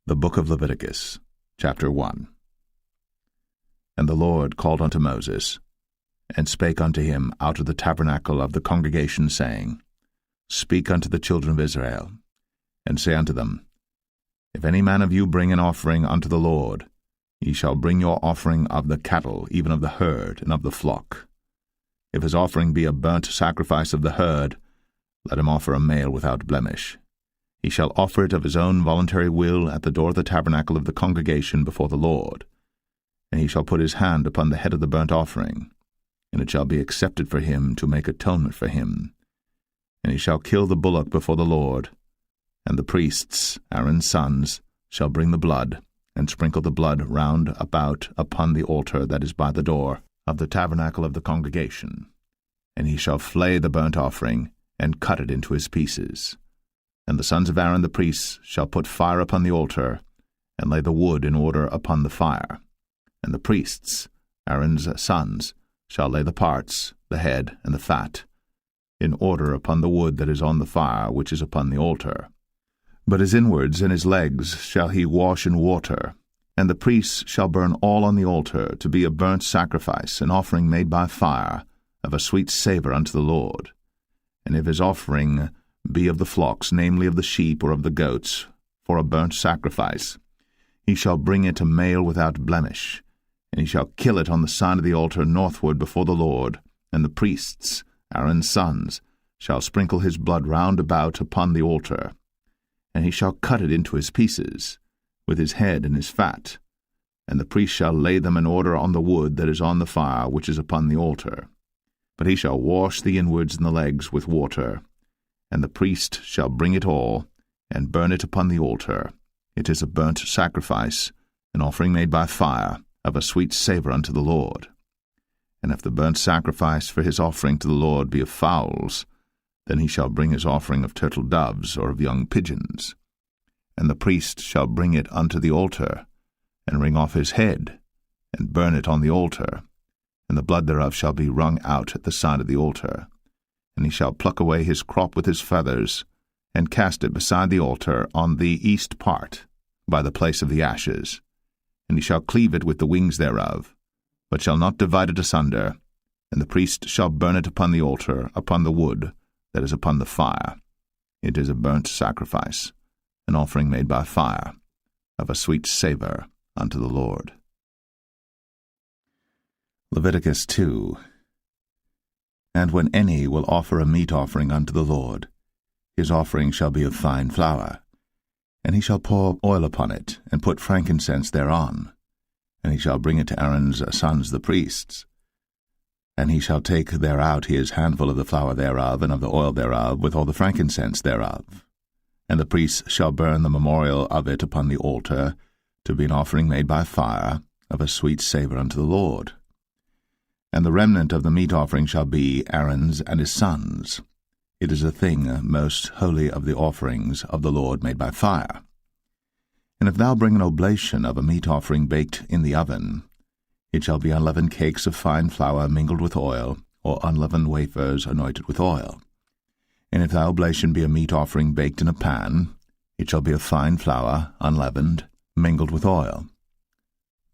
The Book of Leviticus, chapter 1. And the Lord called unto Moses, and spake unto him out of the tabernacle of the congregation, saying, Speak unto the children of Israel, and say unto them, If any man of you bring an offering unto the Lord, ye shall bring your offering of the cattle, even of the herd, and of the flock. If his offering be a burnt sacrifice of the herd, let him offer a male without blemish. He shall offer it of his own voluntary will at the door of the tabernacle of the congregation before the Lord. And he shall put his hand upon the head of the burnt offering, and it shall be accepted for him to make atonement for him. And he shall kill the bullock before the Lord, and the priests, Aaron's sons, shall bring the blood, and sprinkle the blood round about upon the altar that is by the door of the tabernacle of the congregation. And he shall flay the burnt offering, and cut it into his pieces. And the sons of Aaron the priests shall put fire upon the altar, and lay the wood in order upon the fire. And the priests, Aaron's sons, shall lay the parts, the head, and the fat, in order upon the wood that is on the fire which is upon the altar. But his inwards and his legs shall he wash in water, and the priests shall burn all on the altar to be a burnt sacrifice, an offering made by fire, of a sweet savour unto the Lord. And if his offering be of the flocks, namely of the sheep or of the goats, for a burnt sacrifice, he shall bring it a male without blemish, and he shall kill it on the side of the altar northward before the Lord, and the priests, Aaron's sons, shall sprinkle his blood round about upon the altar. And he shall cut it into his pieces, with his head and his fat, and the priest shall lay them in order on the wood that is on the fire which is upon the altar. But he shall wash the inwards and the legs with water, and the priest shall bring it all, and burn it upon the altar. It is a burnt sacrifice, an offering made by fire, of a sweet savour unto the Lord. And if the burnt sacrifice for his offering to the Lord be of fowls, then he shall bring his offering of turtle doves or of young pigeons. And the priest shall bring it unto the altar, and wring off his head, and burn it on the altar, and the blood thereof shall be wrung out at the side of the altar. And he shall pluck away his crop with his feathers, and cast it beside the altar on the east part, by the place of the ashes. And he shall cleave it with the wings thereof, but shall not divide it asunder. And the priest shall burn it upon the altar, upon the wood that is upon the fire. It is a burnt sacrifice, an offering made by fire, of a sweet savour unto the Lord. Leviticus 2. And when any will offer a meat offering unto the Lord, his offering shall be of fine flour, and he shall pour oil upon it, and put frankincense thereon, and he shall bring it to Aaron's sons the priests. And he shall take thereout his handful of the flour thereof, and of the oil thereof, with all the frankincense thereof. And the priests shall burn the memorial of it upon the altar, to be an offering made by fire, of a sweet savour unto the Lord. And the remnant of the meat offering shall be Aaron's and his sons. It is a thing most holy of the offerings of the Lord made by fire. And if thou bring an oblation of a meat offering baked in the oven, it shall be unleavened cakes of fine flour mingled with oil, or unleavened wafers anointed with oil. And if thy oblation be a meat offering baked in a pan, it shall be of fine flour, unleavened, mingled with oil.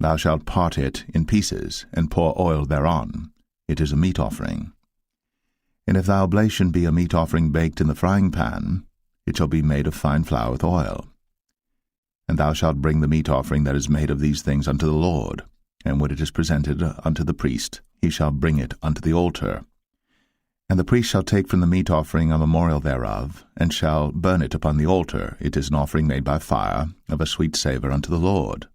Thou shalt part it in pieces, and pour oil thereon. It is a meat offering. And if thy oblation be a meat offering baked in the frying pan, it shall be made of fine flour with oil. And thou shalt bring the meat offering that is made of these things unto the Lord, and when it is presented unto the priest, he shall bring it unto the altar. And the priest shall take from the meat offering a memorial thereof, and shall burn it upon the altar. It is an offering made by fire, of a sweet savour unto the Lord.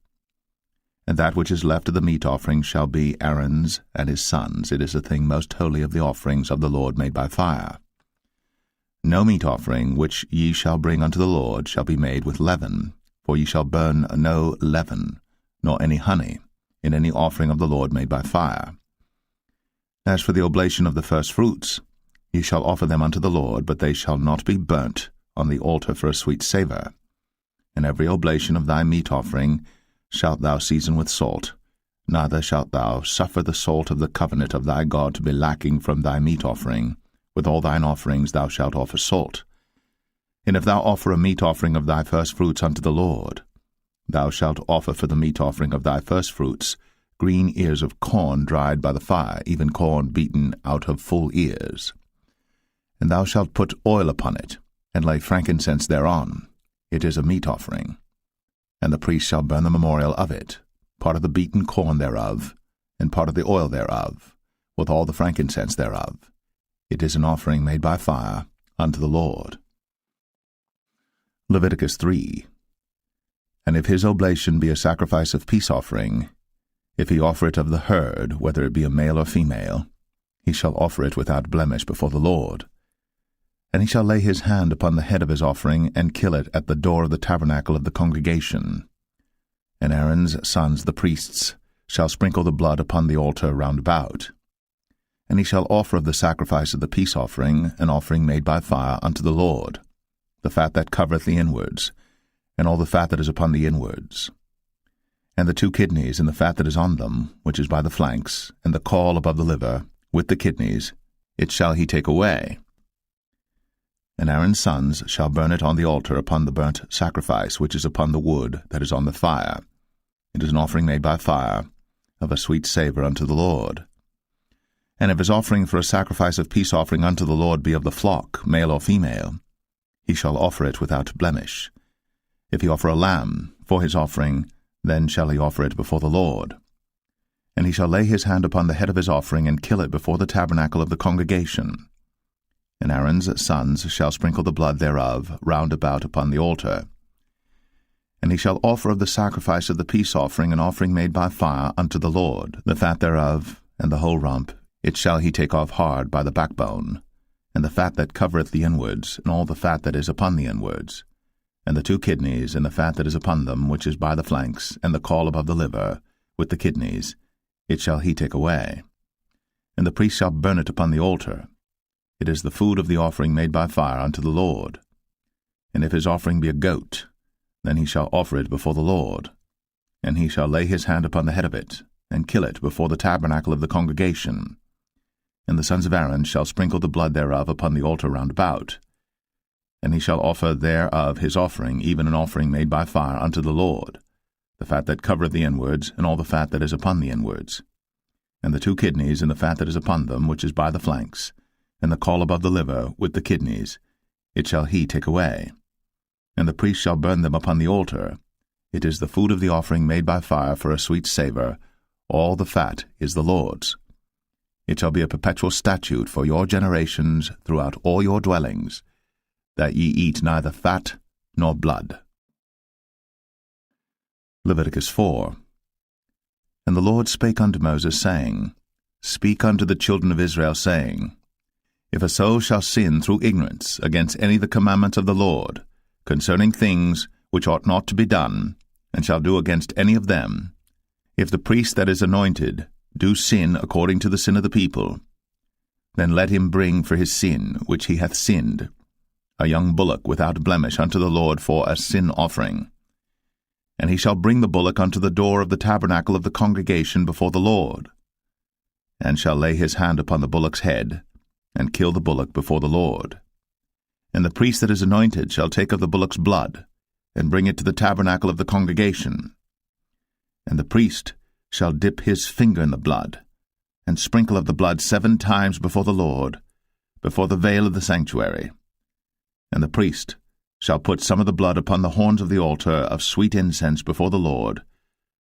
And that which is left of the meat offering shall be Aaron's and his sons. It is a thing most holy of the offerings of the Lord made by fire. No meat offering which ye shall bring unto the Lord shall be made with leaven, for ye shall burn no leaven, nor any honey, in any offering of the Lord made by fire. As for the oblation of the firstfruits, ye shall offer them unto the Lord, but they shall not be burnt on the altar for a sweet savour. And every oblation of thy meat offering shalt thou season with salt, neither shalt thou suffer the salt of the covenant of thy God to be lacking from thy meat offering. With all thine offerings thou shalt offer salt. And if thou offer a meat offering of thy firstfruits unto the Lord, thou shalt offer for the meat offering of thy firstfruits green ears of corn dried by the fire, even corn beaten out of full ears. And thou shalt put oil upon it, and lay frankincense thereon. It is a meat offering. And the priest shall burn the memorial of it, part of the beaten corn thereof, and part of the oil thereof, with all the frankincense thereof. It is an offering made by fire unto the Lord. Leviticus 3. And if his oblation be a sacrifice of peace offering, if he offer it of the herd, whether it be a male or female, he shall offer it without blemish before the Lord. And he shall lay his hand upon the head of his offering, and kill it at the door of the tabernacle of the congregation. And Aaron's sons, the priests, shall sprinkle the blood upon the altar round about. And he shall offer of the sacrifice of the peace offering an offering made by fire unto the Lord, the fat that covereth the inwards, and all the fat that is upon the inwards, and the 2 kidneys, and the fat that is on them, which is by the flanks, and the caul above the liver, with the kidneys, it shall he take away. And Aaron's sons shall burn it on the altar upon the burnt sacrifice which is upon the wood that is on the fire. It is an offering made by fire, of a sweet savour unto the Lord. And if his offering for a sacrifice of peace offering unto the Lord be of the flock, male or female, he shall offer it without blemish. If he offer a lamb for his offering, then shall he offer it before the Lord. And he shall lay his hand upon the head of his offering, and kill it before the tabernacle of the congregation. And Aaron's sons shall sprinkle the blood thereof round about upon the altar. And he shall offer of the sacrifice of the peace offering an offering made by fire unto the Lord, the fat thereof, and the whole rump, it shall he take off hard by the backbone, and the fat that covereth the inwards, and all the fat that is upon the inwards, and the 2 kidneys, and the fat that is upon them, which is by the flanks, and the caul above the liver, with the kidneys, it shall he take away. And the priest shall burn it upon the altar. It is the food of the offering made by fire unto the Lord. And if his offering be a goat, then he shall offer it before the Lord. And he shall lay his hand upon the head of it, and kill it before the tabernacle of the congregation. And the sons of Aaron shall sprinkle the blood thereof upon the altar round about. And he shall offer thereof his offering, even an offering made by fire unto the Lord, the fat that covereth the inwards, and all the fat that is upon the inwards, and the 2 kidneys, and the fat that is upon them, which is by the flanks, and the caul above the liver, with the kidneys, it shall he take away. And the priest shall burn them upon the altar. It is the food of the offering made by fire for a sweet savour. All the fat is the Lord's. It shall be a perpetual statute for your generations throughout all your dwellings, that ye eat neither fat nor blood. Leviticus 4. And the Lord spake unto Moses, saying, Speak unto the children of Israel, saying, If a soul shall sin through ignorance against any of the commandments of the Lord, concerning things which ought not to be done, and shall do against any of them, if the priest that is anointed do sin according to the sin of the people, then let him bring for his sin which he hath sinned a young bullock without blemish unto the Lord for a sin offering. And he shall bring the bullock unto the door of the tabernacle of the congregation before the Lord, and shall lay his hand upon the bullock's head, and kill the bullock before the Lord. And the priest that is anointed shall take of the bullock's blood, and bring it to the tabernacle of the congregation. And the priest shall dip his finger in the blood, and sprinkle of the blood 7 times before the Lord, before the veil of the sanctuary. And the priest shall put some of the blood upon the horns of the altar of sweet incense before the Lord,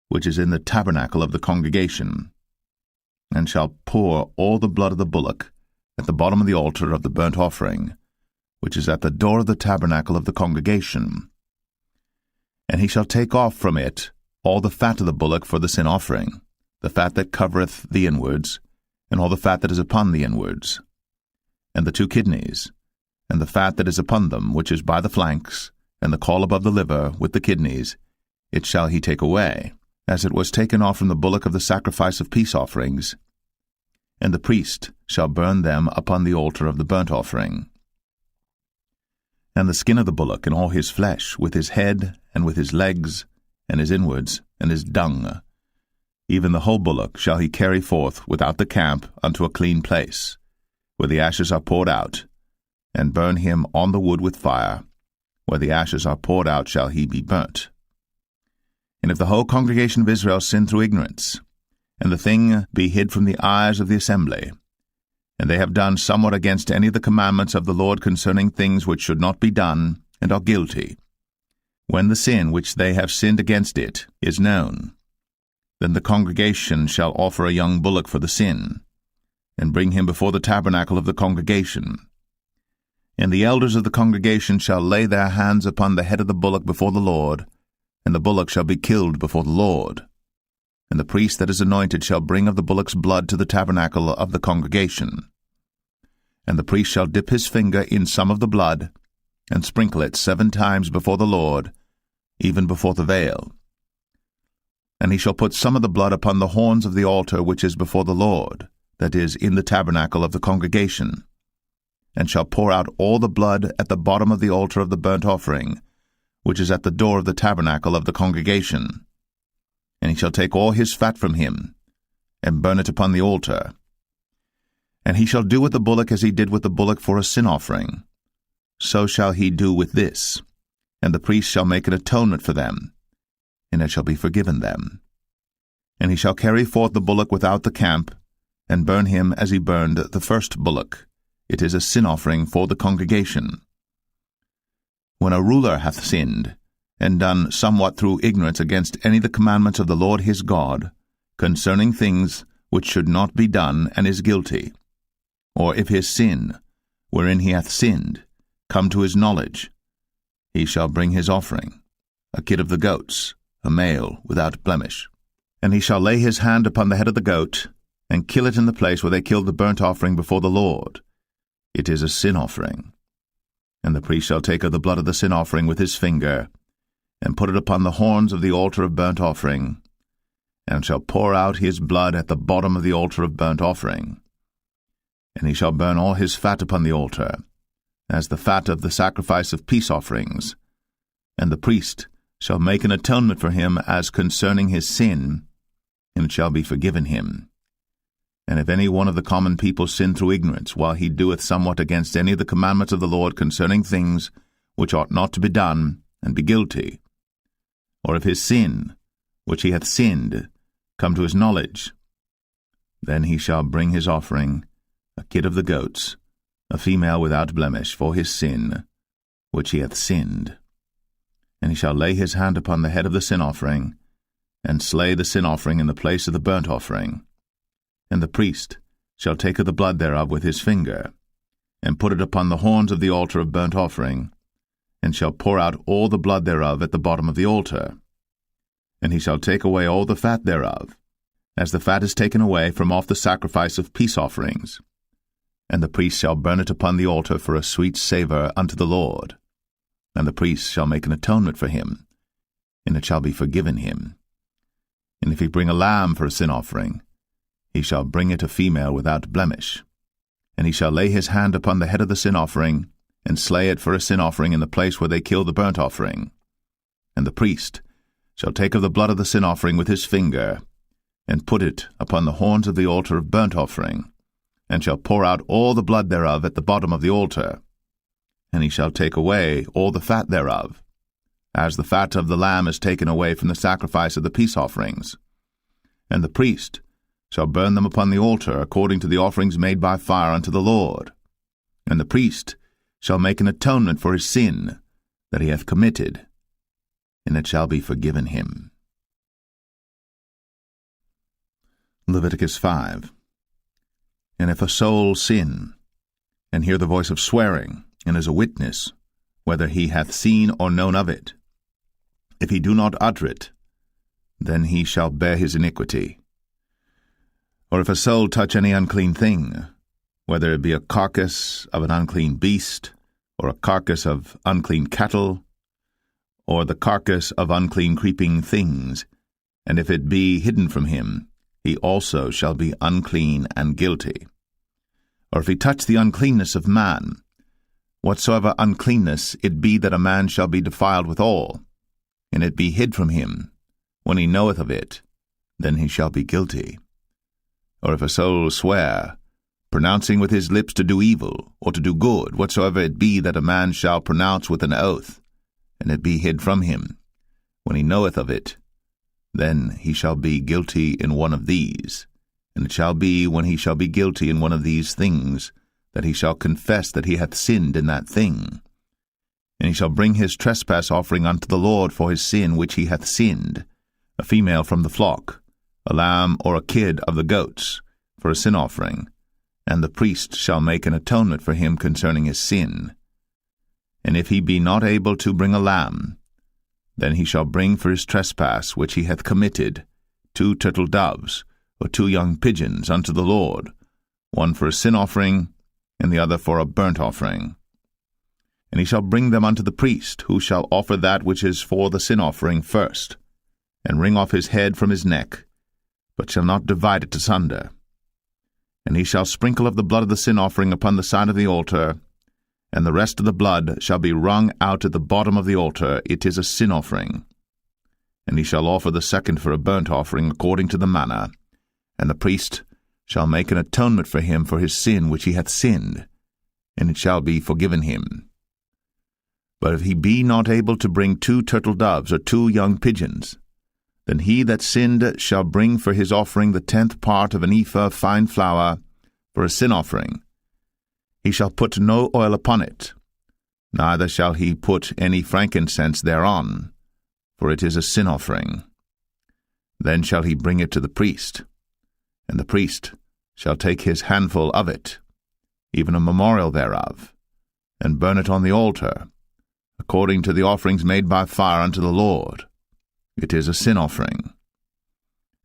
which is in the tabernacle of the congregation, and shall pour all the blood of the bullock at the bottom of the altar of the burnt offering, which is at the door of the tabernacle of the congregation. And he shall take off from it all the fat of the bullock for the sin offering, the fat that covereth the inwards, and all the fat that is upon the inwards, and the 2 kidneys, and the fat that is upon them, which is by the flanks, and the caul above the liver, with the kidneys, it shall he take away, as it was taken off from the bullock of the sacrifice of peace offerings. And the priest shall burn them upon the altar of the burnt offering. And the skin of the bullock, and all his flesh, with his head, and with his legs, and his inwards, and his dung, even the whole bullock shall he carry forth without the camp unto a clean place, where the ashes are poured out, and burn him on the wood with fire, where the ashes are poured out shall he be burnt. And if the whole congregation of Israel sin through ignorance, and the thing be hid from the eyes of the assembly, and they have done somewhat against any of the commandments of the Lord concerning things which should not be done, and are guilty, when the sin which they have sinned against it is known, then the congregation shall offer a young bullock for the sin, and bring him before the tabernacle of the congregation. And the elders of the congregation shall lay their hands upon the head of the bullock before the Lord, and the bullock shall be killed before the Lord. And the priest that is anointed shall bring of the bullock's blood to the tabernacle of the congregation. And the priest shall dip his finger in some of the blood, and sprinkle it 7 times before the Lord, even before the veil. And he shall put some of the blood upon the horns of the altar which is before the Lord, that is, in the tabernacle of the congregation, and shall pour out all the blood at the bottom of the altar of the burnt offering, which is at the door of the tabernacle of the congregation. And he shall take all his fat from him, and burn it upon the altar. And he shall do with the bullock as he did with the bullock for a sin offering. So shall he do with this, and the priest shall make an atonement for them, and it shall be forgiven them. And he shall carry forth the bullock without the camp, and burn him as he burned the first bullock. It is a sin offering for the congregation. When a ruler hath sinned, and done somewhat through ignorance against any of the commandments of the Lord his God, concerning things which should not be done, and is guilty, or if his sin, wherein he hath sinned, come to his knowledge, he shall bring his offering, a kid of the goats, a male without blemish. And he shall lay his hand upon the head of the goat, and kill it in the place where they killed the burnt offering before the Lord. It is a sin offering. And the priest shall take of the blood of the sin offering with his finger, and put it upon the horns of the altar of burnt offering, and shall pour out his blood at the bottom of the altar of burnt offering. And he shall burn all his fat upon the altar, as the fat of the sacrifice of peace offerings. And the priest shall make an atonement for him as concerning his sin, and it shall be forgiven him. And if any one of the common people sin through ignorance, while he doeth somewhat against any of the commandments of the Lord concerning things which ought not to be done, and be guilty, or if his sin, which he hath sinned, come to his knowledge, then he shall bring his offering, a kid of the goats, a female without blemish, for his sin, which he hath sinned. And he shall lay his hand upon the head of the sin offering, and slay the sin offering in the place of the burnt offering. And the priest shall take of the blood thereof with his finger, and put it upon the horns of the altar of burnt offering, and shall pour out all the blood thereof at the bottom of the altar. And he shall take away all the fat thereof, as the fat is taken away from off the sacrifice of peace offerings. And the priest shall burn it upon the altar for a sweet savour unto the Lord. And the priest shall make an atonement for him, and it shall be forgiven him. And if he bring a lamb for a sin offering, he shall bring it a female without blemish. And he shall lay his hand upon the head of the sin offering, and slay it for a sin offering in the place where they kill the burnt offering. And the priest shall take of the blood of the sin offering with his finger, and put it upon the horns of the altar of burnt offering, and shall pour out all the blood thereof at the bottom of the altar. And he shall take away all the fat thereof, as the fat of the lamb is taken away from the sacrifice of the peace offerings. And the priest shall burn them upon the altar according to the offerings made by fire unto the Lord. And the priest shall make an atonement for his sin that he hath committed, and it shall be forgiven him. Leviticus 5. And if a soul sin, and hear the voice of swearing, and is a witness, whether he hath seen or known of it, if he do not utter it, then he shall bear his iniquity. Or if a soul touch any unclean thing, whether it be a carcass of an unclean beast, or a carcass of unclean cattle, or the carcass of unclean creeping things, and if it be hidden from him, he also shall be unclean and guilty. Or if he touch the uncleanness of man, whatsoever uncleanness it be that a man shall be defiled withal, and it be hid from him, when he knoweth of it, then he shall be guilty. Or if a soul swear, pronouncing with his lips to do evil, or to do good, whatsoever it be that a man shall pronounce with an oath, and it be hid from him, when he knoweth of it, then he shall be guilty in one of these. And it shall be, when he shall be guilty in one of these things, that he shall confess that he hath sinned in that thing. And he shall bring his trespass offering unto the Lord for his sin which he hath sinned, a female from the flock, a lamb or a kid of the goats, for a sin offering, and the priest shall make an atonement for him concerning his sin. And if he be not able to bring a lamb, then he shall bring for his trespass which he hath committed 2 turtle doves, or 2 young pigeons unto the Lord, one for a sin offering, and the other for a burnt offering. And he shall bring them unto the priest, who shall offer that which is for the sin offering first, and wring off his head from his neck, but shall not divide it asunder. And he shall sprinkle of the blood of the sin offering upon the side of the altar, and the rest of the blood shall be wrung out at the bottom of the altar. It is a sin offering. And he shall offer the second for a burnt offering according to the manner, and the priest shall make an atonement for him for his sin which he hath sinned, and it shall be forgiven him. But if he be not able to bring 2 turtle doves or 2 young pigeons, then he that sinned shall bring for his offering the 10th part of an ephah of fine flour for a sin offering. He shall put no oil upon it, neither shall he put any frankincense thereon, for it is a sin offering. Then shall he bring it to the priest, and the priest shall take his handful of it, even a memorial thereof, and burn it on the altar, according to the offerings made by fire unto the Lord. It is a sin offering.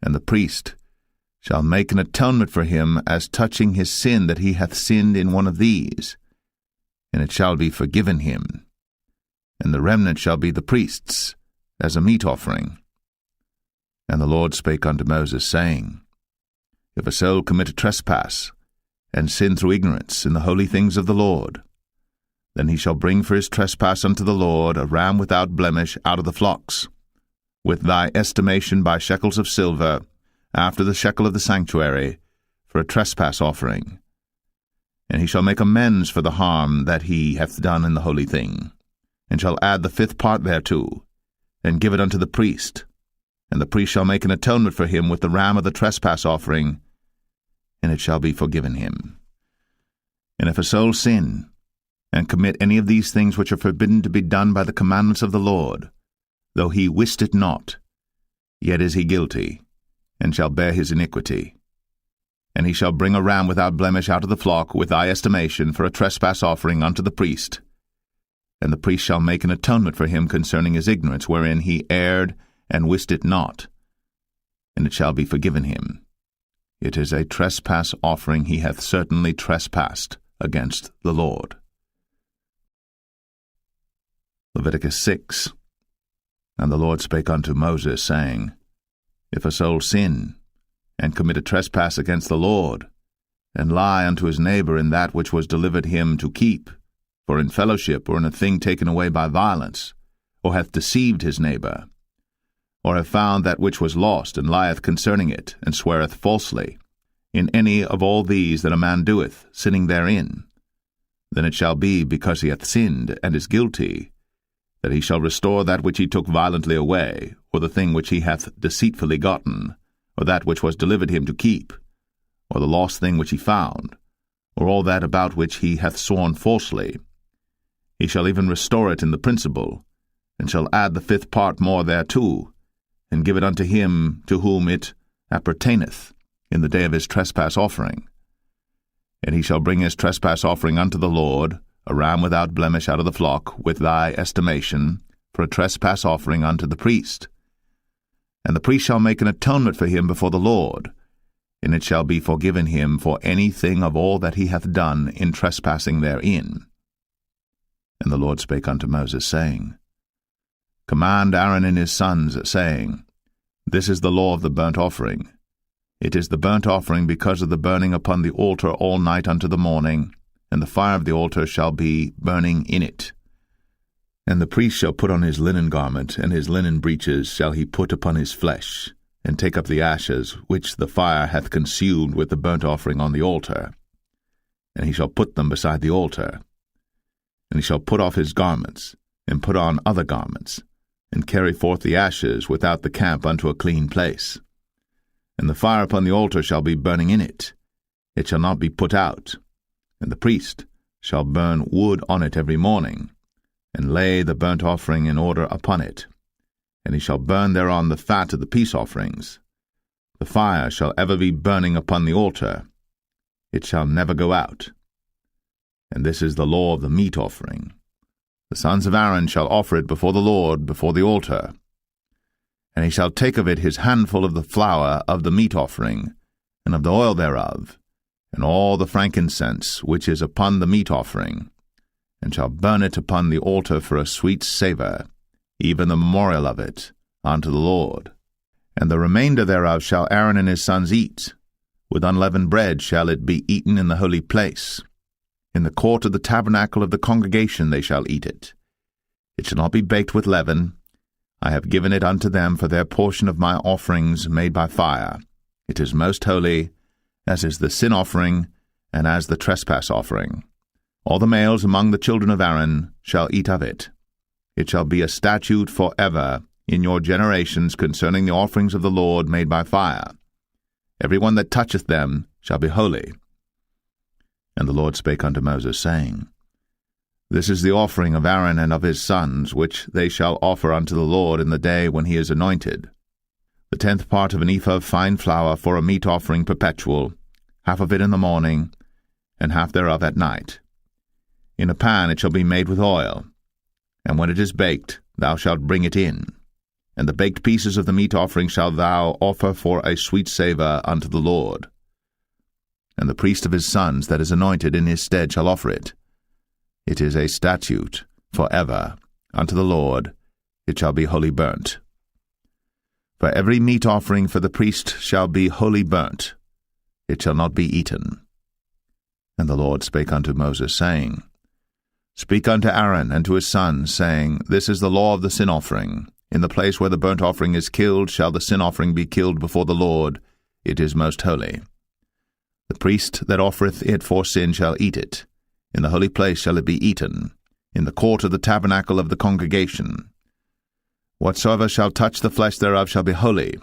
And the priest shall make an atonement for him as touching his sin that he hath sinned in one of these, and it shall be forgiven him. And the remnant shall be the priest's, as a meat offering. And the Lord spake unto Moses, saying, If a soul commit a trespass, and sin through ignorance in the holy things of the Lord, then he shall bring for his trespass unto the Lord a ram without blemish out of the flocks, with thy estimation by shekels of silver, after the shekel of the sanctuary, for a trespass offering. And he shall make amends for the harm that he hath done in the holy thing, and shall add the 5th part thereto, and give it unto the priest. And the priest shall make an atonement for him with the ram of the trespass offering, and it shall be forgiven him. And if a soul sin, and commit any of these things which are forbidden to be done by the commandments of the Lord, though he wist it not, yet is he guilty, and shall bear his iniquity. And he shall bring a ram without blemish out of the flock with thy estimation for a trespass offering unto the priest. And the priest shall make an atonement for him concerning his ignorance wherein he erred and wist it not, and it shall be forgiven him. It is a trespass offering. He hath certainly trespassed against the Lord. Leviticus 6. And the Lord spake unto Moses, saying, If a soul sin, and commit a trespass against the Lord, and lie unto his neighbor in that which was delivered him to keep, for in fellowship or in a thing taken away by violence, or hath deceived his neighbor, or have found that which was lost, and lieth concerning it, and sweareth falsely, in any of all these that a man doeth, sinning therein, then it shall be, because he hath sinned, and is guilty, that he shall restore that which he took violently away, or the thing which he hath deceitfully gotten, or that which was delivered him to keep, or the lost thing which he found, or all that about which he hath sworn falsely. He shall even restore it in the principal, and shall add the 5th part more thereto, and give it unto him to whom it appertaineth in the day of his trespass offering. And he shall bring his trespass offering unto the Lord, a ram without blemish out of the flock, with thy estimation, for a trespass offering unto the priest. And the priest shall make an atonement for him before the Lord, and it shall be forgiven him for any thing of all that he hath done in trespassing therein. And the Lord spake unto Moses, saying, Command Aaron and his sons, saying, This is the law of the burnt offering. It is the burnt offering because of the burning upon the altar all night unto the morning, and the fire of the altar shall be burning in it. And the priest shall put on his linen garment, and his linen breeches shall he put upon his flesh, and take up the ashes which the fire hath consumed with the burnt offering on the altar. And he shall put them beside the altar. And he shall put off his garments, and put on other garments, and carry forth the ashes without the camp unto a clean place. And the fire upon the altar shall be burning in it. It shall not be put out. And the priest shall burn wood on it every morning, and lay the burnt offering in order upon it. And he shall burn thereon the fat of the peace offerings. The fire shall ever be burning upon the altar. It shall never go out. And this is the law of the meat offering. The sons of Aaron shall offer it before the Lord, before the altar. And he shall take of it his handful of the flour of the meat offering, and of the oil thereof, and all the frankincense which is upon the meat offering, and shall burn it upon the altar for a sweet savour, even the memorial of it, unto the Lord. And the remainder thereof shall Aaron and his sons eat. With unleavened bread shall it be eaten in the holy place. In the court of the tabernacle of the congregation they shall eat it. It shall not be baked with leaven. I have given it unto them for their portion of my offerings made by fire. It is most holy, as is the sin offering, and as the trespass offering. All the males among the children of Aaron shall eat of it. It shall be a statute for ever in your generations concerning the offerings of the Lord made by fire. Every one that toucheth them shall be holy. And the Lord spake unto Moses, saying, This is the offering of Aaron and of his sons, which they shall offer unto the Lord in the day when he is anointed. The 10th part of an ephah of fine flour for a meat offering perpetual, half of it in the morning, and half thereof at night. In a pan it shall be made with oil, and when it is baked, thou shalt bring it in. And the baked pieces of the meat offering shalt thou offer for a sweet savour unto the Lord. And the priest of his sons that is anointed in his stead shall offer it. It is a statute for ever unto the Lord. It shall be wholly burnt. For every meat offering for the priest shall be wholly burnt. It shall not be eaten. And the Lord spake unto Moses, saying, Speak unto Aaron and to his sons, saying, This is the law of the sin offering. In the place where the burnt offering is killed shall the sin offering be killed before the Lord. It is most holy. The priest that offereth it for sin shall eat it. In the holy place shall it be eaten, in the court of the tabernacle of the congregation. Whatsoever shall touch the flesh thereof shall be holy.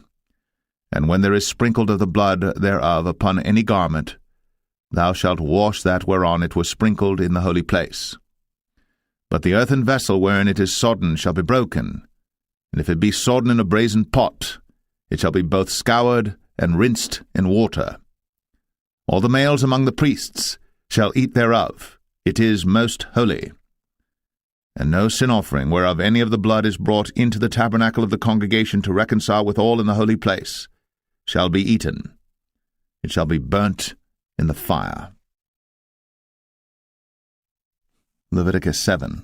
And when there is sprinkled of the blood thereof upon any garment, thou shalt wash that whereon it was sprinkled in the holy place. But the earthen vessel wherein it is sodden shall be broken, and if it be sodden in a brazen pot, it shall be both scoured and rinsed in water. All the males among the priests shall eat thereof. It is most holy. And no sin offering whereof any of the blood is brought into the tabernacle of the congregation to reconcile with all in the holy place shall be eaten. It shall be burnt in the fire. Leviticus 7.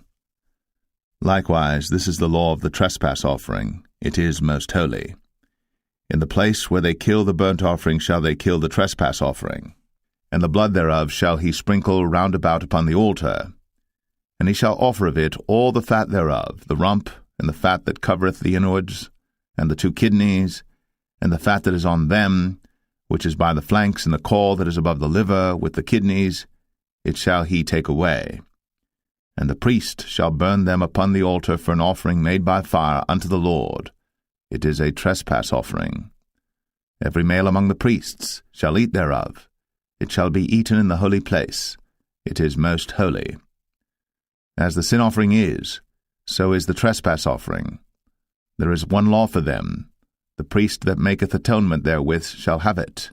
Likewise, this is the law of the trespass offering. It is most holy. In the place where they kill the burnt offering shall they kill the trespass offering, and the blood thereof shall he sprinkle round about upon the altar. And he shall offer of it all the fat thereof, the rump, and the fat that covereth the inwards, and the 2 kidneys, and the fat that is on them, which is by the flanks, and the caul that is above the liver, with the kidneys, it shall he take away. And the priest shall burn them upon the altar for an offering made by fire unto the Lord. It is a trespass offering. Every male among the priests shall eat thereof. It shall be eaten in the holy place. It is most holy. As the sin offering is, so is the trespass offering. There is one law for them. The priest that maketh atonement therewith shall have it.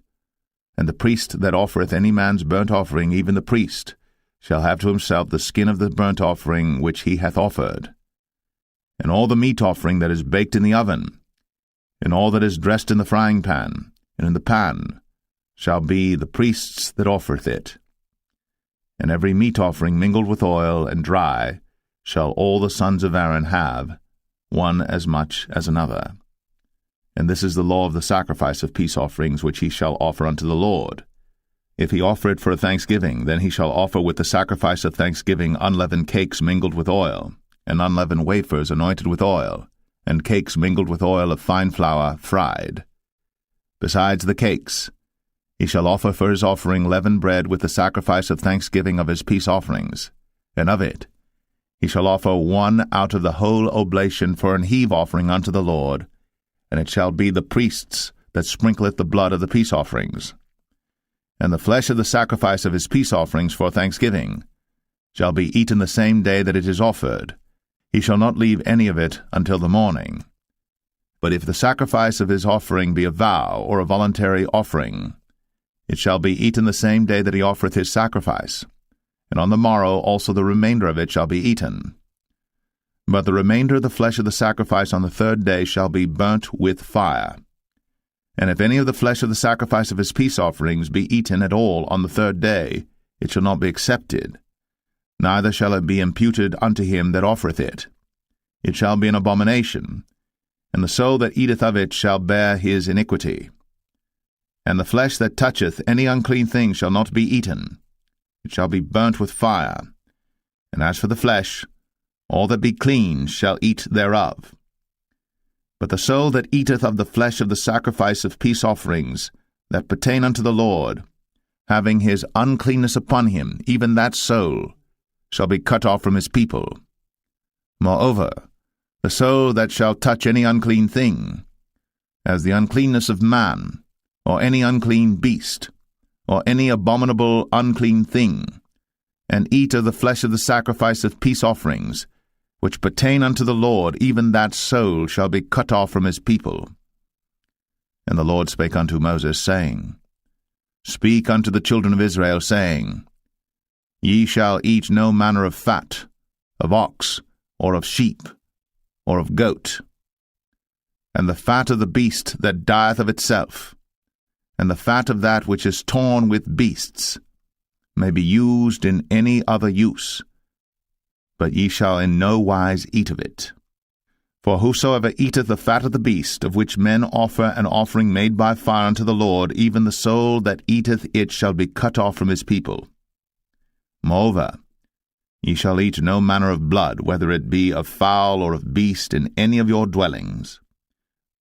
And the priest that offereth any man's burnt offering, even the priest, shall have to himself the skin of the burnt offering which he hath offered. And all the meat offering that is baked in the oven, and all that is dressed in the frying pan, and in the pan, shall be the priest's that offereth it. And every meat offering mingled with oil and dry shall all the sons of Aaron have, one as much as another. And this is the law of the sacrifice of peace offerings which he shall offer unto the Lord. If he offer it for a thanksgiving, then he shall offer with the sacrifice of thanksgiving unleavened cakes mingled with oil, and unleavened wafers anointed with oil, and cakes mingled with oil of fine flour fried. Besides the cakes, he shall offer for his offering leavened bread with the sacrifice of thanksgiving of his peace offerings, and of it He shall offer one out of the whole oblation for an heave offering unto the Lord, and it shall be the priests that sprinkleth the blood of the peace offerings. And the flesh of the sacrifice of his peace offerings for thanksgiving shall be eaten the same day that it is offered. He shall not leave any of it until the morning. But if the sacrifice of his offering be a vow or a voluntary offering, it shall be eaten the same day that he offereth his sacrifice, and on the morrow also the remainder of it shall be eaten. But the remainder of the flesh of the sacrifice on the third day shall be burnt with fire. And if any of the flesh of the sacrifice of his peace offerings be eaten at all on the third day, it shall not be accepted, neither shall it be imputed unto him that offereth it. It shall be an abomination, and the soul that eateth of it shall bear his iniquity. And the flesh that toucheth any unclean thing shall not be eaten. It shall be burnt with fire. And as for the flesh, all that be clean shall eat thereof. But the soul that eateth of the flesh of the sacrifice of peace offerings that pertain unto the Lord, having his uncleanness upon him, even that soul shall be cut off from his people. Moreover, the soul that shall touch any unclean thing, as the uncleanness of man, or any unclean beast, or any abominable unclean thing, and eat of the flesh of the sacrifice of peace offerings, which pertain unto the Lord, even that soul shall be cut off from his people. And the Lord spake unto Moses, saying, Speak unto the children of Israel, saying, Ye shall eat no manner of fat, of ox, or of sheep, or of goat, and the fat of the beast that dieth of itself, and the fat of that which is torn with beasts, may be used in any other use, but ye shall in no wise eat of it. For whosoever eateth the fat of the beast, of which men offer an offering made by fire unto the Lord, even the soul that eateth it shall be cut off from his people. Moreover, ye shall eat no manner of blood, whether it be of fowl or of beast, in any of your dwellings.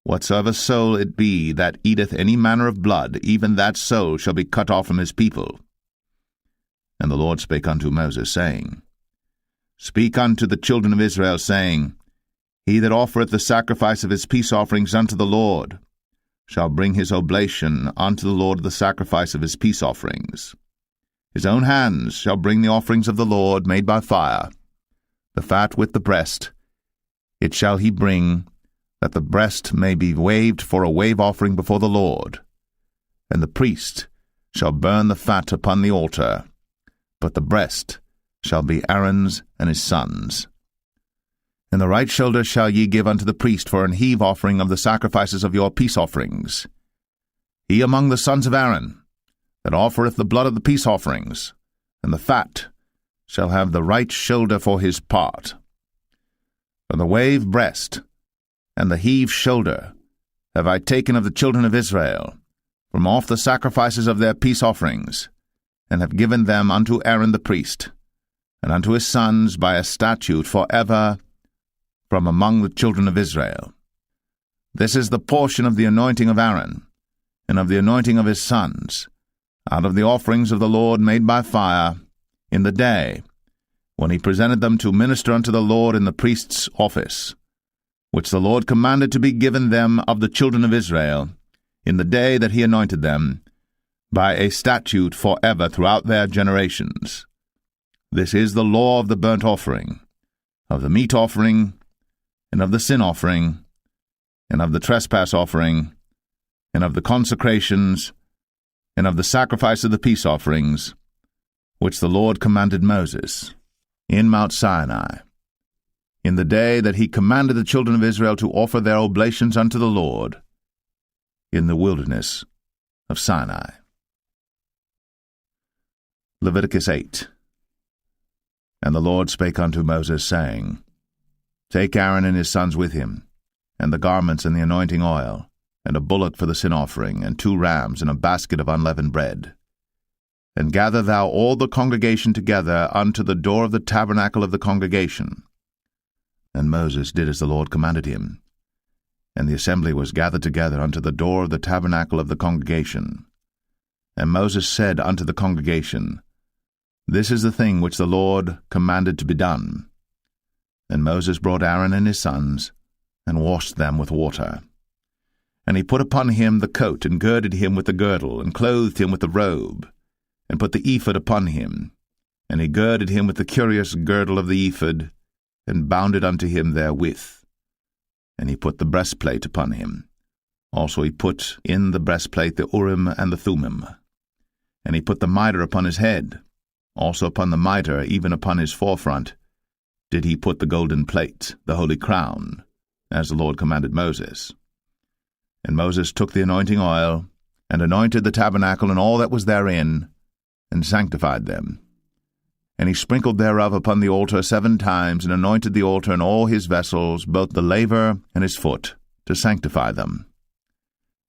Whatsoever soul it be that eateth any manner of blood, even that soul shall be cut off from his people. And the Lord spake unto Moses, saying, Speak unto the children of Israel, saying, He that offereth the sacrifice of his peace offerings unto the Lord shall bring his oblation unto the Lord of the sacrifice of his peace offerings. His own hands shall bring the offerings of the Lord made by fire, the fat with the breast. It shall he bring, that the breast may be waved for a wave offering before the Lord. And the priest shall burn the fat upon the altar, but the breast shall be Aaron's and his sons'. And the right shoulder shall ye give unto the priest for an heave offering of the sacrifices of your peace offerings. He among the sons of Aaron, that offereth the blood of the peace offerings, and the fat, shall have the right shoulder for his part. For the wave breast and the heave shoulder have I taken of the children of Israel, from off the sacrifices of their peace offerings, and have given them unto Aaron the priest, and unto his sons by a statute for ever from among the children of Israel. This is the portion of the anointing of Aaron, and of the anointing of his sons, out of the offerings of the Lord made by fire, in the day when he presented them to minister unto the Lord in the priest's office, which the Lord commanded to be given them of the children of Israel, in the day that he anointed them, by a statute for ever throughout their generations. This is the law of the burnt offering, of the meat offering, and of the sin offering, and of the trespass offering, and of the consecrations, and of the sacrifice of the peace offerings, which the Lord commanded Moses in Mount Sinai, in the day that he commanded the children of Israel to offer their oblations unto the Lord in the wilderness of Sinai. Leviticus 8. And the Lord spake unto Moses, saying, Take Aaron and his sons with him, and the garments and the anointing oil, and a bullock for the sin offering, and 2 rams, and a basket of unleavened bread. And gather thou all the congregation together unto the door of the tabernacle of the congregation. And Moses did as the Lord commanded him. And the assembly was gathered together unto the door of the tabernacle of the congregation. And Moses said unto the congregation, This is the thing which the Lord commanded to be done. And Moses brought Aaron and his sons, and washed them with water. And he put upon him the coat, and girded him with the girdle, and clothed him with the robe, and put the ephod upon him. And he girded him with the curious girdle of the ephod, and bound it unto him therewith. And he put the breastplate upon him. Also he put in the breastplate the Urim and the Thummim. And he put the mitre upon his head. Also upon the mitre, even upon his forefront, did he put the golden plate, the holy crown, as the Lord commanded Moses. And Moses took the anointing oil, and anointed the tabernacle and all that was therein, and sanctified them. And he sprinkled thereof upon the altar 7 times, and anointed the altar and all his vessels, both the laver and his foot, to sanctify them.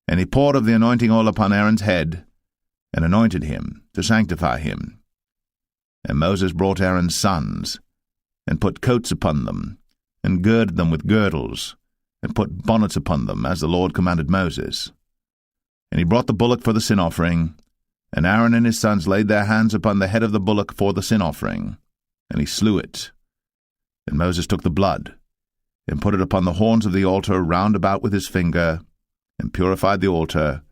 And he poured of the anointing oil upon Aaron's head, and anointed him, to sanctify him. And Moses brought Aaron's sons, and put coats upon them, and girded them with girdles, and put bonnets upon them, as the Lord commanded Moses. And he brought the bullock for the sin offering, and Aaron and his sons laid their hands upon the head of the bullock for the sin offering, and he slew it. And Moses took the blood, and put it upon the horns of the altar round about with his finger, and purified the altar,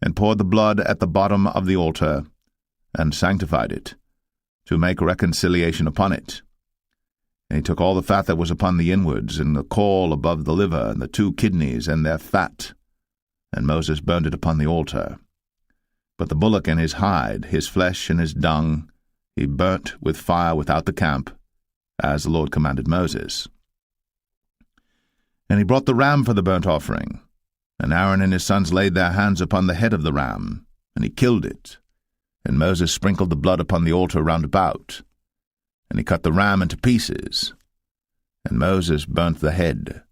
and poured the blood at the bottom of the altar, and sanctified it, to make reconciliation upon it. And he took all the fat that was upon the inwards, and the caul above the liver, and the 2 kidneys, and their fat, and Moses burned it upon the altar. But the bullock and his hide, his flesh and his dung, he burnt with fire without the camp, as the Lord commanded Moses. And he brought the ram for the burnt offering, and Aaron and his sons laid their hands upon the head of the ram, and he killed it. And Moses sprinkled the blood upon the altar round about, and he cut the ram into pieces. And Moses burnt the head,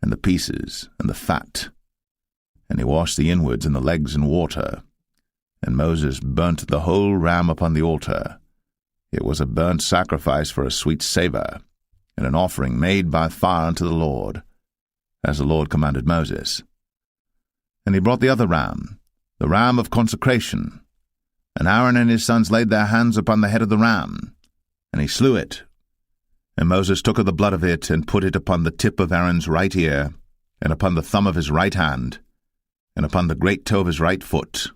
and the pieces, and the fat, and he washed the inwards and the legs in water. And Moses burnt the whole ram upon the altar. It was a burnt sacrifice for a sweet savour, and an offering made by fire unto the Lord, as the Lord commanded Moses. And he brought the other ram, the ram of consecration. And Aaron and his sons laid their hands upon the head of the ram, and he slew it. And Moses took of the blood of it, and put it upon the tip of Aaron's right ear, and upon the thumb of his right hand, and upon the great toe of his right foot.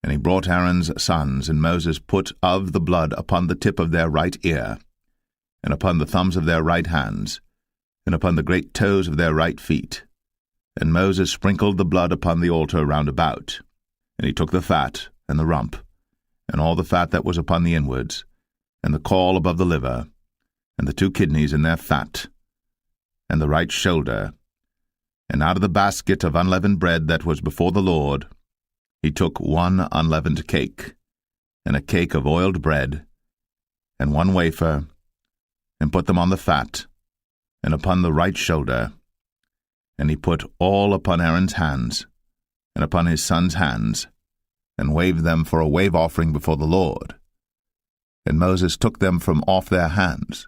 And he brought Aaron's sons, and Moses put of the blood upon the tip of their right ear, and upon the thumbs of their right hands, and upon the great toes of their right feet. And Moses sprinkled the blood upon the altar round about. And he took the fat, and the rump, and all the fat that was upon the inwards, and the caul above the liver, and the 2 kidneys and their fat, and the right shoulder, and out of the basket of unleavened bread that was before the Lord, he took 1 unleavened cake, and a cake of oiled bread, and 1 wafer, and put them on the fat, and upon the right shoulder. And he put all upon Aaron's hands, and upon his sons' hands, and waved them for a wave offering before the Lord. And Moses took them from off their hands,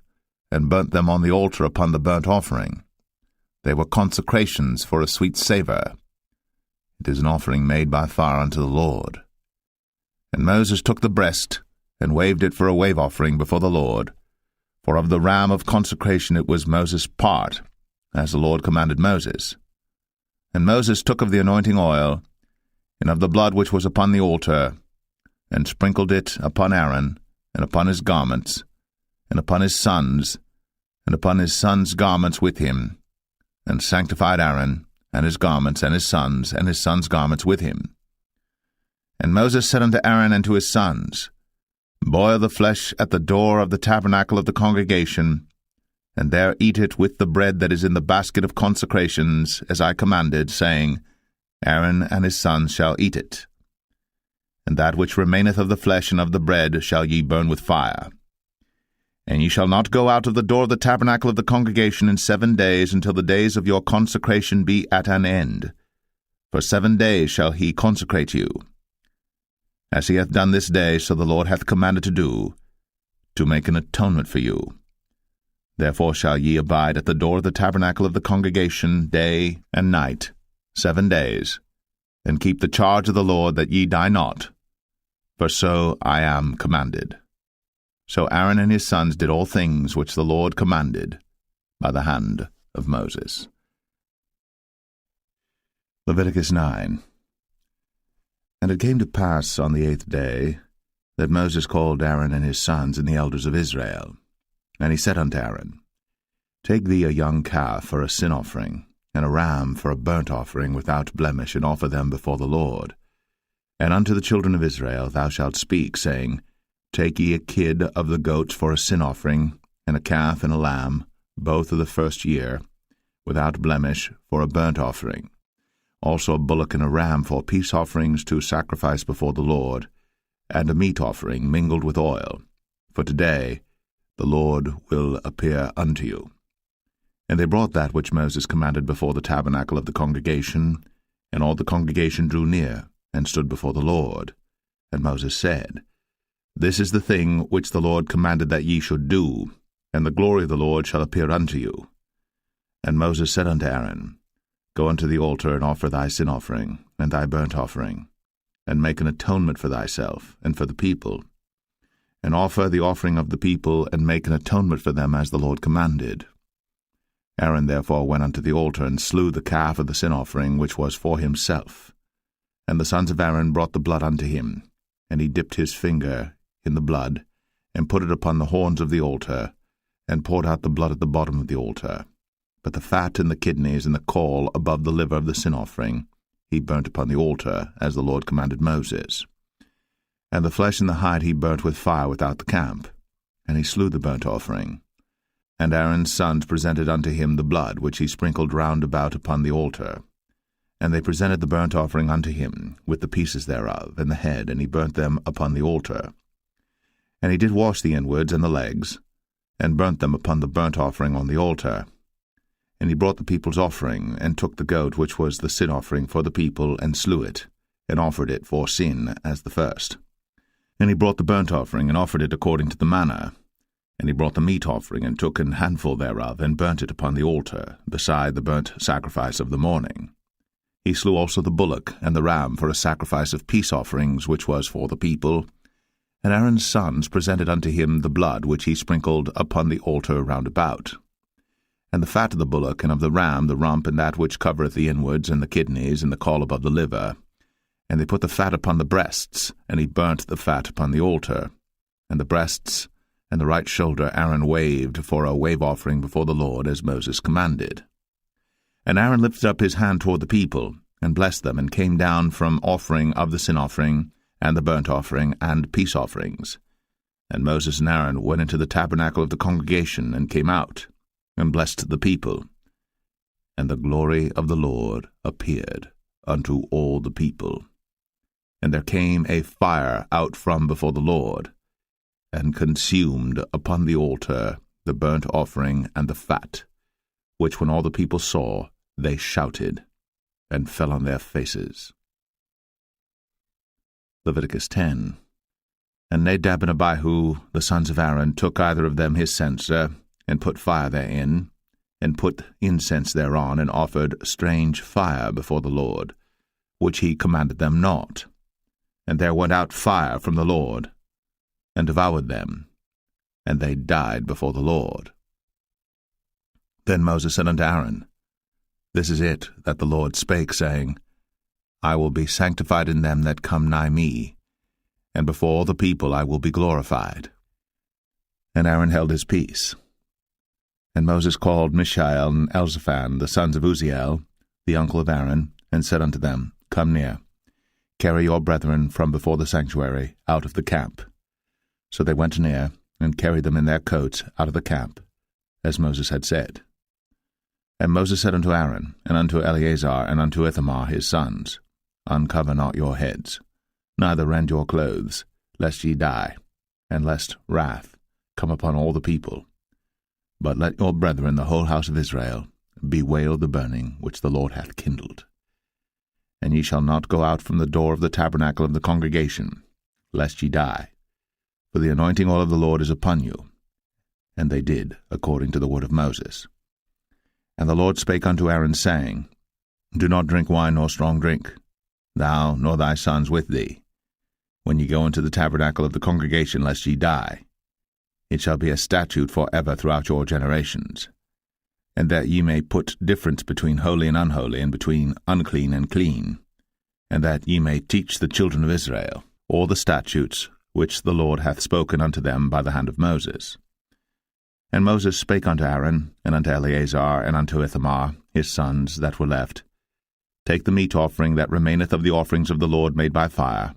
and burnt them on the altar upon the burnt offering. They were consecrations for a sweet savour. It is an offering made by fire unto the Lord. And Moses took the breast, and waved it for a wave offering before the Lord. For of the ram of consecration it was Moses' part, as the Lord commanded Moses. And Moses took of the anointing oil, and of the blood which was upon the altar, and sprinkled it upon Aaron, and upon his garments, and upon his sons, and upon his sons' garments with him, and sanctified Aaron, and his garments, and his sons' garments with him. And Moses said unto Aaron and to his sons, Boil the flesh at the door of the tabernacle of the congregation, and there eat it with the bread that is in the basket of consecrations, as I commanded, saying, Aaron and his sons shall eat it. And that which remaineth of the flesh and of the bread shall ye burn with fire. And ye shall not go out of the door of the tabernacle of the congregation in 7 days, until the days of your consecration be at an end. For 7 days shall he consecrate you. As he hath done this day, so the Lord hath commanded to do, to make an atonement for you. Therefore shall ye abide at the door of the tabernacle of the congregation day and night, 7 days, and keep the charge of the Lord, that ye die not, for so I am commanded. So Aaron and his sons did all things which the Lord commanded, by the hand of Moses. Leviticus 9. And it came to pass on the 8th day that Moses called Aaron and his sons and the elders of Israel. And he said unto Aaron, Take thee a young calf for a sin offering, and a ram for a burnt offering without blemish, and offer them before the Lord. And unto the children of Israel thou shalt speak, saying, Take ye a kid of the goats for a sin offering, and a calf and a lamb, both of the first year, without blemish, for a burnt offering. Also a bullock and a ram for peace offerings to sacrifice before the Lord, and a meat offering mingled with oil. For today the Lord will appear unto you. And they brought that which Moses commanded before the tabernacle of the congregation, and all the congregation drew near, and stood before the Lord. And Moses said, This is the thing which the Lord commanded that ye should do, and the glory of the Lord shall appear unto you. And Moses said unto Aaron, Go unto the altar, and offer thy sin offering, and thy burnt offering, and make an atonement for thyself, and for the people. And offer the offering of the people, and make an atonement for them as the Lord commanded. Aaron therefore went unto the altar, and slew the calf of the sin offering, which was for himself. And the sons of Aaron brought the blood unto him, and he dipped his finger in the blood, and put it upon the horns of the altar, and poured out the blood at the bottom of the altar. But the fat and the kidneys and the caul above the liver of the sin offering he burnt upon the altar, as the Lord commanded Moses. And the flesh and the hide he burnt with fire without the camp. And he slew the burnt offering. And Aaron's sons presented unto him the blood, which he sprinkled round about upon the altar. And they presented the burnt offering unto him, with the pieces thereof, and the head, and he burnt them upon the altar. And he did wash the inwards and the legs, and burnt them upon the burnt offering on the altar. And he brought the people's offering, and took the goat which was the sin offering for the people, and slew it, and offered it for sin as the first. And he brought the burnt offering, and offered it according to the manner. And he brought the meat offering, and took an handful thereof, and burnt it upon the altar, beside the burnt sacrifice of the morning. He slew also the bullock and the ram for a sacrifice of peace offerings, which was for the people. And Aaron's sons presented unto him the blood which he sprinkled upon the altar round about. And the fat of the bullock and of the ram, the rump, and that which covereth the inwards, and the kidneys, and the caul above the liver. And they put the fat upon the breasts, and he burnt the fat upon the altar. And the breasts and the right shoulder Aaron waved for a wave offering before the Lord, as Moses commanded. And Aaron lifted up his hand toward the people, and blessed them, and came down from offering of the sin offering, and the burnt offering, and peace offerings. And Moses and Aaron went into the tabernacle of the congregation, and came out, and blessed the people. And the glory of the Lord appeared unto all the people. And there came a fire out from before the Lord, and consumed upon the altar the burnt offering and the fat, which when all the people saw, they shouted, and fell on their faces. Leviticus 10. And Nadab and Abihu, the sons of Aaron, took either of them his censer, and put fire therein, and put incense thereon, and offered strange fire before the Lord, which he commanded them not. And there went out fire from the Lord, and devoured them, and they died before the Lord. Then Moses said unto Aaron, This is it that the Lord spake, saying, I will be sanctified in them that come nigh me, and before all the people I will be glorified. And Aaron held his peace. And Moses called Mishael and Elzaphan, the sons of Uzziel, the uncle of Aaron, and said unto them, Come near, carry your brethren from before the sanctuary out of the camp. So they went near, and carried them in their coats out of the camp, as Moses had said. And Moses said unto Aaron, and unto Eleazar, and unto Ithamar his sons, Uncover not your heads, neither rend your clothes, lest ye die, and lest wrath come upon all the people. But let your brethren, the whole house of Israel, bewail the burning which the Lord hath kindled. And ye shall not go out from the door of the tabernacle of the congregation, lest ye die. For the anointing oil of the Lord is upon you. And they did according to the word of Moses. And the Lord spake unto Aaron, saying, Do not drink wine nor strong drink, thou nor thy sons with thee, when ye go into the tabernacle of the congregation, lest ye die. It shall be a statute for ever throughout your generations. and that ye may put difference between holy and unholy, and between unclean and clean, and that ye may teach the children of Israel all the statutes which the Lord hath spoken unto them by the hand of Moses. And Moses spake unto Aaron, and unto Eleazar, and unto Ithamar, his sons that were left, Take the meat offering that remaineth of the offerings of the Lord made by fire,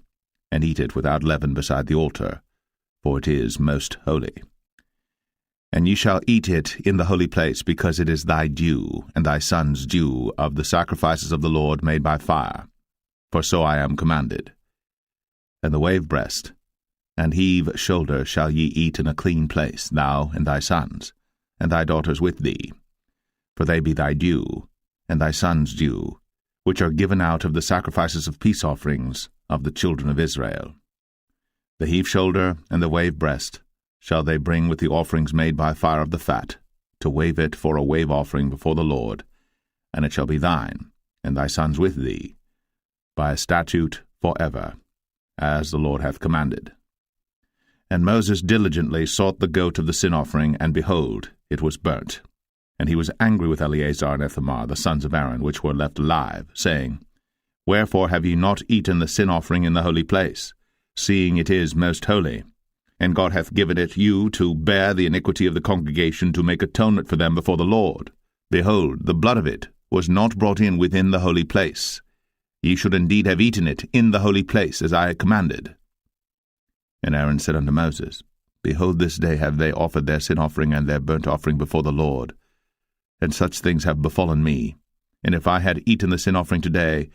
and eat it without leaven beside the altar, for it is most holy. And ye shall eat it in the holy place, because it is thy due, and thy son's due, of the sacrifices of the Lord made by fire, for so I am commanded. And the wave breast and heave shoulder shall ye eat in a clean place, thou and thy sons, and thy daughters with thee, for they be thy due, and thy son's due, which are given out of the sacrifices of peace offerings of the children of Israel. The heave shoulder and the wave breast shall they bring with the offerings made by fire of the fat, to wave it for a wave offering before the Lord, and it shall be thine, and thy sons with thee, by a statute for ever, as the Lord hath commanded. And Moses diligently sought the goat of the sin offering, and behold, it was burnt. And he was angry with Eleazar and Ithamar, the sons of Aaron, which were left alive, saying, Wherefore have ye not eaten the sin offering in the holy place, seeing it is most holy? And God hath given it you to bear the iniquity of the congregation, to make atonement for them before the Lord. Behold, the blood of it was not brought in within the holy place. Ye should indeed have eaten it in the holy place, as I commanded. And Aaron said unto Moses, Behold, this day have they offered their sin offering and their burnt offering before the Lord. And such things have befallen me. And if I had eaten the sin offering today,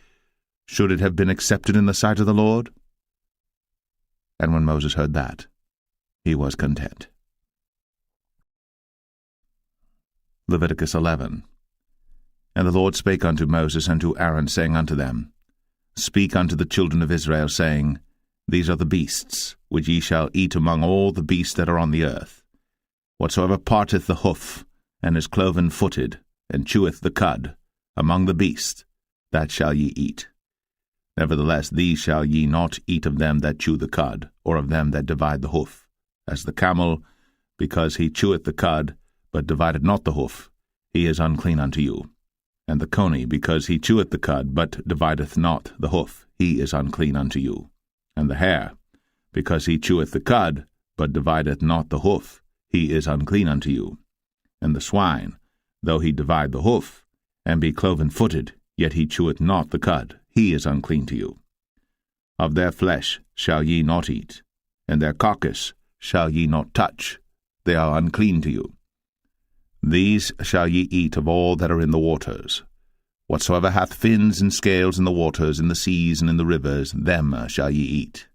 should it have been accepted in the sight of the Lord? And when Moses heard that, he was content. Leviticus 11. And the Lord spake unto Moses and to Aaron, saying unto them, Speak unto the children of Israel, saying, These are the beasts, which ye shall eat among all the beasts that are on the earth. Whatsoever parteth the hoof, and is cloven-footed, and cheweth the cud, among the beasts, that shall ye eat. Nevertheless, these shall ye not eat of them that chew the cud, or of them that divide the hoof. As the camel, because he cheweth the cud, but divideth not the hoof, he is unclean unto you. And the coney, because he cheweth the cud, but divideth not the hoof, he is unclean unto you. And the hare, because he cheweth the cud, but divideth not the hoof, he is unclean unto you. And the swine, though he divide the hoof, and be cloven-footed, yet he cheweth not the cud, he is unclean to you. Of their flesh shall ye not eat, and their carcass shall ye not touch, they are unclean to you. These shall ye eat of all that are in the waters. Whatsoever hath fins and scales in the waters, in the seas, and in the rivers, them shall ye eat.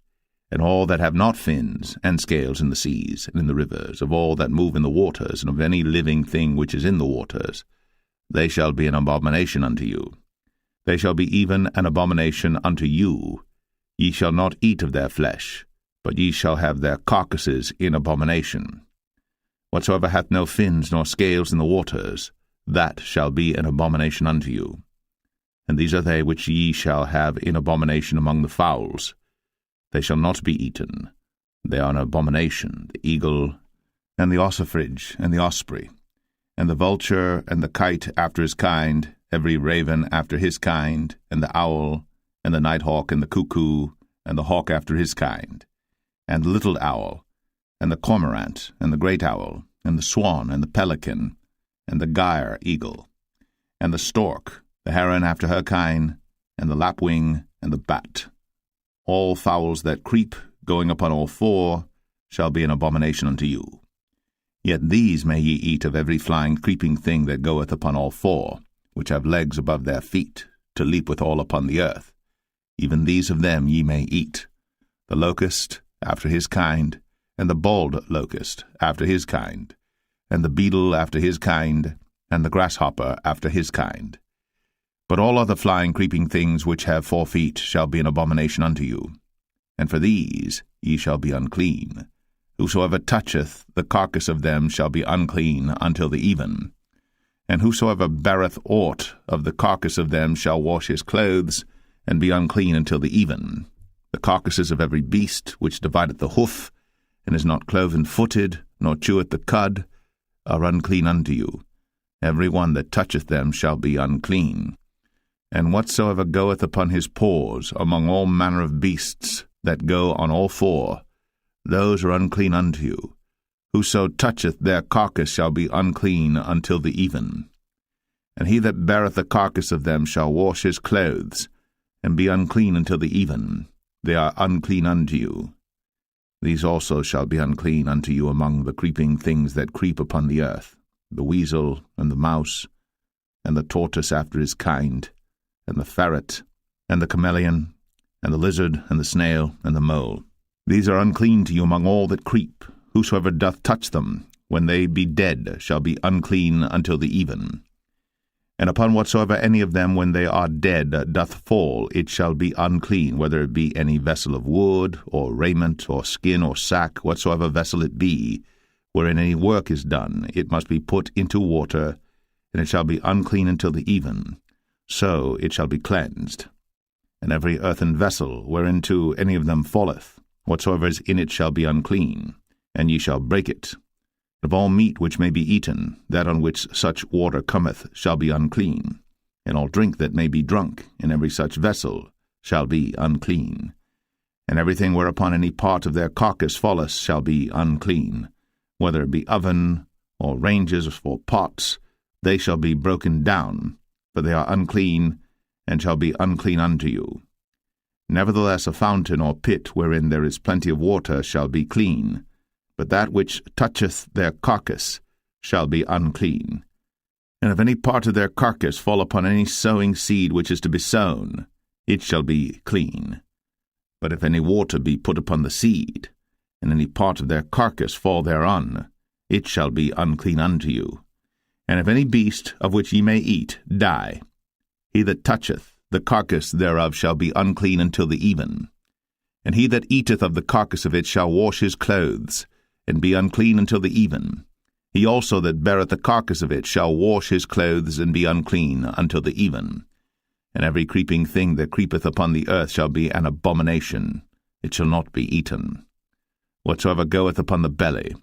And all that have not fins and scales in the seas, and in the rivers, of all that move in the waters, and of any living thing which is in the waters, they shall be an abomination unto you. They shall be even an abomination unto you. Ye shall not eat of their flesh, but ye shall have their carcasses in abomination. Whatsoever hath no fins nor scales in the waters, that shall be an abomination unto you. And these are they which ye shall have in abomination among the fowls. They shall not be eaten. They are an abomination, the eagle, and the ossifrage, and the osprey, and the vulture, and the kite after his kind, every raven after his kind, and the owl, and the nighthawk, and the cuckoo, and the hawk after his kind, and the little owl, and the cormorant, and the great owl, and the swan, and the pelican, and the gyre eagle, and the stork, the heron after her kind, and the lapwing, and the bat. All fowls that creep, going upon all four, shall be an abomination unto you. Yet these may ye eat of every flying creeping thing that goeth upon all four, which have legs above their feet, to leap withal upon the earth. Even these of them ye may eat, the locust after his kind, and the bald locust after his kind, and the beetle after his kind, and the grasshopper after his kind. But all other flying creeping things which have 4 feet shall be an abomination unto you. And for these ye shall be unclean. Whosoever toucheth the carcass of them shall be unclean until the even. And whosoever beareth aught of the carcass of them shall wash his clothes, and be unclean until the even. The carcasses of every beast which divideth the hoof, and is not cloven-footed, nor cheweth the cud, are unclean unto you. every one that toucheth them shall be unclean. And whatsoever goeth upon his paws among all manner of beasts that go on all four, those are unclean unto you. Whoso toucheth their carcass shall be unclean until the even. And he that beareth the carcass of them shall wash his clothes, and be unclean until the even. They are unclean unto you. These also shall be unclean unto you among the creeping things that creep upon the earth, the weasel, and the mouse, and the tortoise after his kind, and the ferret, and the chameleon, and the lizard, and the snail, and the mole. These are unclean to you among all that creep. Whosoever doth touch them, when they be dead, shall be unclean until the even. And upon whatsoever any of them, when they are dead, doth fall, it shall be unclean, whether it be any vessel of wood, or raiment, or skin, or sack, whatsoever vessel it be, wherein any work is done, it must be put into water, and it shall be unclean until the even. So it shall be cleansed. And every earthen vessel, whereinto any of them falleth, whatsoever is in it shall be unclean, and ye shall break it. Of all meat which may be eaten, that on which such water cometh shall be unclean, and all drink that may be drunk in every such vessel shall be unclean. And everything whereupon any part of their carcass falleth shall be unclean, whether it be oven, or ranges, or pots, they shall be broken down, for they are unclean, and shall be unclean unto you. Nevertheless a fountain or pit wherein there is plenty of water shall be clean, but that which toucheth their carcass shall be unclean. And if any part of their carcass fall upon any sowing seed which is to be sown, it shall be clean. But if any water be put upon the seed, and any part of their carcass fall thereon, it shall be unclean unto you. And if any beast of which ye may eat die, he that toucheth the carcass thereof shall be unclean until the even. And he that eateth of the carcass of it shall wash his clothes, and be unclean until the even. He also that beareth the carcass of it shall wash his clothes, and be unclean until the even. And every creeping thing that creepeth upon the earth shall be an abomination, it shall not be eaten. Whatsoever goeth upon the belly,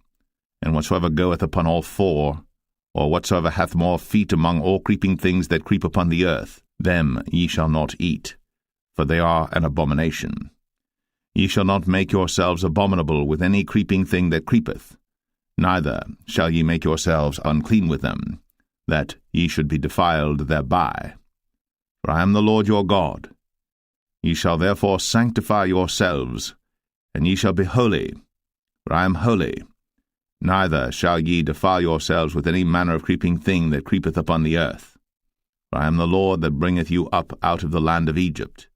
and whatsoever goeth upon all four, or whatsoever hath more feet among all creeping things that creep upon the earth, them ye shall not eat, for they are an abomination. Ye shall not make yourselves abominable with any creeping thing that creepeth, neither shall ye make yourselves unclean with them, that ye should be defiled thereby. For I am the Lord your God. Ye shall therefore sanctify yourselves, and ye shall be holy, for I am holy. Neither shall ye defile yourselves with any manner of creeping thing that creepeth upon the earth. For I am the Lord that bringeth you up out of the land of Egypt,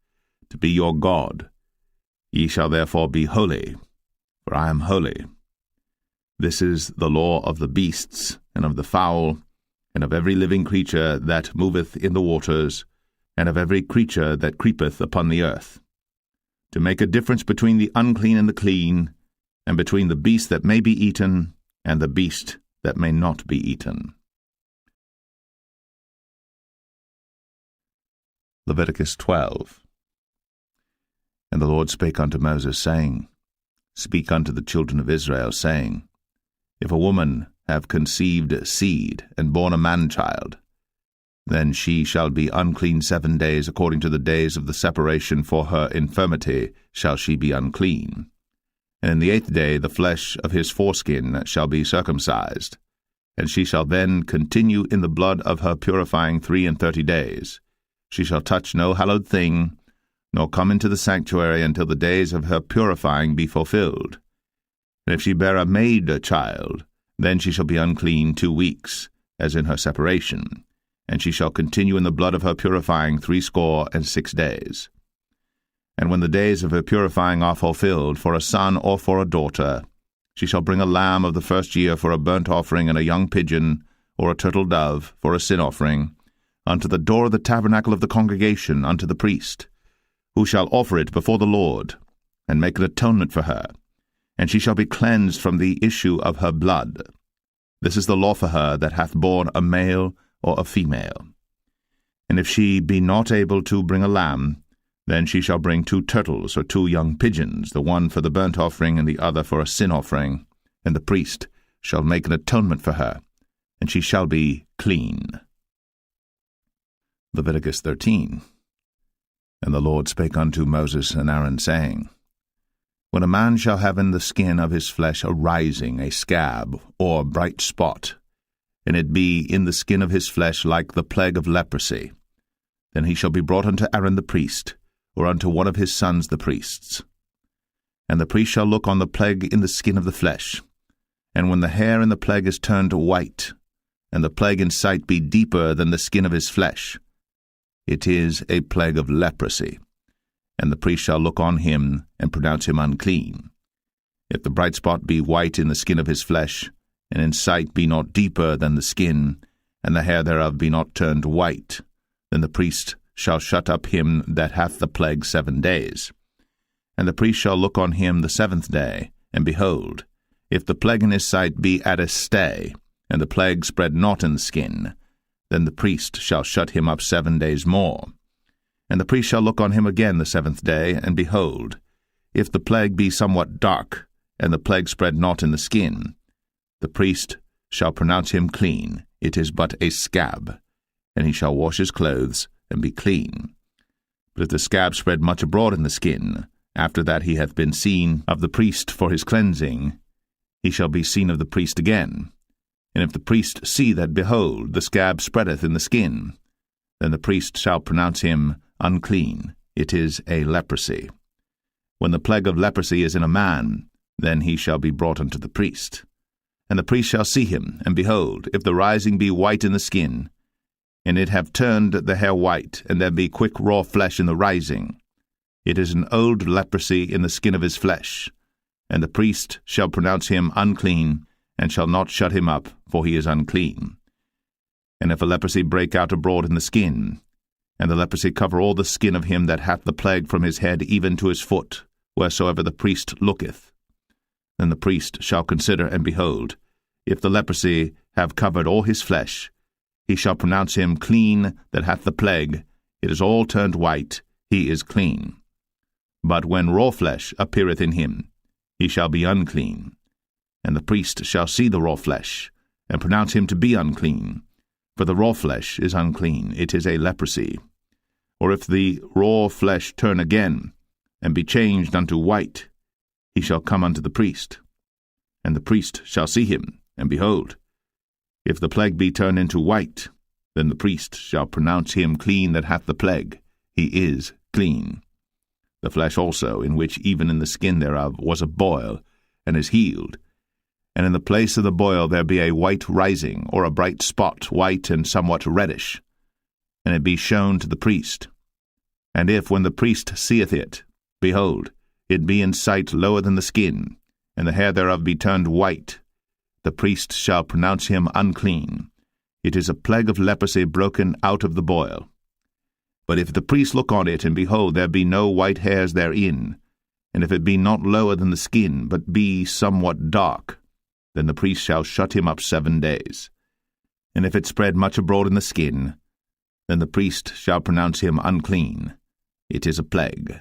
to be your God. Ye shall therefore be holy, for I am holy. This is the law of the beasts, and of the fowl, and of every living creature that moveth in the waters, and of every creature that creepeth upon the earth, to make a difference between the unclean and the clean, and between the beast that may be eaten, and the beast that may not be eaten. Leviticus 12. And the Lord spake unto Moses, saying, Speak unto the children of Israel, saying, If a woman have conceived seed, and born a man-child, then she shall be unclean 7 days, according to the days of the separation for her infirmity shall she be unclean. And in the 8th day the flesh of his foreskin shall be circumcised, and she shall then continue in the blood of her purifying 33 days. She shall touch no hallowed thing, nor come into the sanctuary until the days of her purifying be fulfilled. And if she bear a maid-child, then she shall be unclean 2 weeks, as in her separation, and she shall continue in the blood of her purifying 66 days. And when the days of her purifying are fulfilled, for a son or for a daughter, she shall bring a lamb of the first year for a burnt offering, and a young pigeon, or a turtle dove, for a sin offering, unto the door of the tabernacle of the congregation, unto the priest, who shall offer it before the Lord, and make an atonement for her, and she shall be cleansed from the issue of her blood. This is the law for her that hath borne a male or a female. And if she be not able to bring a lamb, then she shall bring 2 turtles or 2 young pigeons, the one for the burnt offering and the other for a sin offering, and the priest shall make an atonement for her, and she shall be clean. Leviticus 13. And the Lord spake unto Moses and Aaron, saying, When a man shall have in the skin of his flesh a rising, a scab, or bright spot, and it be in the skin of his flesh like the plague of leprosy, then he shall be brought unto Aaron the priest, or unto one of his sons the priests. And the priest shall look on the plague in the skin of the flesh, and when the hair in the plague is turned white, and the plague in sight be deeper than the skin of his flesh, it is a plague of leprosy, and the priest shall look on him, and pronounce him unclean. If the bright spot be white in the skin of his flesh, and in sight be not deeper than the skin, and the hair thereof be not turned white, then the priest shall shut up him that hath the plague 7 days. And the priest shall look on him the 7th day, and behold, if the plague in his sight be at a stay, and the plague spread not in the skin, then the priest shall shut him up 7 days more. And the priest shall look on him again the 7th day, and behold, if the plague be somewhat dark, and the plague spread not in the skin, the priest shall pronounce him clean, it is but a scab, and he shall wash his clothes, and be clean. But if the scab spread much abroad in the skin, after that he hath been seen of the priest for his cleansing, he shall be seen of the priest again. And if the priest see that, behold, the scab spreadeth in the skin, then the priest shall pronounce him unclean, it is a leprosy. When the plague of leprosy is in a man, then he shall be brought unto the priest. And the priest shall see him, and behold, if the rising be white in the skin, and it have turned the hair white, and there be quick raw flesh in the rising, it is an old leprosy in the skin of his flesh, and the priest shall pronounce him unclean, and shall not shut him up, for he is unclean. And if a leprosy break out abroad in the skin, and the leprosy cover all the skin of him that hath the plague from his head even to his foot, wheresoever the priest looketh, then the priest shall consider, and behold, if the leprosy have covered all his flesh, he shall pronounce him clean that hath the plague, it is all turned white, he is clean. But when raw flesh appeareth in him, he shall be unclean. And the priest shall see the raw flesh, and pronounce him to be unclean. For the raw flesh is unclean, it is a leprosy. Or if the raw flesh turn again, and be changed unto white, he shall come unto the priest. And the priest shall see him, and behold, if the plague be turned into white, then the priest shall pronounce him clean that hath the plague, he is clean. The flesh also, in which even in the skin thereof was a boil, and is healed, and in the place of the boil there be a white rising, or a bright spot, white and somewhat reddish, and it be shown to the priest. And if, when the priest seeth it, behold, it be in sight lower than the skin, and the hair thereof be turned white, the priest shall pronounce him unclean. It is a plague of leprosy broken out of the boil. But if the priest look on it, and behold, there be no white hairs therein, and if it be not lower than the skin, but be somewhat dark, then the priest shall shut him up 7 days. And if it spread much abroad in the skin, then the priest shall pronounce him unclean. It is a plague.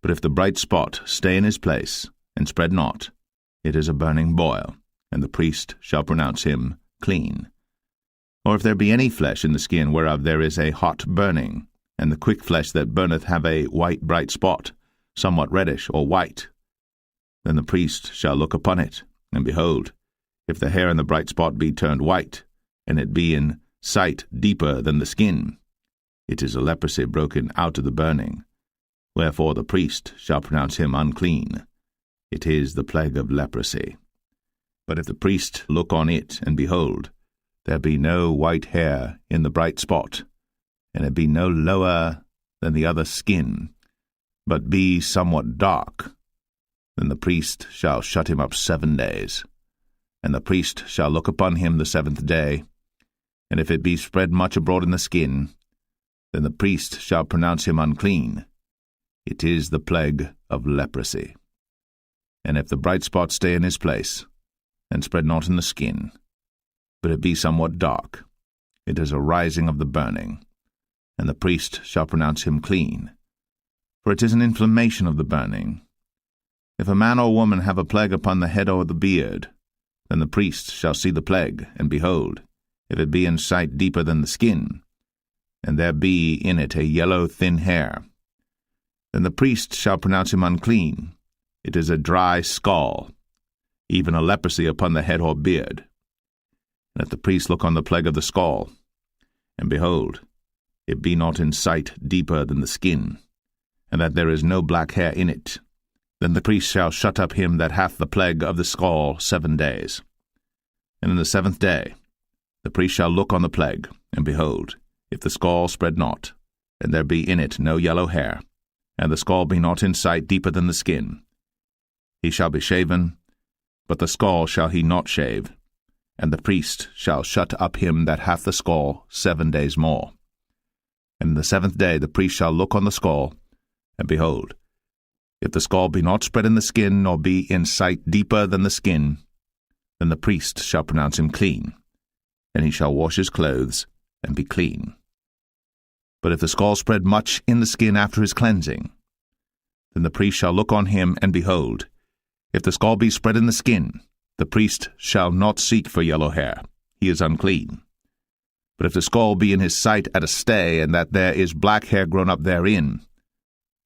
But if the bright spot stay in his place, and spread not, it is a burning boil, and the priest shall pronounce him clean. Or if there be any flesh in the skin whereof there is a hot burning, and the quick flesh that burneth have a white bright spot, somewhat reddish or white, then the priest shall look upon it, and behold, if the hair in the bright spot be turned white, and it be in sight deeper than the skin, it is a leprosy broken out of the burning. Wherefore the priest shall pronounce him unclean. It is the plague of leprosy. But if the priest look on it, and behold, there be no white hair in the bright spot, and it be no lower than the other skin, but be somewhat dark, then the priest shall shut him up 7 days. And the priest shall look upon him the 7th day, and if it be spread much abroad in the skin, then the priest shall pronounce him unclean. It is the plague of leprosy. And if the bright spot stay in his place, and spread not in the skin, but it be somewhat dark, it is a rising of the burning, and the priest shall pronounce him clean. For it is an inflammation of the burning. If a man or woman have a plague upon the head or the beard, then the priest shall see the plague, and behold, if it be in sight deeper than the skin, and there be in it a yellow thin hair, then the priest shall pronounce him unclean. It is a dry scall, even a leprosy upon the head or beard. And if the priest look on the plague of the scall, and behold, it be not in sight deeper than the skin, and that there is no black hair in it, then the priest shall shut up him that hath the plague of the scall 7 days. And in the 7th day the priest shall look on the plague, and behold, if the scall spread not, and there be in it no yellow hair, and the scall be not in sight deeper than the skin, he shall be shaven, but the scall shall he not shave, and the priest shall shut up him that hath the scall 7 days more. And in the 7th day the priest shall look on the scall, and behold, if the scall be not spread in the skin, nor be in sight deeper than the skin, then the priest shall pronounce him clean, and he shall wash his clothes, and be clean. But if the scall spread much in the skin after his cleansing, then the priest shall look on him, and behold, if the scall be spread in the skin, the priest shall not seek for yellow hair, he is unclean. But if the scall be in his sight at a stay, and that there is black hair grown up therein,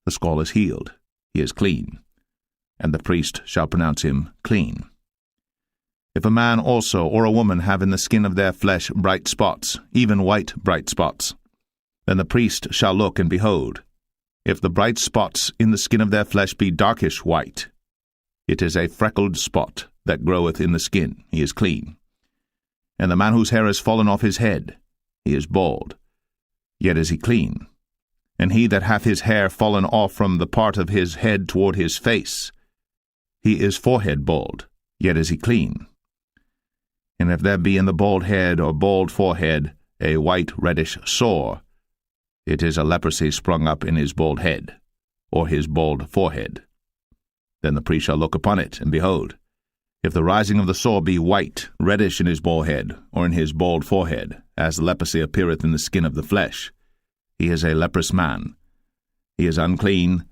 the scall is healed, he is clean, and the priest shall pronounce him clean. If a man also or a woman have in the skin of their flesh bright spots, even white bright spots, then the priest shall look, and behold, if the bright spots in the skin of their flesh be darkish white, it is a freckled spot that groweth in the skin, he is clean. And the man whose hair is fallen off his head, he is bald, yet is he clean. And he that hath his hair fallen off from the part of his head toward his face, he is forehead bald, yet is he clean. And if there be in the bald head or bald forehead a white reddish sore, it is a leprosy sprung up in his bald head, or his bald forehead. Then the priest shall look upon it, and behold, if the rising of the sore be white, reddish in his bald head, or in his bald forehead, as leprosy appeareth in the skin of the flesh, he is a leprous man. He is unclean.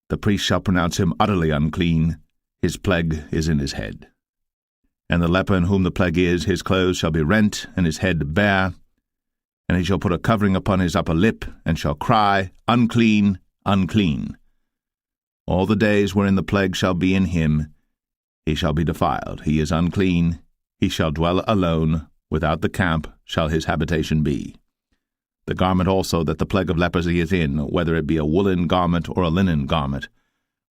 The priest shall pronounce him utterly unclean. His plague is in his head. And the leper in whom the plague is, his clothes shall be rent, and his head bare, and he shall put a covering upon his upper lip, and shall cry, Unclean, unclean. All the days wherein the plague shall be in him, he shall be defiled. He is unclean. He shall dwell alone. Without the camp shall his habitation be. The garment also that the plague of leprosy is in, whether it be a woolen garment or a linen garment,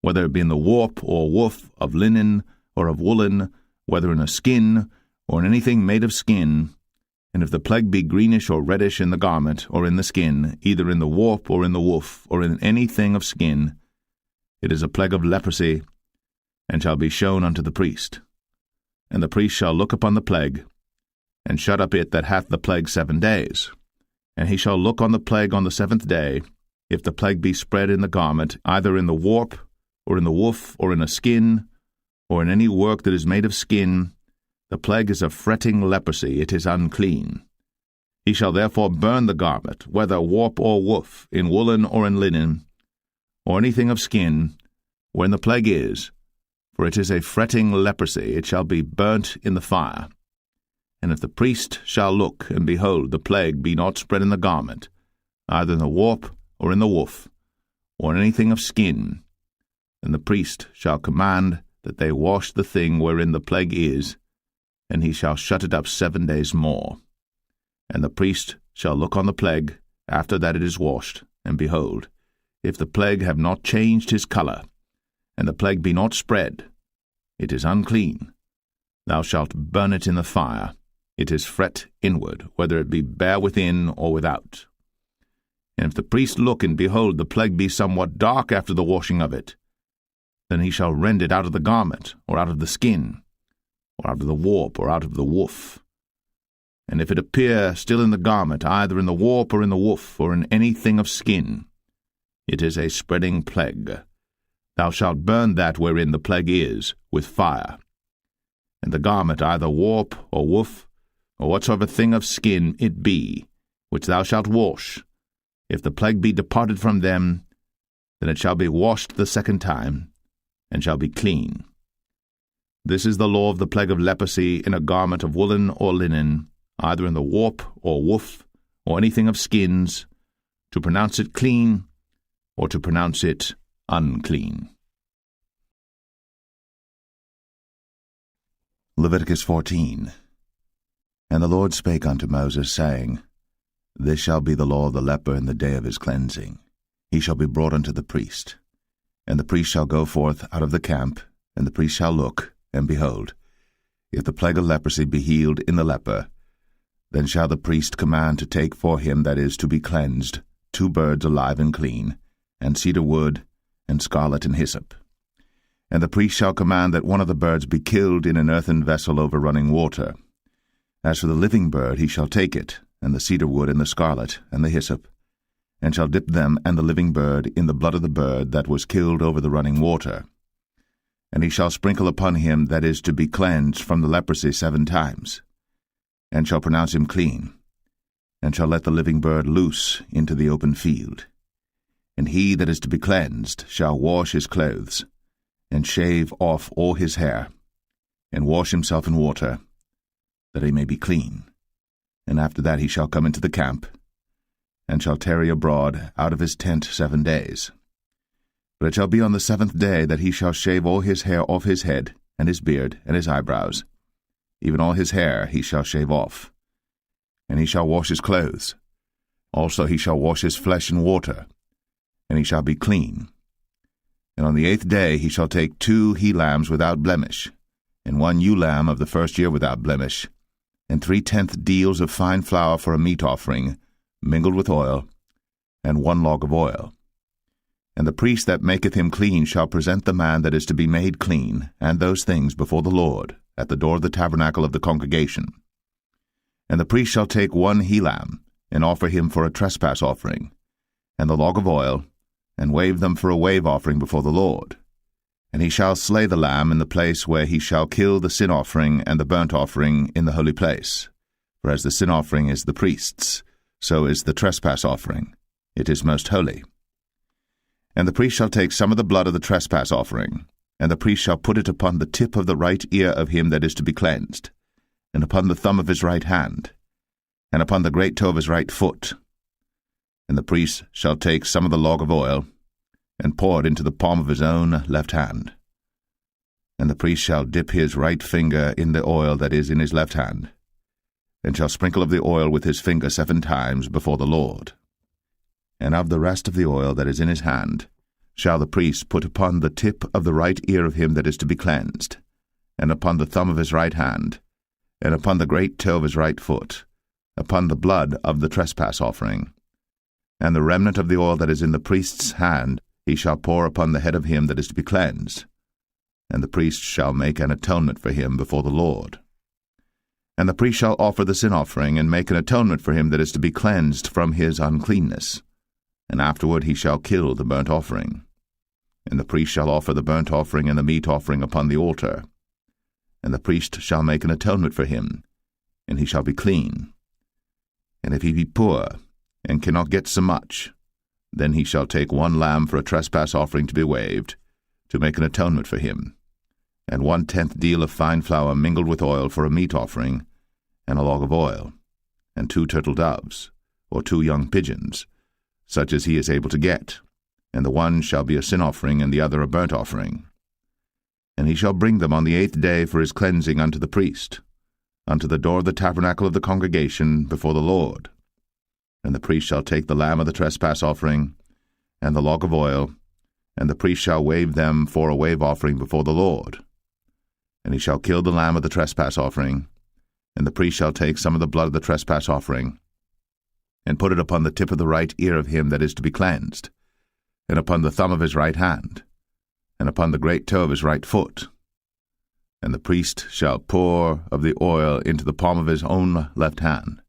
whether it be in the warp or woof of linen or of woolen, whether in a skin or in anything made of skin, and if the plague be greenish or reddish in the garment or in the skin, either in the warp or in the woof or in anything of skin, it is a plague of leprosy, and shall be shown unto the priest. And the priest shall look upon the plague, and shut up it that hath the plague 7 days. And he shall look on the plague on the 7th day, if the plague be spread in the garment, either in the warp, or in the woof, or in a skin, or in any work that is made of skin, the plague is a fretting leprosy, it is unclean. He shall therefore burn the garment, whether warp or woof, in woolen or in linen, or anything of skin, wherein the plague is, for it is a fretting leprosy, it shall be burnt in the fire. And if the priest shall look, and behold, the plague be not spread in the garment, either in the warp, or in the woof, or in anything of skin, then the priest shall command that they wash the thing wherein the plague is, and he shall shut it up 7 days more. And the priest shall look on the plague, after that it is washed, and behold, if the plague have not changed his colour, and the plague be not spread, it is unclean. Thou shalt burn it in the fire. It is fret inward, whether it be bare within or without. And if the priest look, and behold, the plague be somewhat dark after the washing of it, then he shall rend it out of the garment, or out of the skin, or out of the warp, or out of the woof. And if it appear still in the garment, either in the warp, or in the woof, or in anything of skin, it is a spreading plague. Thou shalt burn that wherein the plague is with fire. And the garment, either warp, or woof, or whatsoever thing of skin it be, which thou shalt wash, if the plague be departed from them, then it shall be washed the 2nd time, and shall be clean. This is the law of the plague of leprosy in a garment of woolen or linen, either in the warp or woof, or anything of skins, to pronounce it clean, or to pronounce it unclean. Leviticus 14. And the Lord spake unto Moses, saying, This shall be the law of the leper in the day of his cleansing. He shall be brought unto the priest. And the priest shall go forth out of the camp, and the priest shall look, and behold, if the plague of leprosy be healed in the leper, then shall the priest command to take for him that is to be cleansed 2 birds alive and clean, and cedar wood, and scarlet and hyssop. And the priest shall command that one of the birds be killed in an earthen vessel over running water. As for the living bird, he shall take it, and the cedar wood, and the scarlet, and the hyssop, and shall dip them and the living bird in the blood of the bird that was killed over the running water. And he shall sprinkle upon him that is to be cleansed from the leprosy 7 times, and shall pronounce him clean, and shall let the living bird loose into the open field. And he that is to be cleansed shall wash his clothes, and shave off all his hair, and wash himself in water, that he may be clean. And after that he shall come into the camp, and shall tarry abroad out of his tent 7 days. But it shall be on the 7th day that he shall shave all his hair off his head, and his beard, and his eyebrows. Even all his hair he shall shave off. And he shall wash his clothes. Also he shall wash his flesh in water, and he shall be clean. And on the 8th day he shall take 2 he-lambs without blemish, and 1 ewe-lamb of the first year without blemish, and 3/10 deals of fine flour for a meat offering, mingled with oil, and 1 log of oil. And the priest that maketh him clean shall present the man that is to be made clean, and those things before the Lord, at the door of the tabernacle of the congregation. And the priest shall take 1 he-lamb, and offer him for a trespass offering, and the log of oil, and wave them for a wave offering before the Lord. And he shall slay the lamb in the place where he shall kill the sin offering and the burnt offering in the holy place. For as the sin offering is the priest's, so is the trespass offering. It is most holy. And the priest shall take some of the blood of the trespass offering, and the priest shall put it upon the tip of the right ear of him that is to be cleansed, and upon the thumb of his right hand, and upon the great toe of his right foot. And the priest shall take some of the log of oil, and pour it into the palm of his own left hand. And the priest shall dip his right finger in the oil that is in his left hand, and shall sprinkle of the oil with his finger 7 times before the Lord. And of the rest of the oil that is in his hand shall the priest put upon the tip of the right ear of him that is to be cleansed, and upon the thumb of his right hand, and upon the great toe of his right foot, upon the blood of the trespass offering. And the remnant of the oil that is in the priest's hand he shall pour upon the head of him that is to be cleansed, and the priest shall make an atonement for him before the Lord. And the priest shall offer the sin offering, and make an atonement for him that is to be cleansed from his uncleanness. And afterward he shall kill the burnt offering. And the priest shall offer the burnt offering and the meat offering upon the altar. And the priest shall make an atonement for him, and he shall be clean. And if he be poor, and cannot get so much, then he shall take 1 lamb for a trespass offering to be waved, to make an atonement for him, and 1/10 deal of fine flour mingled with oil for a meat offering, and a log of oil, and 2 turtle doves, or 2 young pigeons, such as he is able to get, and the one shall be a sin offering, and the other a burnt offering. And he shall bring them on the 8th day for his cleansing unto the priest, unto the door of the tabernacle of the congregation before the Lord. And the priest shall take the lamb of the trespass offering, and the log of oil, and the priest shall wave them for a wave offering before the Lord. And he shall kill the lamb of the trespass offering, and the priest shall take some of the blood of the trespass offering, and put it upon the tip of the right ear of him that is to be cleansed, and upon the thumb of his right hand, and upon the great toe of his right foot. And the priest shall pour of the oil into the palm of his own left hand.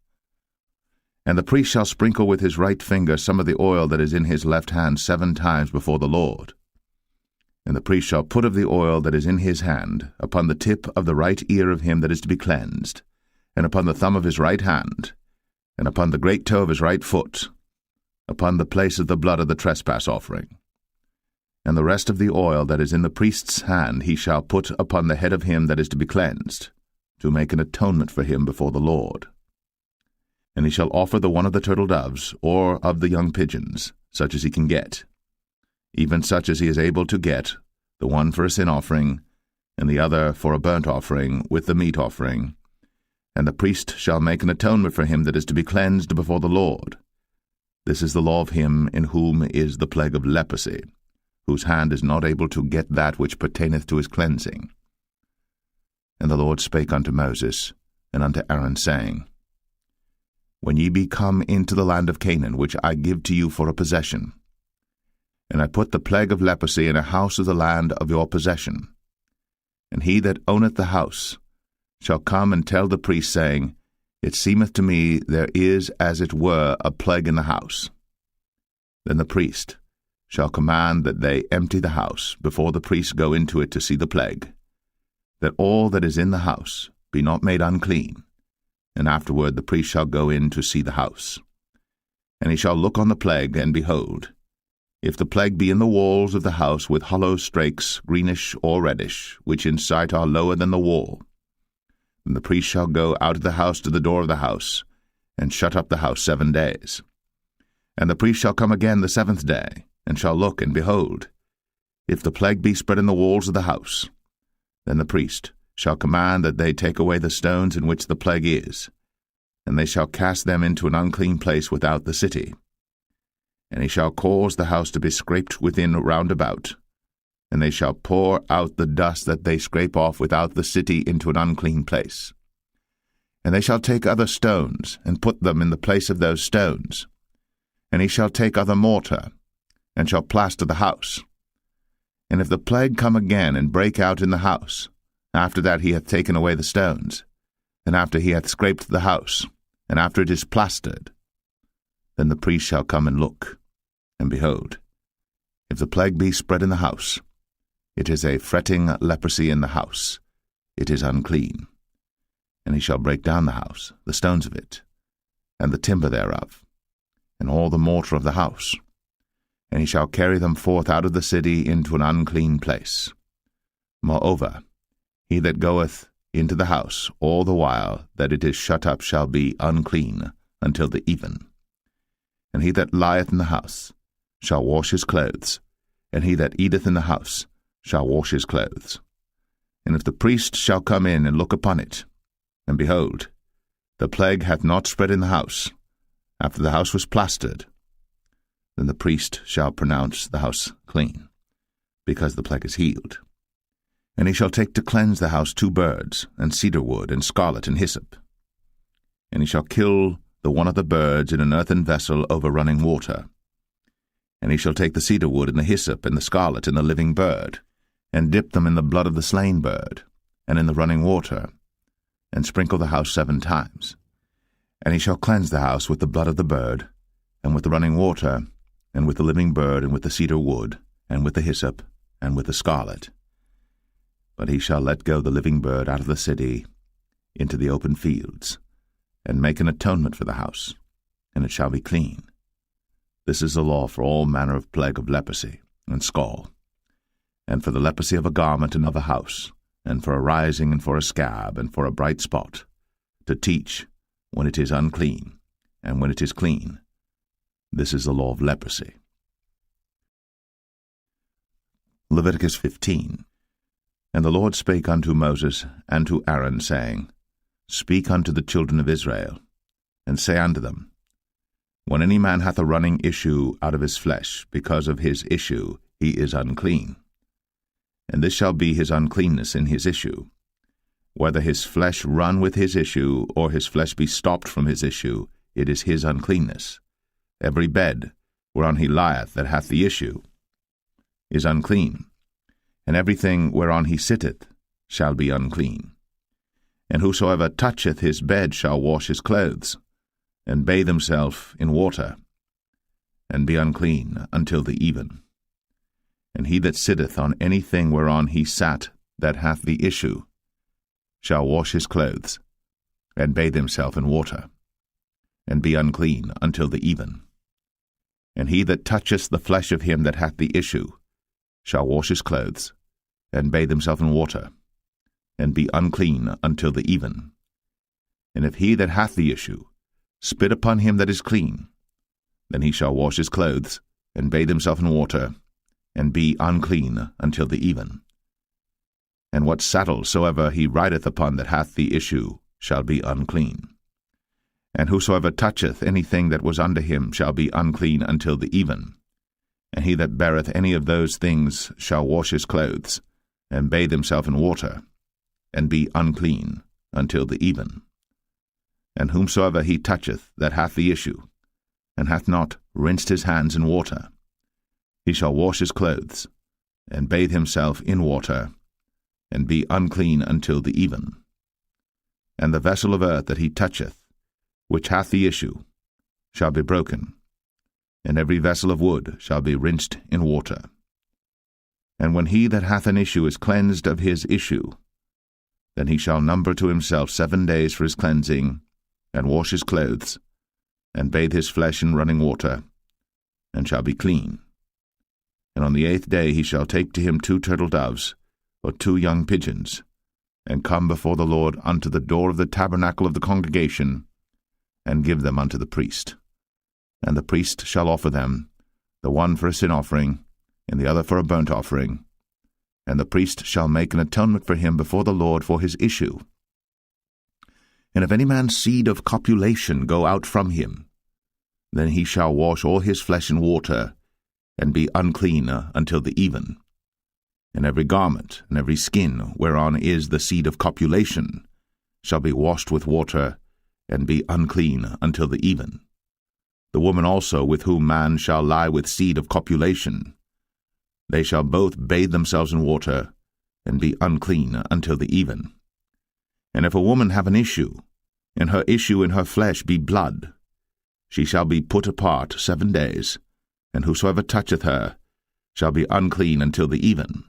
And the priest shall sprinkle with his right finger some of the oil that is in his left hand 7 times before the Lord. And the priest shall put of the oil that is in his hand upon the tip of the right ear of him that is to be cleansed, and upon the thumb of his right hand, and upon the great toe of his right foot, upon the place of the blood of the trespass offering. And the rest of the oil that is in the priest's hand he shall put upon the head of him that is to be cleansed, to make an atonement for him before the Lord. And he shall offer the one of the turtle doves, or of the young pigeons, such as he can get, even such as he is able to get, the one for a sin offering, and the other for a burnt offering with the meat offering. And the priest shall make an atonement for him that is to be cleansed before the Lord. This is the law of him in whom is the plague of leprosy, whose hand is not able to get that which pertaineth to his cleansing. And the Lord spake unto Moses and unto Aaron, saying, When ye be come into the land of Canaan, which I give to you for a possession, and I put the plague of leprosy in a house of the land of your possession, and he that owneth the house shall come and tell the priest, saying, It seemeth to me there is as it were a plague in the house. Then the priest shall command that they empty the house before the priest go into it to see the plague, that all that is in the house be not made unclean, and afterward the priest shall go in to see the house. And he shall look on the plague, and behold, if the plague be in the walls of the house with hollow strakes, greenish or reddish, which in sight are lower than the wall, then the priest shall go out of the house to the door of the house, and shut up the house 7 days. And the priest shall come again the 7th day, and shall look, and behold, if the plague be spread in the walls of the house, then the priest shall command that they take away the stones in which the plague is, and they shall cast them into an unclean place without the city. And he shall cause the house to be scraped within round about, and they shall pour out the dust that they scrape off without the city into an unclean place. And they shall take other stones, and put them in the place of those stones. And he shall take other mortar, and shall plaster the house. And if the plague come again and break out in the house, after that he hath taken away the stones, and after he hath scraped the house, and after it is plastered, then the priest shall come and look, and behold, if the plague be spread in the house, it is a fretting leprosy in the house, it is unclean. And he shall break down the house, the stones of it, and the timber thereof, and all the mortar of the house, and he shall carry them forth out of the city into an unclean place. Moreover, he that goeth into the house all the while that it is shut up shall be unclean until the even. And he that lieth in the house shall wash his clothes, and he that eateth in the house shall wash his clothes. And if the priest shall come in and look upon it, and behold, the plague hath not spread in the house, after the house was plastered, then the priest shall pronounce the house clean, because the plague is healed. And he shall take to cleanse the house 2 birds, and cedar wood, and scarlet, and hyssop. And he shall kill the one of the birds in an earthen vessel over running water. And he shall take the cedar wood, and the hyssop, and the scarlet, and the living bird, and dip them in the blood of the slain bird, and in the running water, and sprinkle the house 7 times. And he shall cleanse the house with the blood of the bird, and with the running water, and with the living bird, and with the cedar wood, and with the hyssop, and with the scarlet. But he shall let go the living bird out of the city into the open fields, and make an atonement for the house, and it shall be clean. This is the law for all manner of plague of leprosy and scall, and for the leprosy of a garment and of a house, and for a rising and for a scab, and for a bright spot, to teach when it is unclean, and when it is clean. This is the law of leprosy. Leviticus 15. And the Lord spake unto Moses and to Aaron, saying, Speak unto the children of Israel, and say unto them, When any man hath a running issue out of his flesh, because of his issue he is unclean. And this shall be his uncleanness in his issue, whether his flesh run with his issue, or his flesh be stopped from his issue, it is his uncleanness. Every bed whereon he lieth that hath the issue is unclean, and everything whereon he sitteth shall be unclean. And whosoever toucheth his bed shall wash his clothes, and bathe himself in water, and be unclean until the even. And he that sitteth on anything whereon he sat that hath the issue shall wash his clothes, and bathe himself in water, and be unclean until the even. And he that toucheth the flesh of him that hath the issue shall wash his clothes, and bathe himself in water, and be unclean until the even. And if he that hath the issue spit upon him that is clean. Then he shall wash his clothes, and bathe himself in water, and be unclean until the even. And what saddle soever he rideth upon that hath the issue shall be unclean. And whosoever toucheth anything that was under him shall be unclean until the even. And he that beareth any of those things shall wash his clothes, and bathe himself in water, and be unclean until the even. And whomsoever he toucheth that hath the issue, and hath not rinsed his hands in water, he shall wash his clothes, and bathe himself in water, and be unclean until the even. And the vessel of earth that he toucheth, which hath the issue, shall be broken, and every vessel of wood shall be rinsed in water. And when he that hath an issue is cleansed of his issue, then he shall number to himself 7 days for his cleansing, and wash his clothes, and bathe his flesh in running water, and shall be clean. And on the 8th day he shall take to him 2 turtle doves, or 2 young pigeons, and come before the Lord unto the door of the tabernacle of the congregation, and give them unto the priest. And the priest shall offer them, the one for a sin offering, and the other for a burnt offering. And the priest shall make an atonement for him before the Lord for his issue. And if any man's seed of copulation go out from him, then he shall wash all his flesh in water, and be unclean until the even. And every garment and every skin whereon is the seed of copulation shall be washed with water, and be unclean until the even. The woman also with whom man shall lie with seed of copulation, they shall both bathe themselves in water, and be unclean until the even. And if a woman have an issue, and her issue in her flesh be blood, she shall be put apart 7 days, and whosoever toucheth her shall be unclean until the even.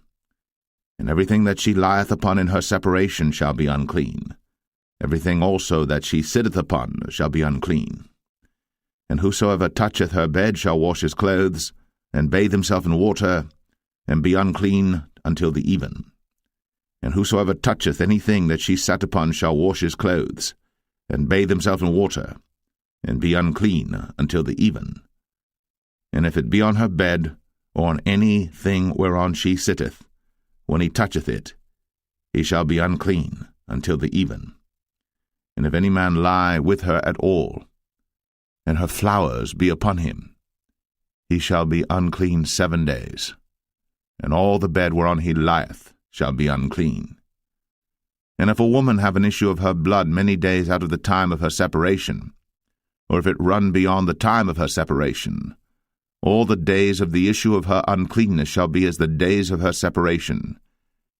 And everything that she lieth upon in her separation shall be unclean. Everything also that she sitteth upon shall be unclean. And whosoever toucheth her bed shall wash his clothes, and bathe himself in water, and be unclean until the even. And whosoever toucheth anything that she sat upon shall wash his clothes, and bathe himself in water, and be unclean until the even. And if it be on her bed, or on any thing whereon she sitteth, when he toucheth it, he shall be unclean until the even. And if any man lie with her at all, and her flowers be upon him, he shall be unclean 7 days, and all the bed whereon he lieth shall be unclean. And if a woman have an issue of her blood many days out of the time of her separation, or if it run beyond the time of her separation, all the days of the issue of her uncleanness shall be as the days of her separation.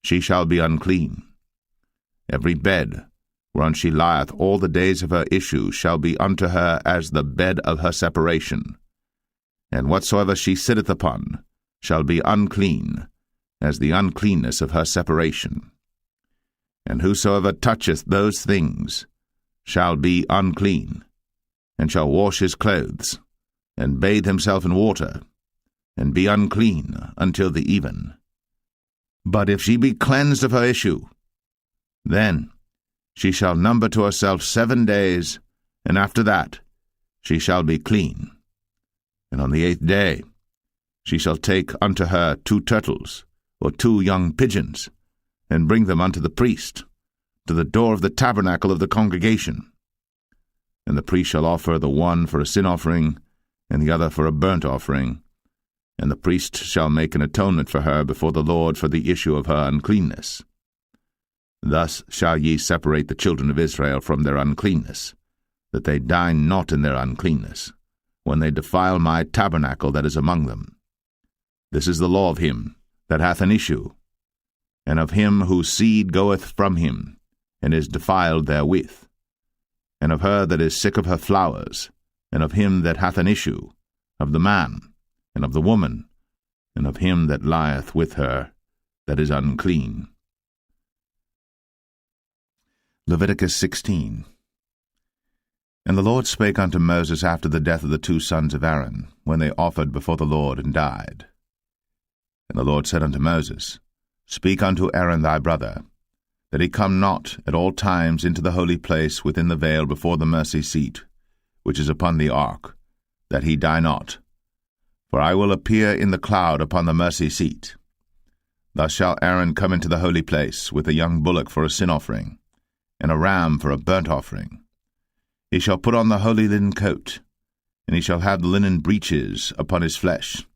She shall be unclean. Every bed whereon she lieth all the days of her issue shall be unto her as the bed of her separation. And whatsoever she sitteth upon shall be unclean, as the uncleanness of her separation. And whosoever toucheth those things shall be unclean, and shall wash his clothes, and bathe himself in water, and be unclean until the even. But if she be cleansed of her issue, then she shall number to herself 7 days, and after that she shall be clean. And on the 8th day she shall take unto her 2 turtles, or 2 young pigeons, and bring them unto the priest, to the door of the tabernacle of the congregation. And the priest shall offer the one for a sin offering, and the other for a burnt offering, and the priest shall make an atonement for her before the Lord for the issue of her uncleanness. Thus shall ye separate the children of Israel from their uncleanness, that they die not in their uncleanness, when they defile my tabernacle that is among them. This is the law of him that hath an issue, and of him whose seed goeth from him, and is defiled therewith, and of her that is sick of her flowers, and of him that hath an issue, of the man, and of the woman, and of him that lieth with her, that is unclean. Leviticus 16. And the Lord spake unto Moses after the death of the 2 sons of Aaron, when they offered before the Lord and died. And the Lord said unto Moses, Speak unto Aaron thy brother, that he come not at all times into the holy place within the veil before the mercy seat, which is upon the ark, that he die not. For I will appear in the cloud upon the mercy seat. Thus shall Aaron come into the holy place with a young bullock for a sin offering, and a ram for a burnt offering. He shall put on the holy linen coat, and he shall have the linen breeches upon his flesh,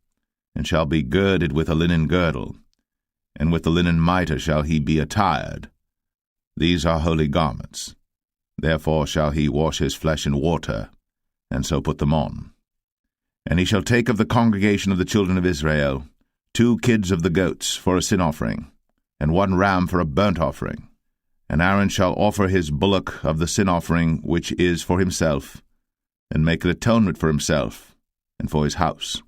and shall be girded with a linen girdle, and with the linen mitre shall he be attired. These are holy garments. Therefore shall he wash his flesh in water, and so put them on. And he shall take of the congregation of the children of Israel 2 kids of the goats for a sin offering, and 1 ram for a burnt offering. And Aaron shall offer his bullock of the sin offering which is for himself, and make an atonement for himself, and for his house.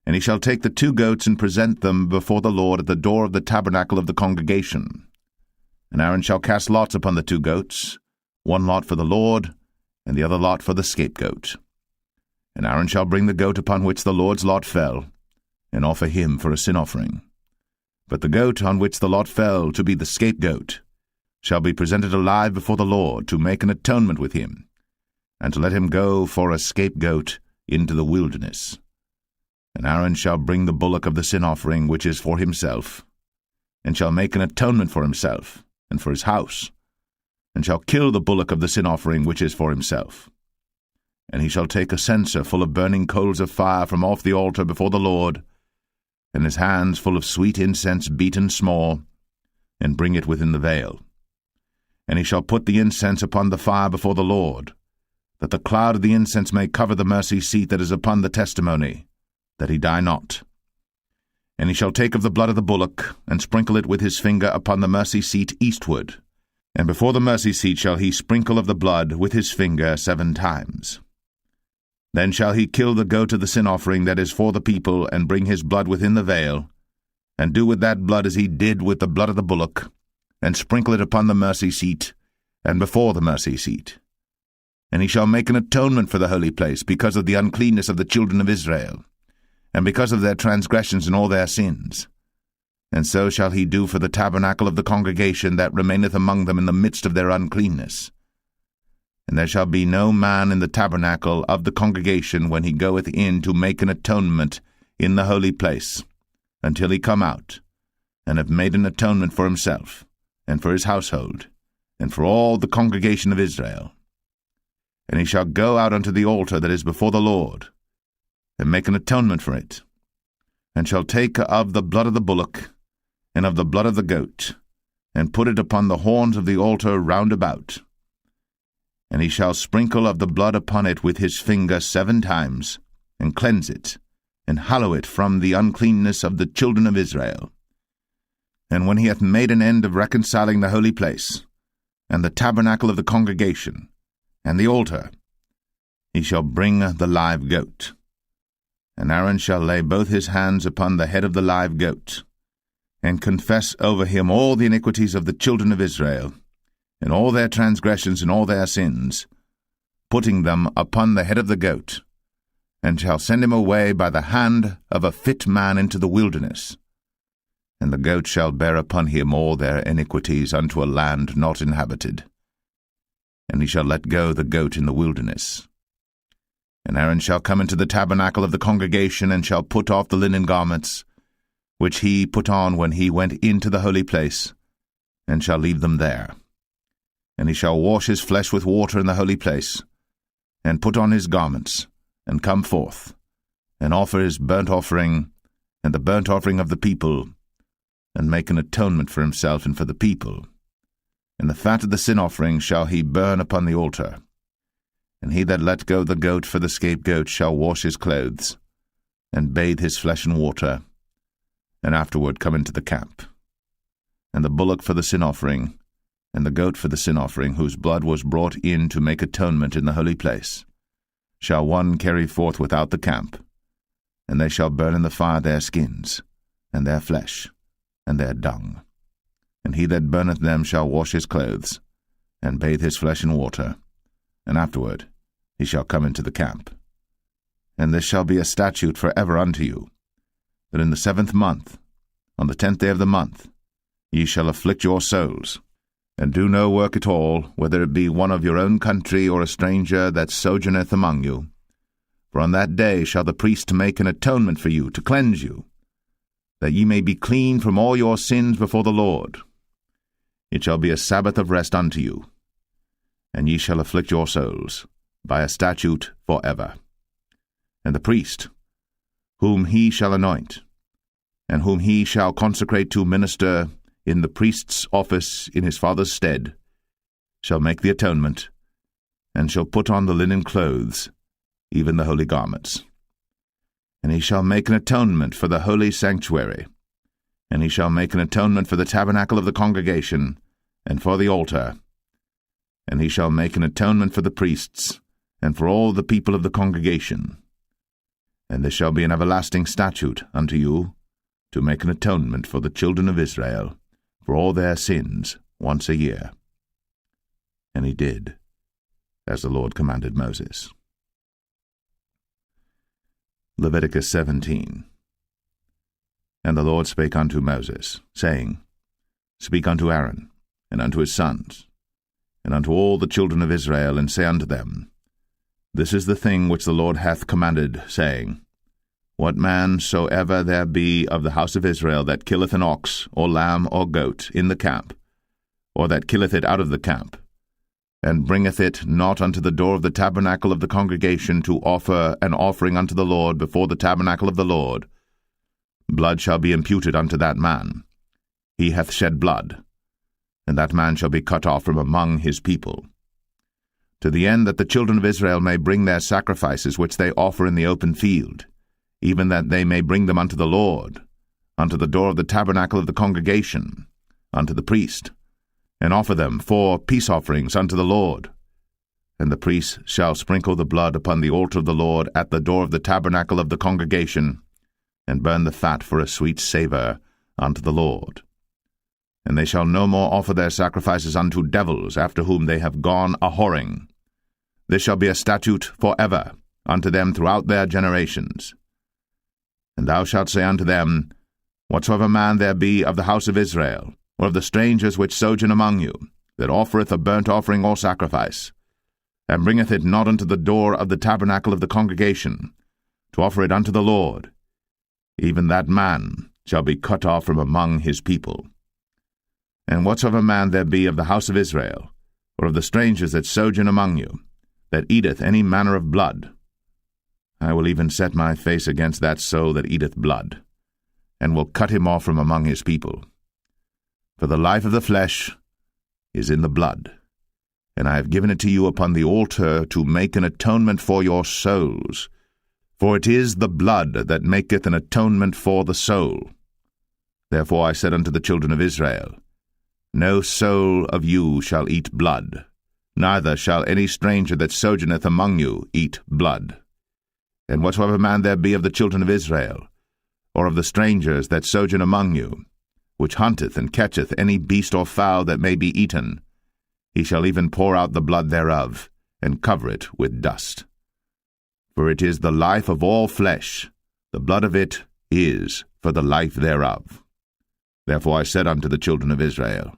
And he shall take the 2 goats and present them before the Lord at the door of the tabernacle of the congregation. And Aaron shall cast lots upon the 2 goats, 1 lot for the Lord, and the other lot for the scapegoat. And Aaron shall bring the goat upon which the Lord's lot fell, and offer him for a sin offering. But the goat on which the lot fell to be the scapegoat shall be presented alive before the Lord to make an atonement with him, and to let him go for a scapegoat into the wilderness. And Aaron shall bring the bullock of the sin offering which is for himself, and shall make an atonement for himself and for his house, and shall kill the bullock of the sin offering which is for himself. And he shall take a censer full of burning coals of fire from off the altar before the Lord, and his hands full of sweet incense beaten small, and bring it within the veil. And he shall put the incense upon the fire before the Lord, that the cloud of the incense may cover the mercy seat that is upon the testimony, that he die not. And he shall take of the blood of the bullock, and sprinkle it with his finger upon the mercy seat eastward, and before the mercy seat shall he sprinkle of the blood with his finger 7 times. Then shall he kill the goat of the sin offering that is for the people, and bring his blood within the veil, and do with that blood as he did with the blood of the bullock, and sprinkle it upon the mercy seat, and before the mercy seat. And he shall make an atonement for the holy place, because of the uncleanness of the children of Israel, and because of their transgressions and all their sins. And so shall he do for the tabernacle of the congregation that remaineth among them in the midst of their uncleanness. And there shall be no man in the tabernacle of the congregation when he goeth in to make an atonement in the holy place, until he come out, and have made an atonement for himself, and for his household, and for all the congregation of Israel. And he shall go out unto the altar that is before the Lord, and make an atonement for it, and shall take of the blood of the bullock, and of the blood of the goat, and put it upon the horns of the altar round about. And he shall sprinkle of the blood upon it with his finger 7 times, and cleanse it, and hallow it from the uncleanness of the children of Israel. And when he hath made an end of reconciling the holy place, and the tabernacle of the congregation, and the altar, he shall bring the live goat. And Aaron shall lay both his hands upon the head of the live goat, and confess over him all the iniquities of the children of Israel, and all their transgressions and all their sins, putting them upon the head of the goat, and shall send him away by the hand of a fit man into the wilderness. And the goat shall bear upon him all their iniquities unto a land not inhabited. And he shall let go the goat in the wilderness. And Aaron shall come into the tabernacle of the congregation, and shall put off the linen garments, which he put on when he went into the holy place, and shall leave them there. And he shall wash his flesh with water in the holy place, and put on his garments, and come forth, and offer his burnt offering, and the burnt offering of the people, and make an atonement for himself and for the people. And the fat of the sin offering shall he burn upon the altar. And he that let go the goat for the scapegoat shall wash his clothes, and bathe his flesh in water, and afterward come into the camp. And the bullock for the sin offering, and the goat for the sin offering, whose blood was brought in to make atonement in the holy place, shall one carry forth without the camp, and they shall burn in the fire their skins, and their flesh, and their dung. And he that burneth them shall wash his clothes, and bathe his flesh in water, and afterward he shall come into the camp. And this shall be a statute for ever unto you, that in the 7th month, on the 10th day of the month, ye shall afflict your souls, And do no work at all, whether it be one of your own country or a stranger that sojourneth among you. For on that day shall the priest make an atonement for you, to cleanse you, that ye may be clean from all your sins before the Lord. It shall be a Sabbath of rest unto you, and ye shall afflict your souls by a statute for ever. And the priest, whom he shall anoint, and whom he shall consecrate to minister in the priest's office in his father's stead, shall make the atonement, and shall put on the linen clothes, even the holy garments. And he shall make an atonement for the holy sanctuary, and he shall make an atonement for the tabernacle of the congregation, and for the altar. And he shall make an atonement for the priests, and for all the people of the congregation. And this shall be an everlasting statute unto you, to make an atonement for the children of Israel, for all their sins, once a year. And he did, as the Lord commanded Moses. Leviticus 17. And the Lord spake unto Moses, saying, Speak unto Aaron, and unto his sons, and unto all the children of Israel, and say unto them, This is the thing which the Lord hath commanded, saying, What man soever there be of the house of Israel that killeth an ox, or lamb, or goat, in the camp, or that killeth it out of the camp, and bringeth it not unto the door of the tabernacle of the congregation to offer an offering unto the Lord before the tabernacle of the Lord, blood shall be imputed unto that man. He hath shed blood, and that man shall be cut off from among his people. To the end that the children of Israel may bring their sacrifices which they offer in the open field, even that they may bring them unto the Lord, unto the door of the tabernacle of the congregation, unto the priest, and offer them for peace offerings unto the Lord. And the priest shall sprinkle the blood upon the altar of the Lord at the door of the tabernacle of the congregation, and burn the fat for a sweet savour unto the Lord. And they shall no more offer their sacrifices unto devils, after whom they have gone a-whoring. This shall be a statute for ever unto them throughout their generations. And thou shalt say unto them, Whatsoever man there be of the house of Israel, or of the strangers which sojourn among you, that offereth a burnt offering or sacrifice, and bringeth it not unto the door of the tabernacle of the congregation, to offer it unto the Lord, even that man shall be cut off from among his people. And whatsoever man there be of the house of Israel, or of the strangers that sojourn among you, that eateth any manner of blood, I will even set my face against that soul that eateth blood, and will cut him off from among his people. For the life of the flesh is in the blood, and I have given it to you upon the altar to make an atonement for your souls. For it is the blood that maketh an atonement for the soul. Therefore I said unto the children of Israel, No soul of you shall eat blood, neither shall any stranger that sojourneth among you eat blood. And whatsoever man there be of the children of Israel, or of the strangers that sojourn among you, which hunteth and catcheth any beast or fowl that may be eaten, he shall even pour out the blood thereof, and cover it with dust. For it is the life of all flesh, the blood of it is for the life thereof. Therefore I said unto the children of Israel,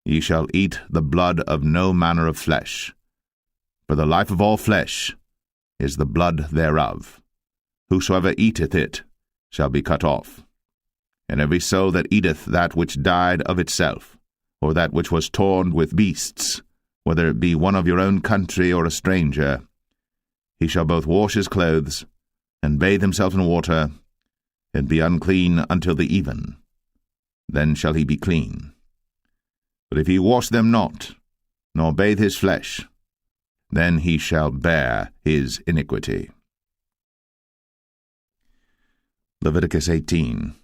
Ye shall eat the blood of no manner of flesh, for the life of all flesh is the blood thereof. Whosoever eateth it shall be cut off. And every soul that eateth that which died of itself, or that which was torn with beasts, whether it be one of your own country or a stranger, he shall both wash his clothes, and bathe himself in water, and be unclean until the even. Then shall he be clean. But if he wash them not, nor bathe his flesh, then he shall bear his iniquity. Leviticus 18.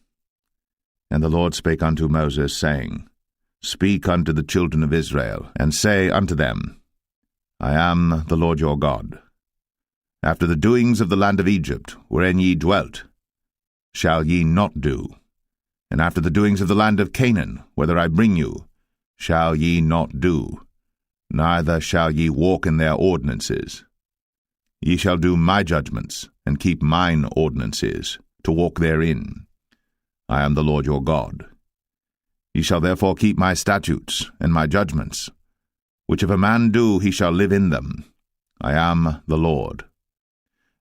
And the Lord spake unto Moses, saying, Speak unto the children of Israel, and say unto them, I am the Lord your God. After the doings of the land of Egypt, wherein ye dwelt, shall ye not do, and after the doings of the land of Canaan, whither I bring you, shall ye not do, neither shall ye walk in their ordinances. Ye shall do my judgments, and keep mine ordinances, to walk therein. I am the Lord your God. Ye shall therefore keep my statutes and my judgments, which if a man do, he shall live in them. I am the Lord.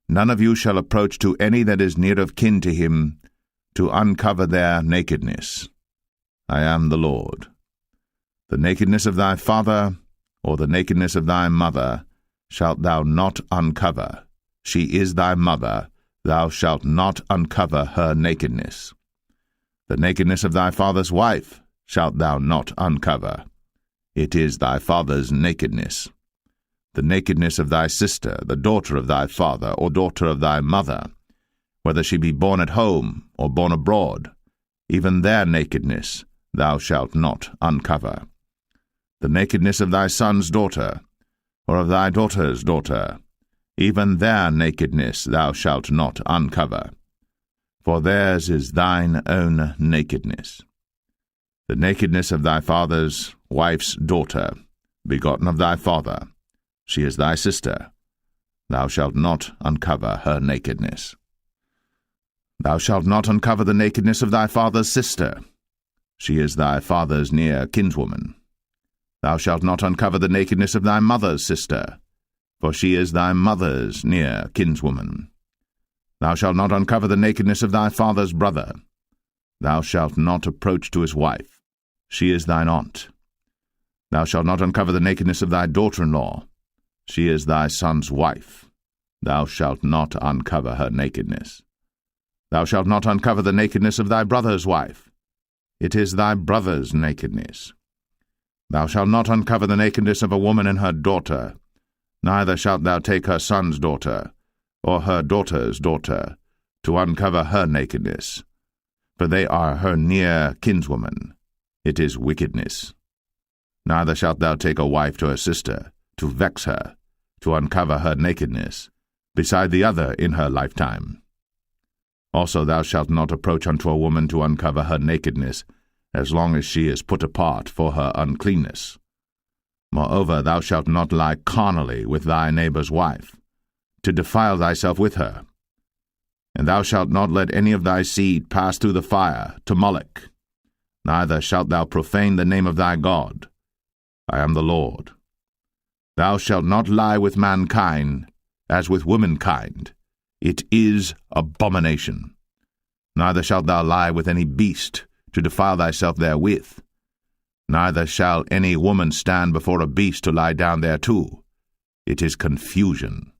None of you shall approach to any that is near of kin to him, to uncover their nakedness. I am the Lord. The nakedness of thy father, or the nakedness of thy mother, shalt thou not uncover. She is thy mother, thou shalt not uncover her nakedness. The nakedness of thy father's wife shalt thou not uncover. It is thy father's nakedness. The nakedness of thy sister, the daughter of thy father, or daughter of thy mother, whether she be born at home or born abroad, even their nakedness thou shalt not uncover. The nakedness of thy son's daughter, or of thy daughter's daughter, even their nakedness thou shalt not uncover, for theirs is thine own nakedness. The nakedness of thy father's wife's daughter, begotten of thy father, she is thy sister. Thou shalt not uncover her nakedness. Thou shalt not uncover the nakedness of thy father's sister. She is thy father's near kinswoman. Thou shalt not uncover the nakedness of thy mother's sister, for she is thy mother's near kinswoman. Thou shalt not uncover the nakedness of thy father's brother. Thou shalt not approach to his wife. She is thine aunt. Thou shalt not uncover the nakedness of thy daughter-in-law. She is thy son's wife. Thou shalt not uncover her nakedness. Thou shalt not uncover the nakedness of thy brother's wife. It is thy brother's nakedness. Thou shalt not uncover the nakedness of a woman and her daughter, neither shalt thou take her son's daughter, or her daughter's daughter, to uncover her nakedness, for they are her near kinswoman. It is wickedness. Neither shalt thou take a wife to her sister, to vex her, to uncover her nakedness, beside the other in her lifetime. Also thou shalt not approach unto a woman to uncover her nakedness, as long as she is put apart for her uncleanness. Moreover, thou shalt not lie carnally with thy neighbor's wife, to defile thyself with her. And thou shalt not let any of thy seed pass through the fire to Moloch, neither shalt thou profane the name of thy God. I am the Lord. Thou shalt not lie with mankind, as with womankind. It is abomination. Neither shalt thou lie with any beast, to defile thyself therewith. Neither shall any woman stand before a beast to lie down thereto. It is confusion.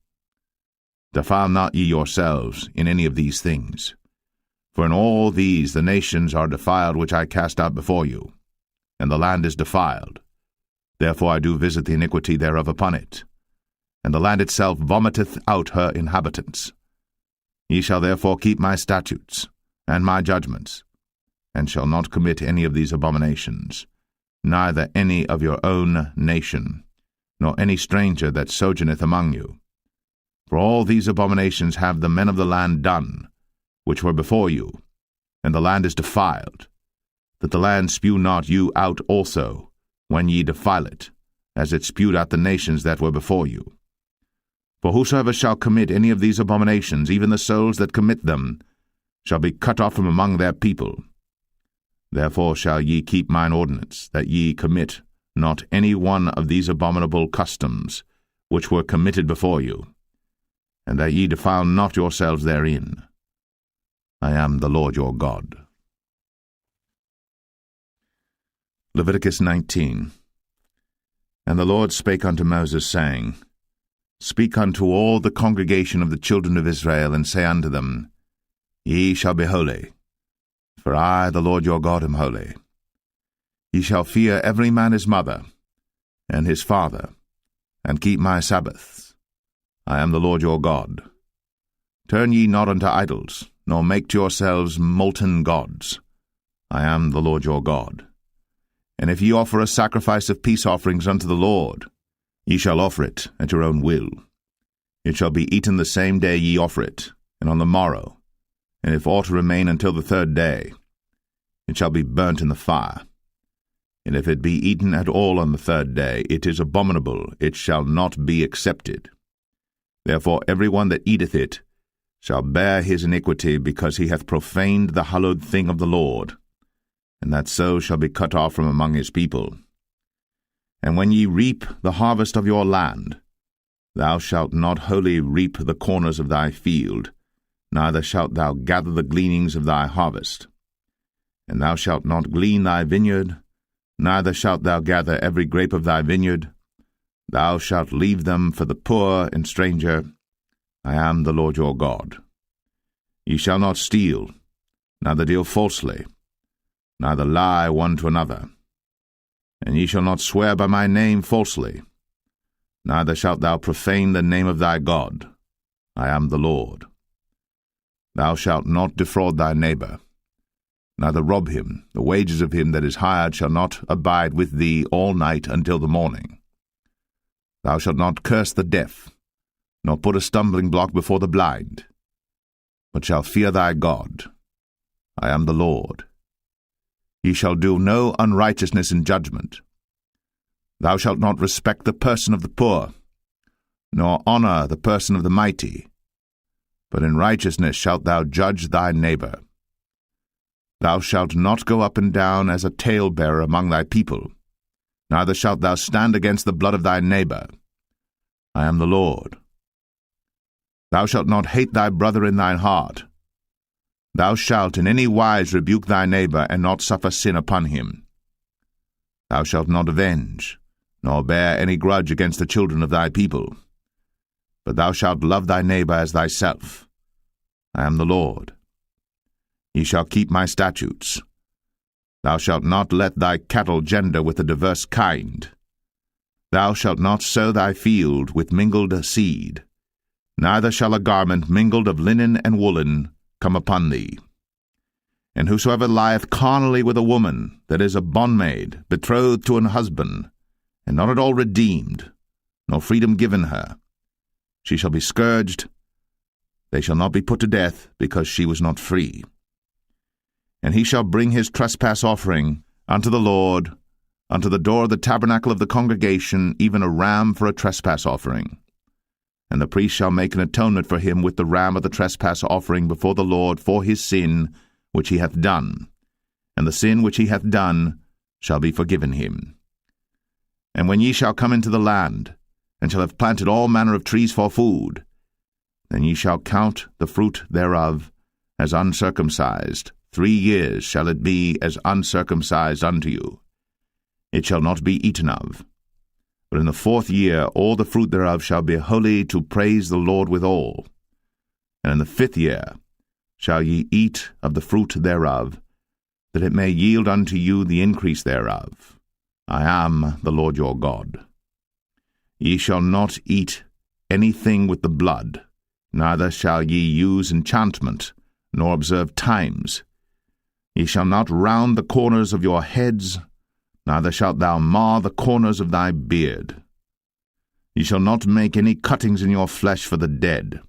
Defile not ye yourselves in any of these things. For in all these the nations are defiled which I cast out before you, and the land is defiled. Therefore I do visit the iniquity thereof upon it, and the land itself vomiteth out her inhabitants. Ye shall therefore keep my statutes and my judgments, and shall not commit any of these abominations, neither any of your own nation, nor any stranger that sojourneth among you. For all these abominations have the men of the land done, which were before you, and the land is defiled, that the land spew not you out also, when ye defile it, as it spewed out the nations that were before you. For whosoever shall commit any of these abominations, even the souls that commit them, shall be cut off from among their people. Therefore shall ye keep mine ordinance, that ye commit not any one of these abominable customs, which were committed before you, and that ye defile not yourselves therein. I am the Lord your God. Leviticus 19. And the Lord spake unto Moses, saying, Speak unto all the congregation of the children of Israel, and say unto them, Ye shall be holy, for I, the Lord your God, am holy. Ye shall fear every man his mother, and his father, and keep my Sabbaths. I am the Lord your God. Turn ye not unto idols, nor make to yourselves molten gods. I am the Lord your God. And if ye offer a sacrifice of peace offerings unto the Lord, ye shall offer it at your own will. It shall be eaten the same day ye offer it, and on the morrow, and if aught remain until the third day, it shall be burnt in the fire. And if it be eaten at all on the third day, it is abominable, it shall not be accepted. Therefore every one that eateth it shall bear his iniquity, because he hath profaned the hallowed thing of the Lord. and that so shall be cut off from among his people. And when ye reap the harvest of your land, thou shalt not wholly reap the corners of thy field, neither shalt thou gather the gleanings of thy harvest. And thou shalt not glean thy vineyard, neither shalt thou gather every grape of thy vineyard. Thou shalt leave them for the poor and stranger. I am the Lord your God. Ye shall not steal, neither deal falsely, neither lie one to another. And ye shall not swear by my name falsely, neither shalt thou profane the name of thy God. I am the Lord. Thou shalt not defraud thy neighbor, neither rob him. The wages of him that is hired shall not abide with thee all night until the morning. Thou shalt not curse the deaf, nor put a stumbling block before the blind, but shalt fear thy God. I am the Lord. Ye shall do no unrighteousness in judgment. Thou shalt not respect the person of the poor, nor honor the person of the mighty, but in righteousness shalt thou judge thy neighbor. Thou shalt not go up and down as a talebearer among thy people, neither shalt thou stand against the blood of thy neighbor. I am the Lord. Thou shalt not hate thy brother in thine heart. Thou shalt in any wise rebuke thy neighbor, and not suffer sin upon him. Thou shalt not avenge, nor bear any grudge against the children of thy people, but thou shalt love thy neighbor as thyself. I am the Lord. Ye shall keep my statutes. Thou shalt not let thy cattle gender with a diverse kind. Thou shalt not sow thy field with mingled seed, neither shall a garment mingled of linen and woolen come upon thee. And whosoever lieth carnally with a woman that is a bondmaid, betrothed to an husband, and not at all redeemed, nor freedom given her, she shall be scourged. They shall not be put to death, because she was not free. And he shall bring his trespass offering unto the Lord, unto the door of the tabernacle of the congregation, even a ram for a trespass offering. And the priest shall make an atonement for him with the ram of the trespass offering before the Lord for his sin which he hath done, and the sin which he hath done shall be forgiven him. And when ye shall come into the land, and shall have planted all manner of trees for food, then ye shall count the fruit thereof as uncircumcised. 3 years shall it be as uncircumcised unto you. It shall not be eaten of. But in the 4th year all the fruit thereof shall be holy, to praise the Lord withal. And in the 5th year shall ye eat of the fruit thereof, that it may yield unto you the increase thereof. I am the Lord your God. Ye shall not eat anything with the blood, neither shall ye use enchantment, nor observe times. Ye shall not round the corners of your heads, neither shalt thou mar the corners of thy beard. Ye shall not make any cuttings in your flesh for the dead,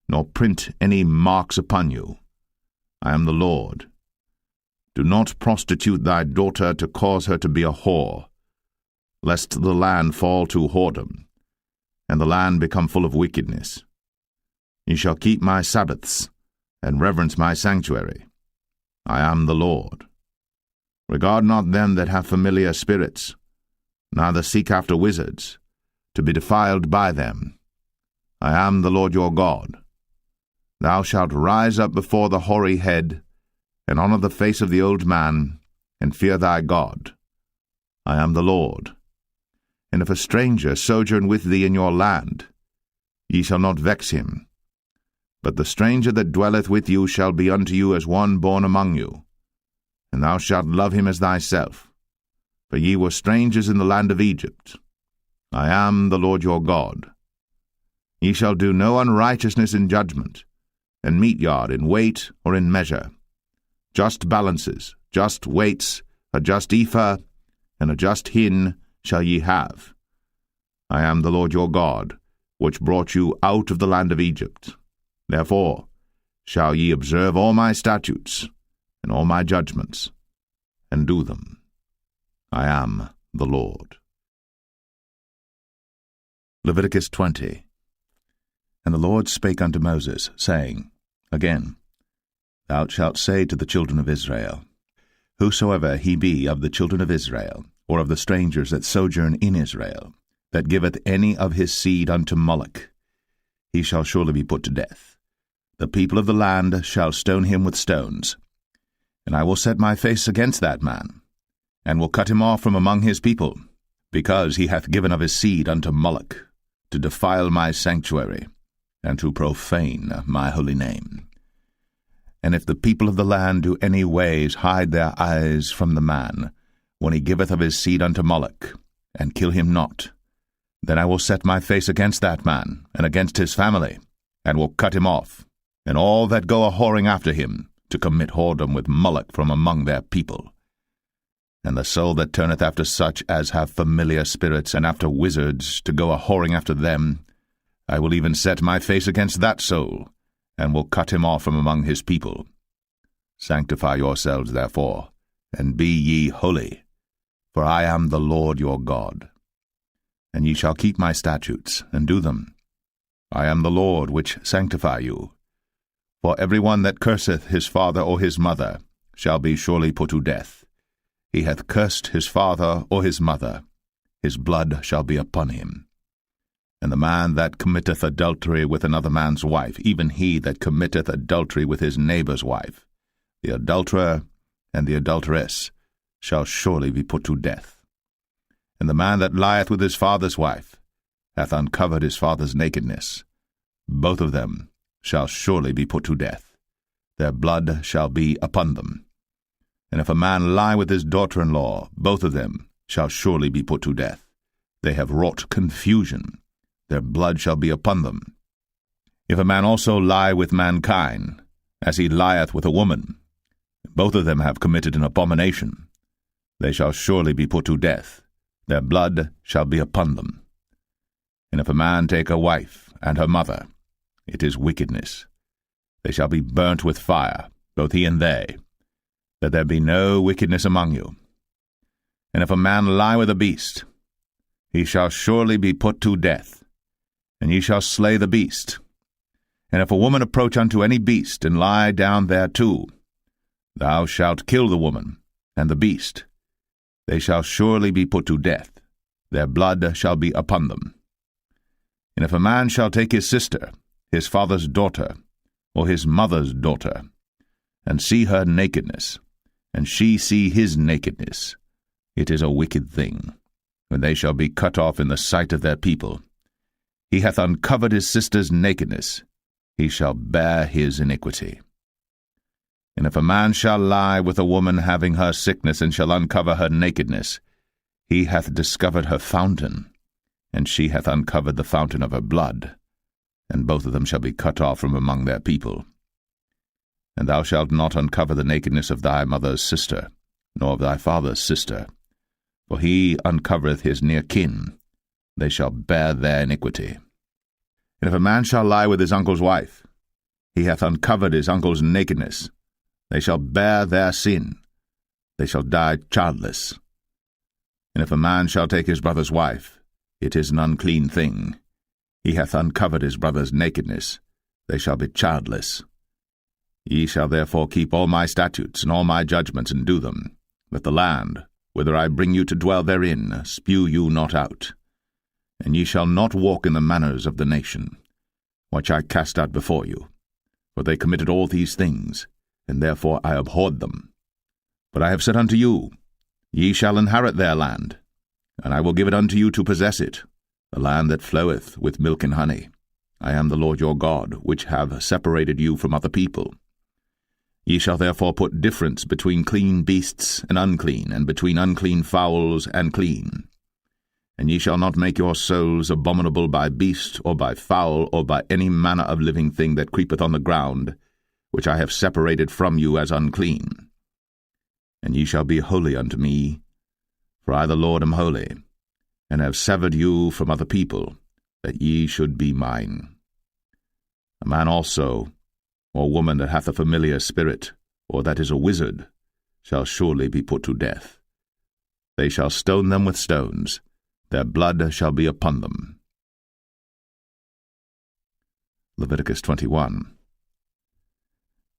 nor print any marks upon you. I am the Lord. Do not prostitute thy daughter to cause her to be a whore, lest the land fall to whoredom, and the land become full of wickedness. Ye shall keep my Sabbaths, and reverence my sanctuary. I am the Lord. Regard not them that have familiar spirits, neither seek after wizards, to be defiled by them. I am the Lord your God. Thou shalt rise up before the hoary head, and honor the face of the old man, and fear thy God. I am the Lord. And if a stranger sojourn with thee in your land, ye shall not vex him. But the stranger that dwelleth with you shall be unto you as one born among you, and thou shalt love him as thyself. For ye were strangers in the land of Egypt. I am the Lord your God. Ye shall do no unrighteousness in judgment, and meet yard in weight or in measure. Just balances, just weights, a just ephah, and a just hin shall ye have. I am the Lord your God, which brought you out of the land of Egypt. Therefore shall ye observe all my statutes, and all my judgments, and do them. I am the Lord. Leviticus 20. And the Lord spake unto Moses, saying, Again, thou shalt say to the children of Israel, Whosoever he be of the children of Israel, or of the strangers that sojourn in Israel, that giveth any of his seed unto Moloch, he shall surely be put to death. The people of the land shall stone him with stones. And I will set my face against that man, and will cut him off from among his people, because he hath given of his seed unto Moloch, to defile my sanctuary, and to profane my holy name. And if the people of the land do any ways hide their eyes from the man, when he giveth of his seed unto Moloch, and kill him not, then I will set my face against that man, and against his family, and will cut him off, and all that go a-whoring after him, to commit whoredom with Moloch from among their people. And the soul that turneth after such as have familiar spirits, and after wizards, to go a-whoring after them, I will even set my face against that soul, and will cut him off from among his people. Sanctify yourselves, therefore, and be ye holy, for I am the Lord your God. And ye shall keep my statutes, and do them. I am the Lord which sanctify you. For every one that curseth his father or his mother shall be surely put to death. He hath cursed his father or his mother, his blood shall be upon him. And the man that committeth adultery with another man's wife, even he that committeth adultery with his neighbour's wife, the adulterer and the adulteress, shall surely be put to death. And the man that lieth with his father's wife hath uncovered his father's nakedness. Both of them shall surely be put to death. Their blood shall be upon them. And if a man lie with his daughter-in-law, both of them shall surely be put to death. They have wrought confusion. Their blood shall be upon them. If a man also lie with mankind, as he lieth with a woman, both of them have committed an abomination. They shall surely be put to death. Their blood shall be upon them. And if a man take a wife and her mother, it is wickedness. They shall be burnt with fire, both he and they, that there be no wickedness among you. And if a man lie with a beast, he shall surely be put to death, and ye shall slay the beast. And if a woman approach unto any beast, and lie down thereto, thou shalt kill the woman and the beast. They shall surely be put to death. Their blood shall be upon them. And if a man shall take his sister, his father's daughter, or his mother's daughter, and see her nakedness, and she see his nakedness, it is a wicked thing, and they shall be cut off in the sight of their people. He hath uncovered his sister's nakedness, he shall bear his iniquity. And if a man shall lie with a woman having her sickness, and shall uncover her nakedness, he hath discovered her fountain, and she hath uncovered the fountain of her blood, and both of them shall be cut off from among their people. And thou shalt not uncover the nakedness of thy mother's sister, nor of thy father's sister, for he uncovereth his near kin, they shall bear their iniquity. And if a man shall lie with his uncle's wife, he hath uncovered his uncle's nakedness, they shall bear their sin, they shall die childless. And if a man shall take his brother's wife, it is an unclean thing. He hath uncovered his brother's nakedness, they shall be childless. Ye shall therefore keep all my statutes and all my judgments, and do them, that the land, whither I bring you to dwell therein, spew you not out. And ye shall not walk in the manners of the nation, which I cast out before you, for they committed all these things, and therefore I abhorred them. But I have said unto you, Ye shall inherit their land, and I will give it unto you to possess it, a land that floweth with milk and honey. I am the Lord your God, which have separated you from other people. Ye shall therefore put difference between clean beasts and unclean, and between unclean fowls and clean. And ye shall not make your souls abominable by beast, or by fowl, or by any manner of living thing that creepeth on the ground, which I have separated from you as unclean. And ye shall be holy unto me, for I the Lord am holy, and have severed you from other people, that ye should be mine. A man also, or woman that hath a familiar spirit, or that is a wizard, shall surely be put to death. They shall stone them with stones, their blood shall be upon them. Leviticus 21.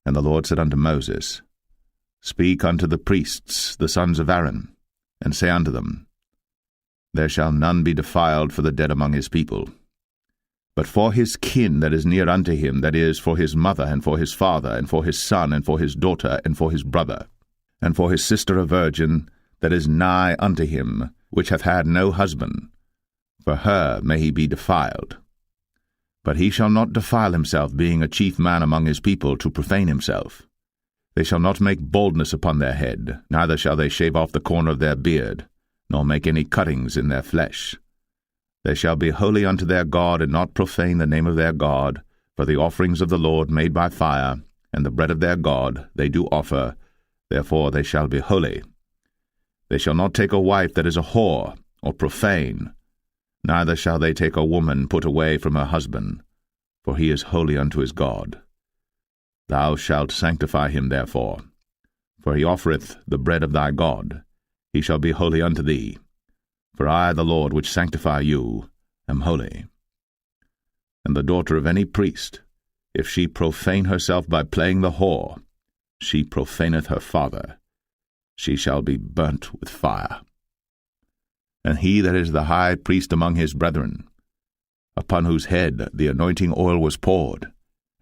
And the Lord said unto Moses, Speak unto the priests, the sons of Aaron, and say unto them, There shall none be defiled for the dead among his people. But for his kin that is near unto him, that is, for his mother, and for his father, and for his son, and for his daughter, and for his brother, and for his sister a virgin, that is nigh unto him, which hath had no husband, for her may he be defiled. But he shall not defile himself, being a chief man among his people, to profane himself. They shall not make baldness upon their head, neither shall they shave off the corner of their beard, nor make any cuttings in their flesh. They shall be holy unto their God, and not profane the name of their God, for the offerings of the Lord made by fire, and the bread of their God they do offer, therefore they shall be holy. They shall not take a wife that is a whore, or profane, neither shall they take a woman put away from her husband, for he is holy unto his God. Thou shalt sanctify him therefore, for he offereth the bread of thy God. He shall be holy unto thee. For I, the Lord, which sanctify you, am holy. And the daughter of any priest, if she profane herself by playing the whore, she profaneth her father. She shall be burnt with fire. And he that is the high priest among his brethren, upon whose head the anointing oil was poured,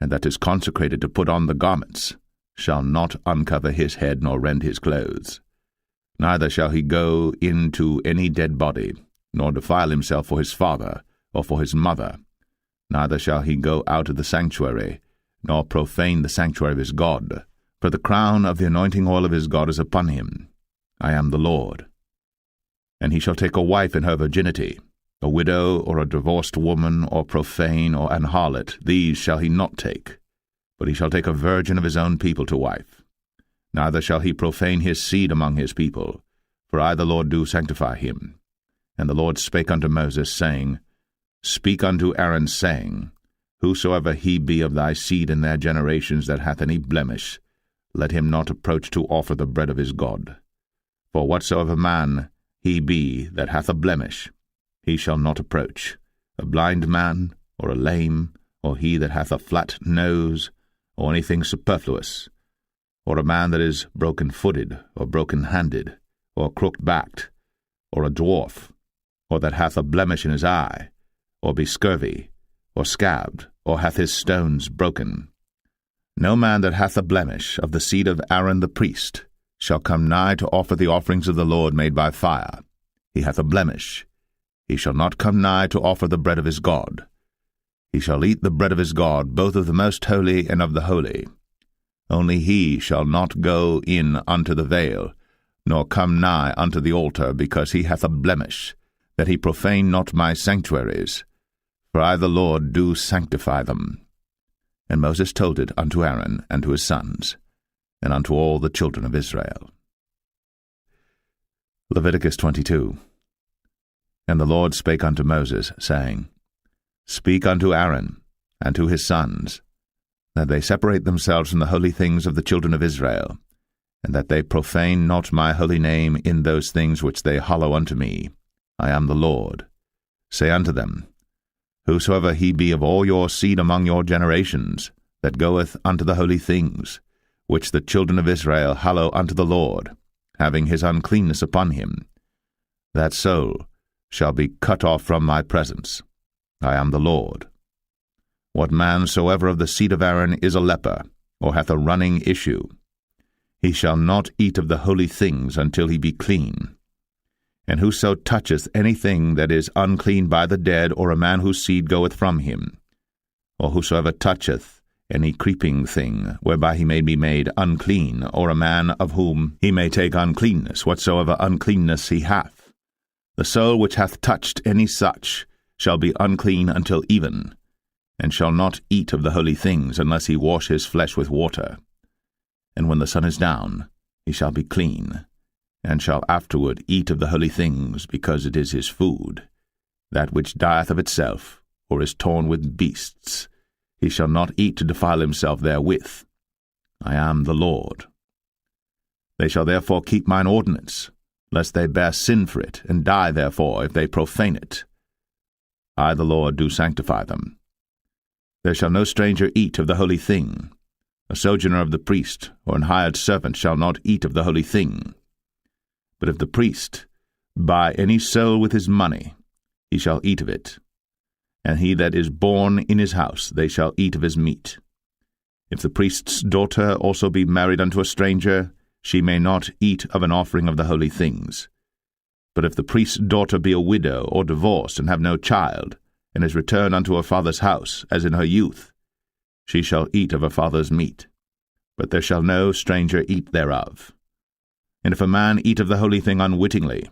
and that is consecrated to put on the garments, shall not uncover his head nor rend his clothes. Neither shall he go into any dead body, nor defile himself for his father, or for his mother. Neither shall he go out of the sanctuary, nor profane the sanctuary of his God. For the crown of the anointing oil of his God is upon him. I am the Lord. And he shall take a wife in her virginity, a widow, or a divorced woman, or profane, or an harlot. These shall he not take, but he shall take a virgin of his own people to wife. Neither shall he profane his seed among his people, for I the Lord do sanctify him. And the Lord spake unto Moses, saying, Speak unto Aaron, saying, Whosoever he be of thy seed in their generations that hath any blemish, let him not approach to offer the bread of his God. For whatsoever man he be that hath a blemish, he shall not approach, a blind man, or a lame, or he that hath a flat nose, or anything superfluous, or a man that is broken-footed, or broken-handed, or crooked-backed, or a dwarf, or that hath a blemish in his eye, or be scurvy, or scabbed, or hath his stones broken. No man that hath a blemish of the seed of Aaron the priest shall come nigh to offer the offerings of the Lord made by fire. He hath a blemish. He shall not come nigh to offer the bread of his God. He shall eat the bread of his God, both of the most holy and of the holy. Only he shall not go in unto the veil, nor come nigh unto the altar, because he hath a blemish, that he profane not my sanctuaries. For I the Lord do sanctify them. And Moses told it unto Aaron and to his sons, and unto all the children of Israel. Leviticus 22. And the Lord spake unto Moses, saying, Speak unto Aaron and to his sons, that they separate themselves from the holy things of the children of Israel, and that they profane not my holy name in those things which they hallow unto me. I am the Lord. Say unto them, Whosoever he be of all your seed among your generations, that goeth unto the holy things, which the children of Israel hallow unto the Lord, having his uncleanness upon him, that soul shall be cut off from my presence. I am the Lord. What man soever of the seed of Aaron is a leper, or hath a running issue, he shall not eat of the holy things until he be clean. And whoso toucheth anything that is unclean by the dead, or a man whose seed goeth from him, or whosoever toucheth any creeping thing, whereby he may be made unclean, or a man of whom he may take uncleanness, whatsoever uncleanness he hath, the soul which hath touched any such shall be unclean until even, and shall not eat of the holy things, unless he wash his flesh with water. And when the sun is down, he shall be clean, and shall afterward eat of the holy things, because it is his food. That which dieth of itself, or is torn with beasts, he shall not eat to defile himself therewith. I am the Lord. They shall therefore keep mine ordinance, lest they bear sin for it, and die therefore if they profane it. I the Lord do sanctify them. There shall no stranger eat of the holy thing, A sojourner of the priest, or an hired servant, shall not eat of the holy thing. But if the priest buy any soul with his money, he shall eat of it. And he that is born in his house, they shall eat of his meat. If the priest's daughter also be married unto a stranger, she may not eat of an offering of the holy things. But if the priest's daughter be a widow or divorced, and have no child, and is returned unto her father's house, as in her youth, she shall eat of her father's meat. But there shall no stranger eat thereof. And if a man eat of the holy thing unwittingly,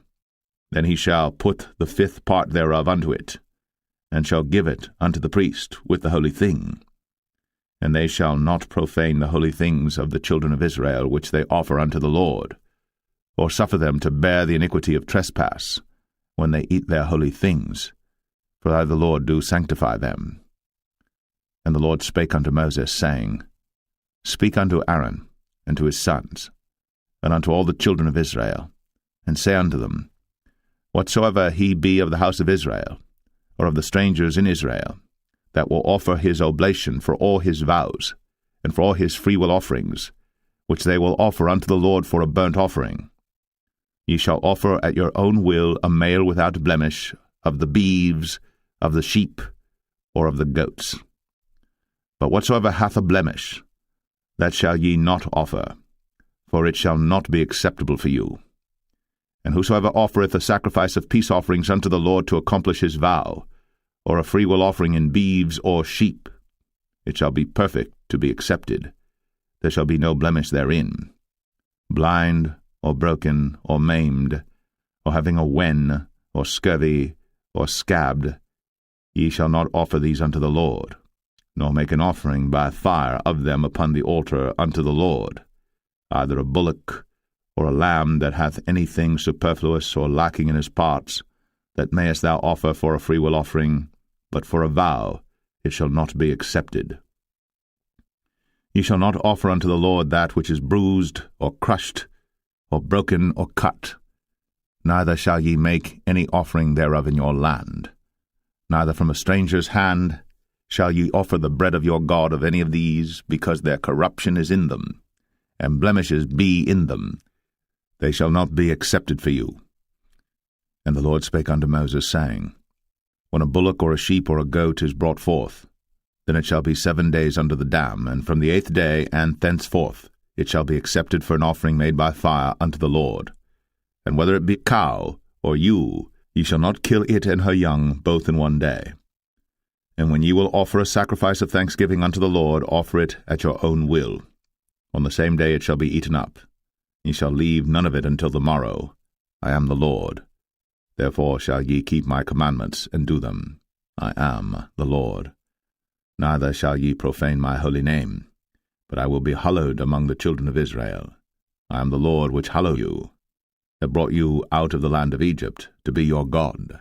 then he shall put the 5th part thereof unto it, and shall give it unto the priest with the holy thing. And they shall not profane the holy things of the children of Israel, which they offer unto the Lord, or suffer them to bear the iniquity of trespass, when they eat their holy things, for I the Lord do sanctify them. And the Lord spake unto Moses, saying, Speak unto Aaron, and to his sons, and unto all the children of Israel, and say unto them, Whatsoever he be of the house of Israel, or of the strangers in Israel, that will offer his oblation for all his vows, and for all his freewill offerings, which they will offer unto the Lord for a burnt offering, ye shall offer at your own will a male without blemish of the beeves, of the sheep, or of the goats. But whatsoever hath a blemish, that shall ye not offer, for it shall not be acceptable for you. And whosoever offereth a sacrifice of peace offerings unto the Lord to accomplish his vow, or a freewill offering in beeves or sheep, it shall be perfect to be accepted. There shall be no blemish therein. Blind, or broken, or maimed, or having a wen, or scurvy, or scabbed, ye shall not offer these unto the Lord, nor make an offering by fire of them upon the altar unto the Lord, either a bullock, or a lamb that hath anything superfluous or lacking in his parts, that mayest thou offer for a freewill offering, but for a vow it shall not be accepted. Ye shall not offer unto the Lord that which is bruised, or crushed, or broken, or cut. Neither shall ye make any offering thereof in your land. Neither from a stranger's hand shall ye offer the bread of your God of any of these, because their corruption is in them, and blemishes be in them. They shall not be accepted for you. And the Lord spake unto Moses, saying, When a bullock or a sheep or a goat is brought forth, then it shall be 7 days under the dam, and from the 8th day and thenceforth it shall be accepted for an offering made by fire unto the Lord. And whether it be cow or ewe, ye shall not kill it and her young both in 1 day. And when ye will offer a sacrifice of thanksgiving unto the Lord, offer it at your own will. On the same day it shall be eaten up. Ye shall leave none of it until the morrow. I am the Lord. Therefore shall ye keep my commandments, and do them. I am the Lord. Neither shall ye profane my holy name, but I will be hallowed among the children of Israel. I am the Lord which hallow you, that brought you out of the land of Egypt, to be your God.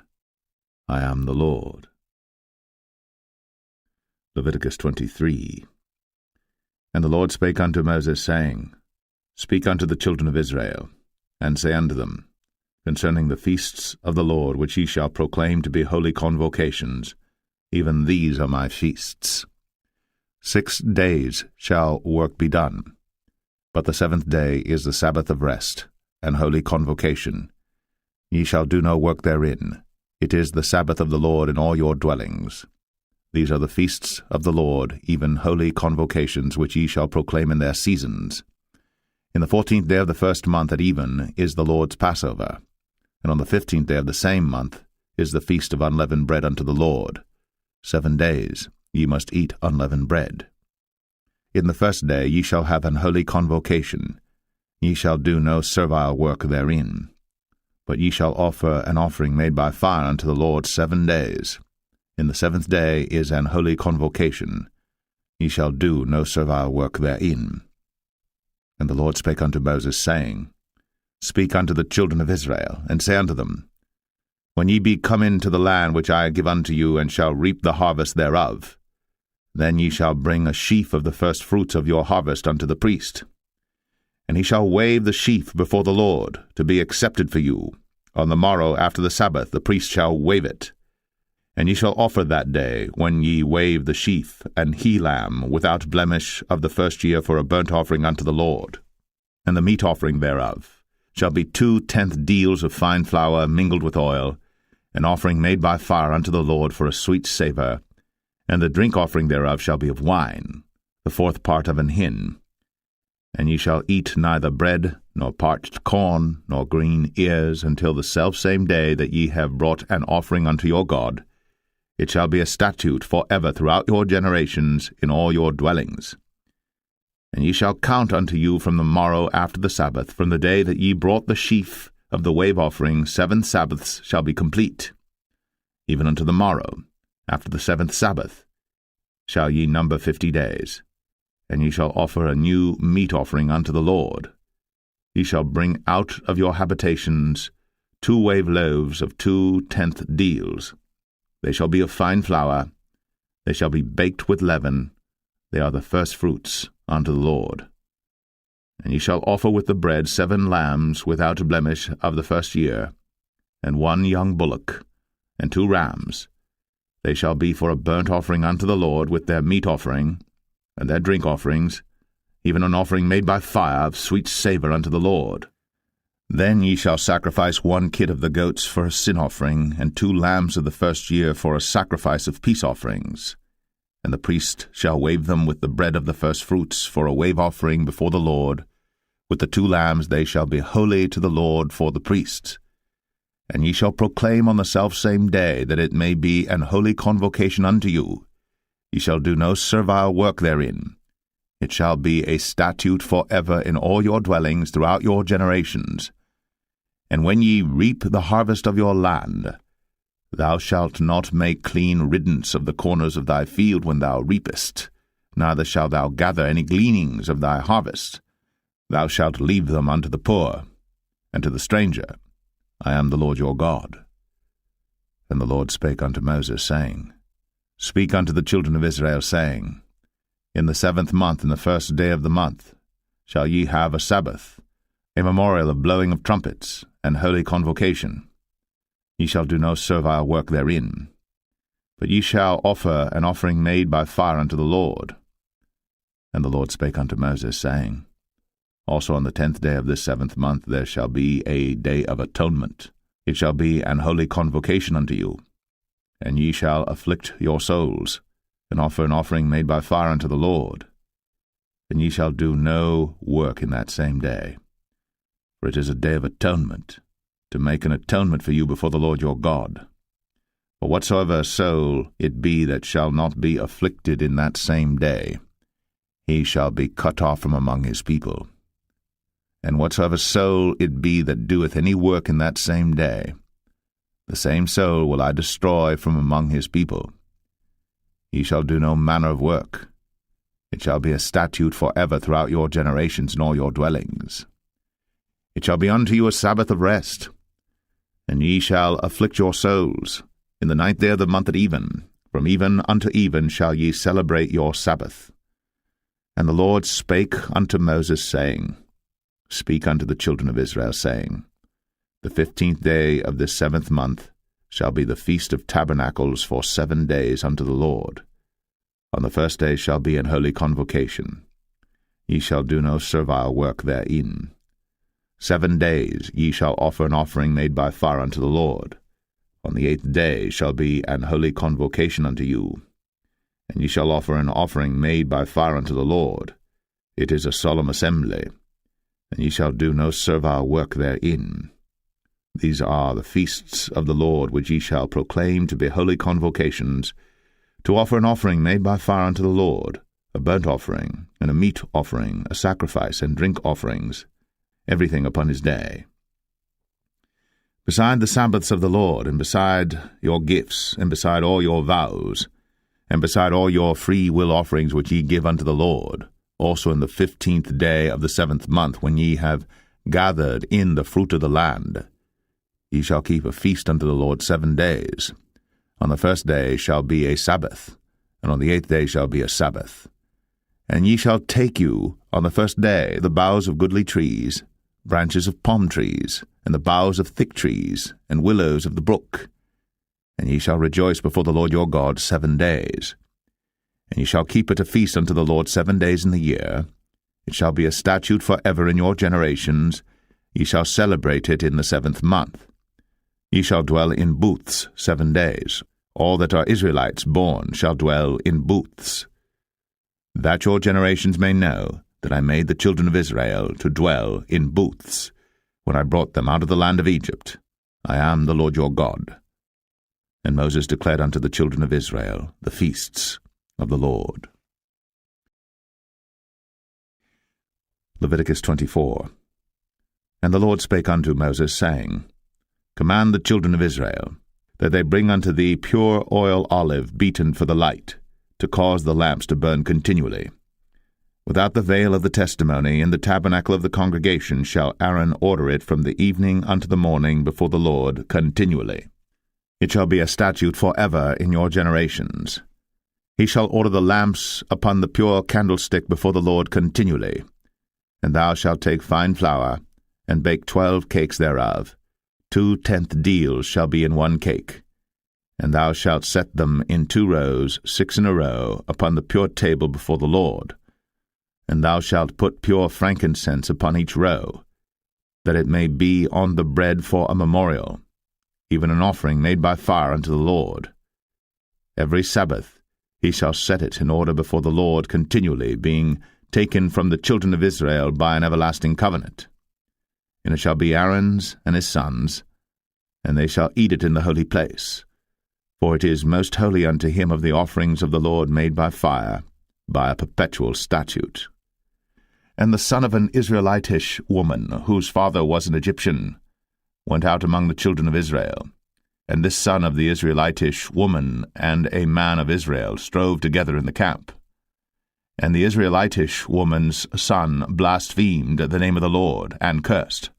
I am the Lord. Leviticus 23. And the Lord spake unto Moses, saying, Speak unto the children of Israel, and say unto them, Concerning the feasts of the Lord, which ye shall proclaim to be holy convocations, even these are my feasts. 6 days shall work be done, but the 7th day is the Sabbath of rest, and holy convocation. Ye shall do no work therein. It is the Sabbath of the Lord in all your dwellings. These are the feasts of the Lord, even holy convocations, which ye shall proclaim in their seasons. In the 14th day of the 1st month at even is the Lord's Passover, and on the 15th day of the same month is the feast of unleavened bread unto the Lord. 7 days ye must eat unleavened bread. In the 1st day ye shall have an holy convocation. Ye shall do no servile work therein. But ye shall offer an offering made by fire unto the Lord 7 days. In the 7th day is an holy convocation. Ye shall do no servile work therein. And the Lord spake unto Moses, saying, Speak unto the children of Israel, and say unto them, When ye be come into the land which I give unto you, and shall reap the harvest thereof, then ye shall bring a sheaf of the firstfruits of your harvest unto the priest. And he shall wave the sheaf before the Lord, to be accepted for you. On the morrow after the Sabbath the priest shall wave it. And ye shall offer that day, when ye wave the sheaf and he-lamb without blemish of the first year for a burnt offering unto the Lord. And the meat offering thereof shall be 2/10 deals of fine flour mingled with oil, an offering made by fire unto the Lord for a sweet savour. And the drink offering thereof shall be of wine, the 4th part of an hin. And ye shall eat neither bread, nor parched corn, nor green ears, until the selfsame day that ye have brought an offering unto your God. It shall be a statute for ever throughout your generations in all your dwellings. And ye shall count unto you from the morrow after the Sabbath, from the day that ye brought the sheaf of the wave offering, 7 Sabbaths shall be complete. Even unto the morrow, after the 7th Sabbath, shall ye number 50 days. And ye shall offer a new meat offering unto the Lord. Ye shall bring out of your habitations 2 wave loaves of 2/10 deals. They shall be of fine flour. They shall be baked with leaven. They are the first fruits unto the Lord. And ye shall offer with the bread 7 lambs without blemish of the first year, and 1 young bullock, and 2 rams. They shall be for a burnt offering unto the Lord, with their meat offering, and their drink offerings, even an offering made by fire of sweet savour unto the Lord. Then ye shall sacrifice 1 kid of the goats for a sin offering, and 2 lambs of the first year for a sacrifice of peace offerings. And the priest shall wave them with the bread of the first fruits for a wave offering before the Lord. With the 2 lambs they shall be holy to the Lord for the priests. And ye shall proclaim on the selfsame day that it may be an holy convocation unto you. Ye shall do no servile work therein. It shall be a statute for ever in all your dwellings throughout your generations. And when ye reap the harvest of your land, thou shalt not make clean riddance of the corners of thy field when thou reapest, neither shalt thou gather any gleanings of thy harvest. Thou shalt leave them unto the poor, and to the stranger. I am the Lord your God. And the Lord spake unto Moses, saying, Speak unto the children of Israel, saying, In the 7th month, in the 1st day of the month, shall ye have a Sabbath, a memorial of blowing of trumpets, and holy convocation. Ye shall do no servile work therein, but ye shall offer an offering made by fire unto the Lord. And the Lord spake unto Moses, saying, Also on the 10th day of this 7th month there shall be a day of atonement. It shall be an holy convocation unto you. And ye shall afflict your souls, and offer an offering made by fire unto the Lord. And ye shall do no work in that same day. For it is a day of atonement, to make an atonement for you before the Lord your God. For whatsoever soul it be that shall not be afflicted in that same day, he shall be cut off from among his people. And whatsoever soul it be that doeth any work in that same day, the same soul will I destroy from among his people. Ye shall do no manner of work. It shall be a statute for ever throughout your generations in all your dwellings. It shall be unto you a Sabbath of rest. And ye shall afflict your souls. In the 9th day of the month at even, from even unto even shall ye celebrate your Sabbath. And the Lord spake unto Moses, saying, Speak unto the children of Israel, saying, The 15th day of this 7th month shall be the feast of tabernacles for 7 days unto the Lord. On the 1st day shall be an holy convocation. Ye shall do no servile work therein. 7 days ye shall offer an offering made by fire unto the Lord. On the 8th day shall be an holy convocation unto you. And ye shall offer an offering made by fire unto the Lord. It is a solemn assembly. And ye shall do no servile work therein. These are the feasts of the Lord which ye shall proclaim to be holy convocations, to offer an offering made by fire unto the Lord, a burnt offering, and a meat offering, a sacrifice, and drink offerings, everything upon his day. Beside the Sabbaths of the Lord, and beside your gifts, and beside all your vows, and beside all your free will offerings which ye give unto the Lord, also in the 15th day of the 7th month, when ye have gathered in the fruit of the land, ye shall keep a feast unto the Lord 7 days. On the 1st day shall be a Sabbath, and on the 8th day shall be a Sabbath. And ye shall take you on the 1st day the boughs of goodly trees, branches of palm trees, and the boughs of thick trees, and willows of the brook. And ye shall rejoice before the Lord your God 7 days. And ye shall keep it a feast unto the Lord 7 days in the year. It shall be a statute for ever in your generations. Ye shall celebrate it in the 7th month. Ye shall dwell in booths 7 days. All that are Israelites born shall dwell in booths. That your generations may know that I made the children of Israel to dwell in booths, when I brought them out of the land of Egypt. I am the Lord your God. And Moses declared unto the children of Israel the feasts of the Lord. Leviticus 24. And the Lord spake unto Moses, saying, Command the children of Israel, that they bring unto thee pure oil olive beaten for the light, to cause the lamps to burn continually. Without the veil of the testimony in the tabernacle of the congregation shall Aaron order it from the evening unto the morning before the Lord continually. It shall be a statute for ever in your generations. He shall order the lamps upon the pure candlestick before the Lord continually. And thou shalt take fine flour, and bake 12 cakes thereof. 2/10 deals shall be in 1 cake. And thou shalt set them in 2 rows, 6 in a row, upon the pure table before the Lord. And thou shalt put pure frankincense upon each row, that it may be on the bread for a memorial, even an offering made by fire unto the Lord. Every Sabbath he shall set it in order before the Lord continually, being taken from the children of Israel by an everlasting covenant. And it shall be Aaron's and his sons, and they shall eat it in the holy place. For it is most holy unto him of the offerings of the Lord made by fire, by a perpetual statute. And the son of an Israelitish woman, whose father was an Egyptian, went out among the children of Israel. And this son of the Israelitish woman and a man of Israel strove together in the camp. And the Israelitish woman's son blasphemed the name of the Lord, and cursed.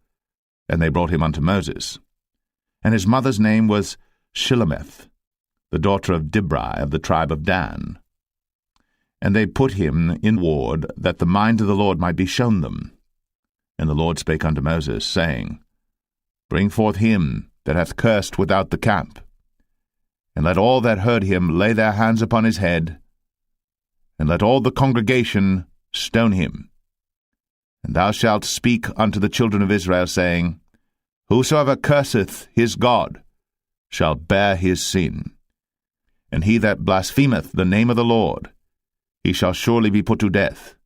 And they brought him unto Moses. And his mother's name was Shilemeth, the daughter of Dibri of the tribe of Dan. And they put him in ward, that the mind of the Lord might be shown them. And the Lord spake unto Moses, saying, Bring forth him that hath cursed without the camp, and let all that heard him lay their hands upon his head, and let all the congregation stone him. And thou shalt speak unto the children of Israel, saying, Whosoever curseth his God shall bear his sin. And he that blasphemeth the name of the Lord, he shall surely be put to death.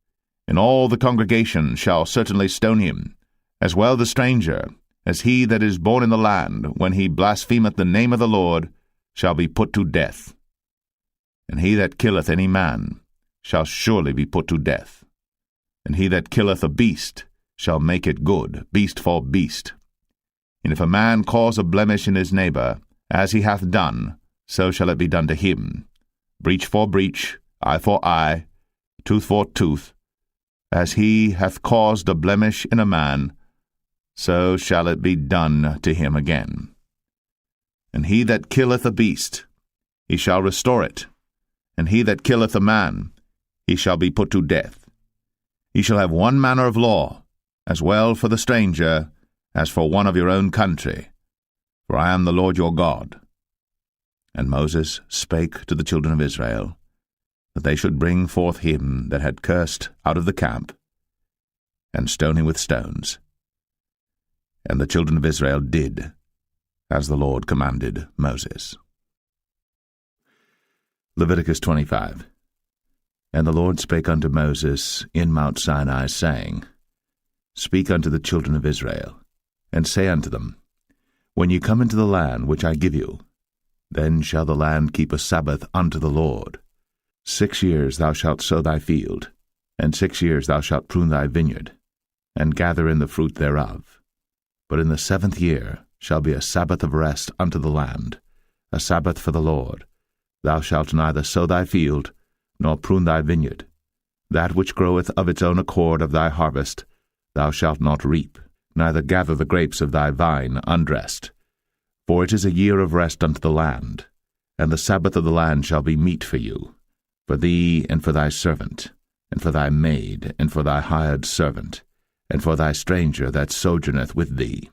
And all the congregation shall certainly stone him, as well the stranger, as he that is born in the land, when he blasphemeth the name of the Lord, shall be put to death. And he that killeth any man shall surely be put to death. And he that killeth a beast shall make it good, beast for beast. And if a man cause a blemish in his neighbor, as he hath done, so shall it be done to him. Breach for breach, eye for eye, tooth for tooth. As he hath caused a blemish in a man, so shall it be done to him again. And he that killeth a beast, he shall restore it. And he that killeth a man, he shall be put to death. Ye shall have one manner of law, as well for the stranger as for one of your own country, for I am the Lord your God. And Moses spake to the children of Israel, that they should bring forth him that had cursed out of the camp, and stone him with stones. And the children of Israel did as the Lord commanded Moses. Leviticus 25. And the Lord spake unto Moses in Mount Sinai, saying, Speak unto the children of Israel, and say unto them, When ye come into the land which I give you, then shall the land keep a Sabbath unto the Lord. 6 years thou shalt sow thy field, and 6 years thou shalt prune thy vineyard, and gather in the fruit thereof. But in the 7th year shall be a Sabbath of rest unto the land, a Sabbath for the Lord. Thou shalt neither sow thy field, nor prune thy vineyard. That which groweth of its own accord of thy harvest thou shalt not reap, neither gather the grapes of thy vine undressed. For it is a year of rest unto the land, and the Sabbath of the land shall be meat for you, for thee and for thy servant, and for thy maid, and for thy hired servant, and for thy stranger that sojourneth with thee,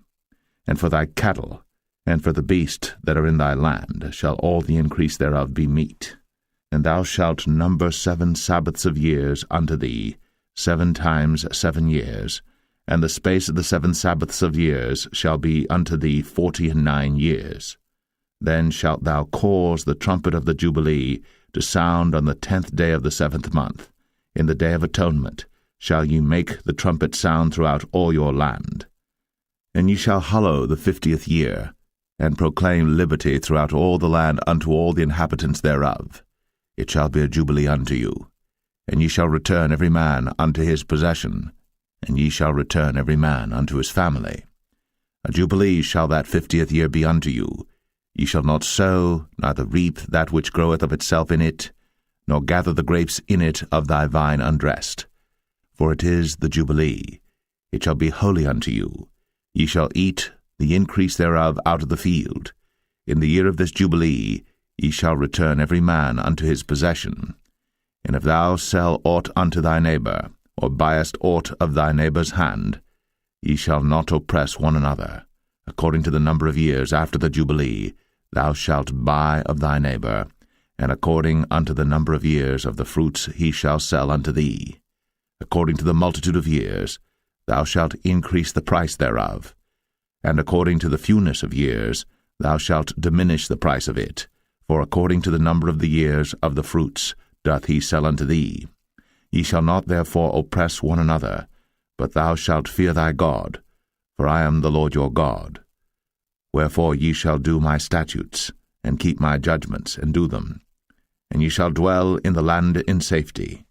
and for thy cattle, And for the beasts that are in thy land shall all the increase thereof be meat. And thou shalt number 7 Sabbaths of years unto thee, 7 times 7 years, and the space of the 7 Sabbaths of years shall be unto thee 49 years. Then shalt thou cause the trumpet of the Jubilee to sound on the 10th day of the 7th month. In the day of atonement shall ye make the trumpet sound throughout all your land. And ye shall hallow the 50th year, and proclaim liberty throughout all the land unto all the inhabitants thereof. It shall be a jubilee unto you. And ye shall return every man unto his possession, and ye shall return every man unto his family. A jubilee shall that 50th year be unto you. Ye shall not sow, neither reap that which groweth of itself in it, nor gather the grapes in it of thy vine undressed. For it is the jubilee. It shall be holy unto you. Ye shall eat the increase thereof out of the field. In the year of this jubilee ye shall return every man unto his possession. And if thou sell aught unto thy neighbor, or buyest aught of thy neighbor's hand, ye shall not oppress one another. According to the number of years after the jubilee thou shalt buy of thy neighbor, and according unto the number of years of the fruits he shall sell unto thee. According to the multitude of years thou shalt increase the price thereof, and according to the fewness of years thou shalt diminish the price of it, for according to the number of the years of the fruits doth he sell unto thee. Ye shall not therefore oppress one another, but thou shalt fear thy God, for I am the Lord your God. Wherefore ye shall do my statutes, and keep my judgments, and do them. And ye shall dwell in the land in safety,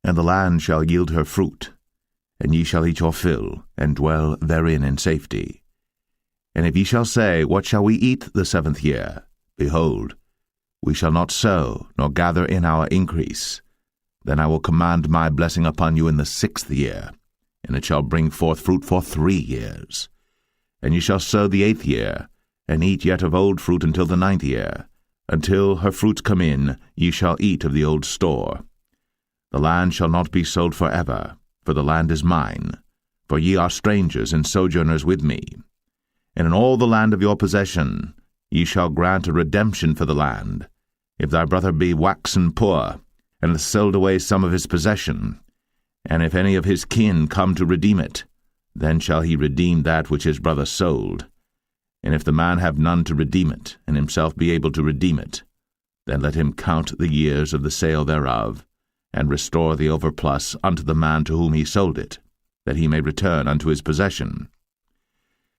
and the land shall yield her fruit, and ye shall eat your fill, and dwell therein in safety. And if ye shall say, What shall we eat the 7th year? Behold, we shall not sow, nor gather in our increase. Then I will command my blessing upon you in the 6th year, and it shall bring forth fruit for 3 years. And ye shall sow the 8th year, and eat yet of old fruit until the 9th year. Until her fruits come in, ye shall eat of the old store. The land shall not be sold forever, for the land is mine, for ye are strangers and sojourners with me. And in all the land of your possession ye shall grant a redemption for the land. If thy brother be waxen poor, and hath sold away some of his possession, and if any of his kin come to redeem it, then shall he redeem that which his brother sold. And if the man have none to redeem it, and himself be able to redeem it, then let him count the years of the sale thereof, and restore the overplus unto the man to whom he sold it, that he may return unto his possession.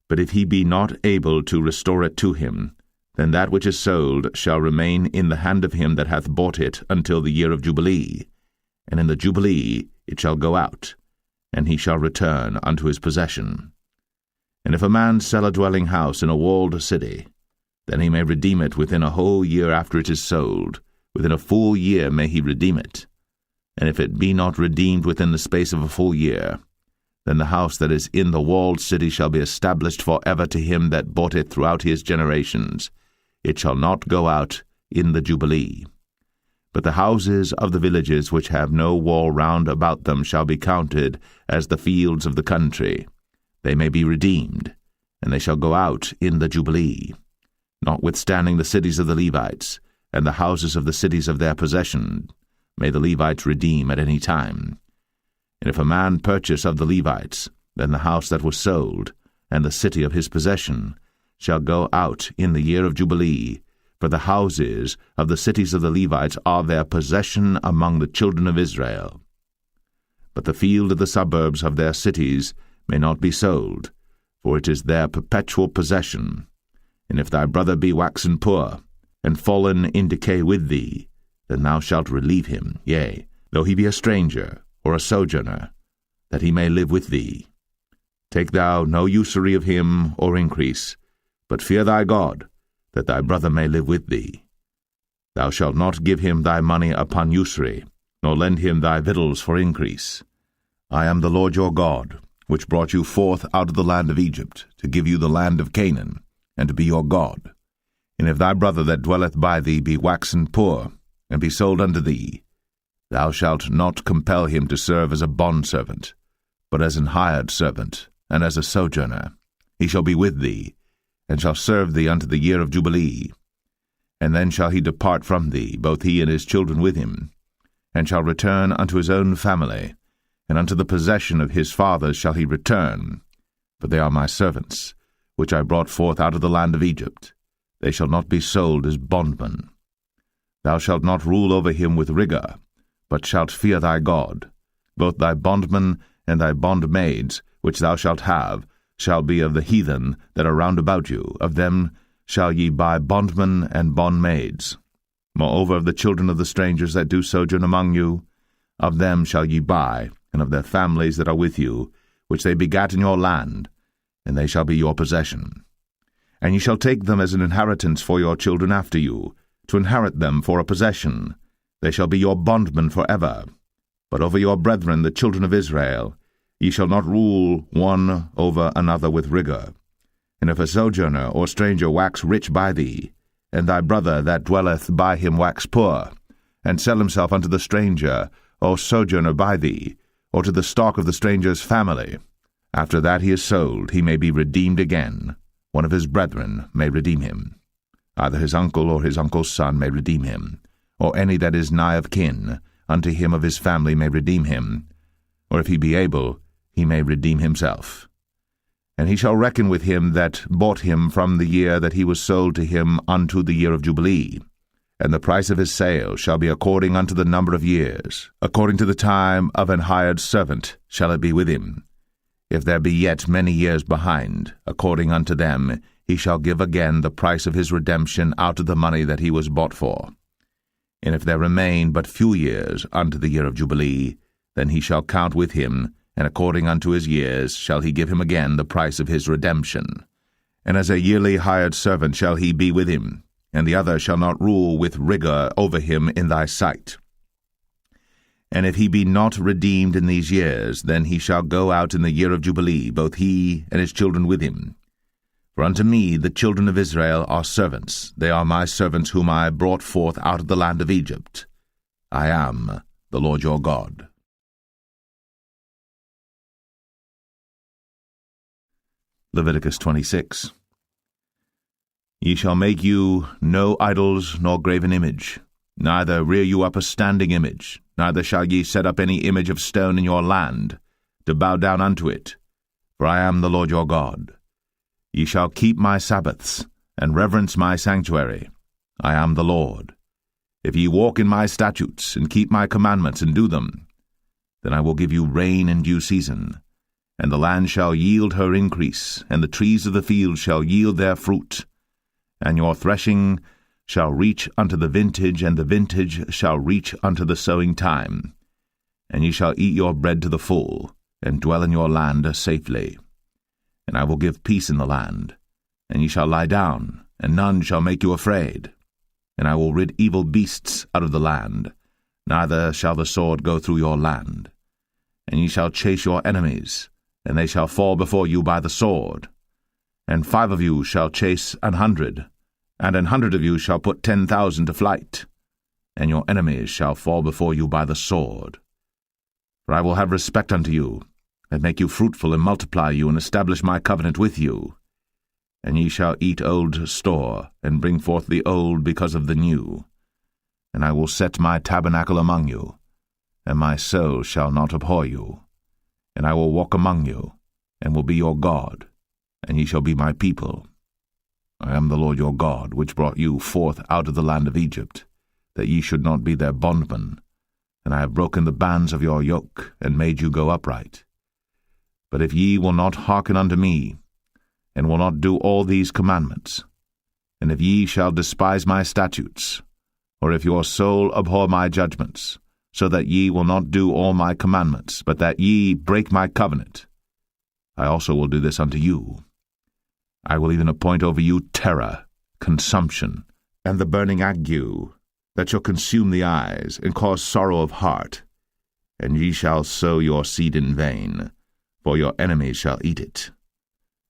But if he be not able to restore it to him, then that which is sold shall remain in the hand of him that hath bought it until the year of Jubilee, and in the Jubilee it shall go out, and he shall return unto his possession. And if a man sell a dwelling house in a walled city, then he may redeem it within a whole year after it is sold. Within a full year may he redeem it. And if it be not redeemed within the space of a full year, then the house that is in the walled city shall be established for ever to him that bought it throughout his generations. It shall not go out in the Jubilee. But the houses of the villages which have no wall round about them shall be counted as the fields of the country. They may be redeemed, and they shall go out in the Jubilee. Notwithstanding the cities of the Levites, and the houses of the cities of their possession, may the Levites redeem at any time. And if a man purchase of the Levites, then the house that was sold, and the city of his possession, shall go out in the year of Jubilee, for the houses of the cities of the Levites are their possession among the children of Israel. But the field of the suburbs of their cities may not be sold, for it is their perpetual possession. And if thy brother be waxen poor, and fallen in decay with thee, then thou shalt relieve him, yea, though he be a stranger, or a sojourner, that he may live with thee. Take thou no usury of him, or increase, but fear thy God, that thy brother may live with thee. Thou shalt not give him thy money upon usury, nor lend him thy victuals for increase. I am the Lord your God, which brought you forth out of the land of Egypt, to give you the land of Canaan, and to be your God. And if thy brother that dwelleth by thee be waxen poor, and be sold unto thee, thou shalt not compel him to serve as a bondservant, but as an hired servant, and as a sojourner. He shall be with thee, and shall serve thee unto the year of Jubilee. And then shall he depart from thee, both he and his children with him, and shall return unto his own family, and unto the possession of his fathers shall he return. For they are my servants, which I brought forth out of the land of Egypt. They shall not be sold as bondmen. Thou shalt not rule over him with rigor, but shalt fear thy God. Both thy bondmen and thy bondmaids, which thou shalt have, shall be of the heathen that are round about you. Of them shall ye buy bondmen and bondmaids. Moreover, of the children of the strangers that do sojourn among you, of them shall ye buy, and of their families that are with you, which they begat in your land, and they shall be your possession. And ye shall take them as an inheritance for your children after you, to inherit them for a possession. They shall be your bondmen forever. But over your brethren, the children of Israel, ye shall not rule one over another with rigor. And if a sojourner or stranger wax rich by thee, and thy brother that dwelleth by him wax poor, and sell himself unto the stranger or sojourner by thee, or to the stock of the stranger's family, after that he is sold, he may be redeemed again. One of his brethren may redeem him. Either his uncle or his uncle's son may redeem him, or any that is nigh of kin unto him of his family may redeem him, or if he be able, he may redeem himself. And he shall reckon with him that bought him from the year that he was sold to him unto the year of Jubilee. And the price of his sale shall be according unto the number of years. According to the time of an hired servant shall it be with him. If there be yet many years behind, according unto them he shall give again the price of his redemption out of the money that he was bought for. And if there remain but few years unto the year of Jubilee, then he shall count with him, and according unto his years shall he give him again the price of his redemption. And as a yearly hired servant shall he be with him, and the other shall not rule with rigor over him in thy sight. And if he be not redeemed in these years, then he shall go out in the year of Jubilee, both he and his children with him. For unto me the children of Israel are servants. They are my servants whom I brought forth out of the land of Egypt. I am the Lord your God. Leviticus 26. Ye shall make you no idols nor graven image, neither rear you up a standing image, neither shall ye set up any image of stone in your land, to bow down unto it, for I am the Lord your God. Ye shall keep my Sabbaths, and reverence my sanctuary. I am the Lord. If ye walk in my statutes, and keep my commandments, and do them, then I will give you rain in due season, and the land shall yield her increase, and the trees of the field shall yield their fruit, and your threshing shall reach unto the vintage, and the vintage shall reach unto the sowing time. And ye shall eat your bread to the full, and dwell in your land safely. And I will give peace in the land, and ye shall lie down, and none shall make you afraid. And I will rid evil beasts out of the land, neither shall the sword go through your land. And ye shall chase your enemies, and they shall fall before you by the sword. And 5 of you shall chase 100, and 100 of you shall put 10,000 to flight, and your enemies shall fall before you by the sword. For I will have respect unto you, and make you fruitful, and multiply you, and establish my covenant with you. And ye shall eat old store, and bring forth the old because of the new. And I will set my tabernacle among you, and my soul shall not abhor you. And I will walk among you, and will be your God, and ye shall be my people. I am the Lord your God, which brought you forth out of the land of Egypt, that ye should not be their bondmen. And I have broken the bands of your yoke, and made you go upright. But if ye will not hearken unto me, and will not do all these commandments, and if ye shall despise my statutes, or if your soul abhor my judgments, so that ye will not do all my commandments, but that ye break my covenant, I also will do this unto you. I will even appoint over you terror, consumption, and the burning ague, that shall consume the eyes, and cause sorrow of heart. And ye shall sow your seed in vain, for your enemies shall eat it.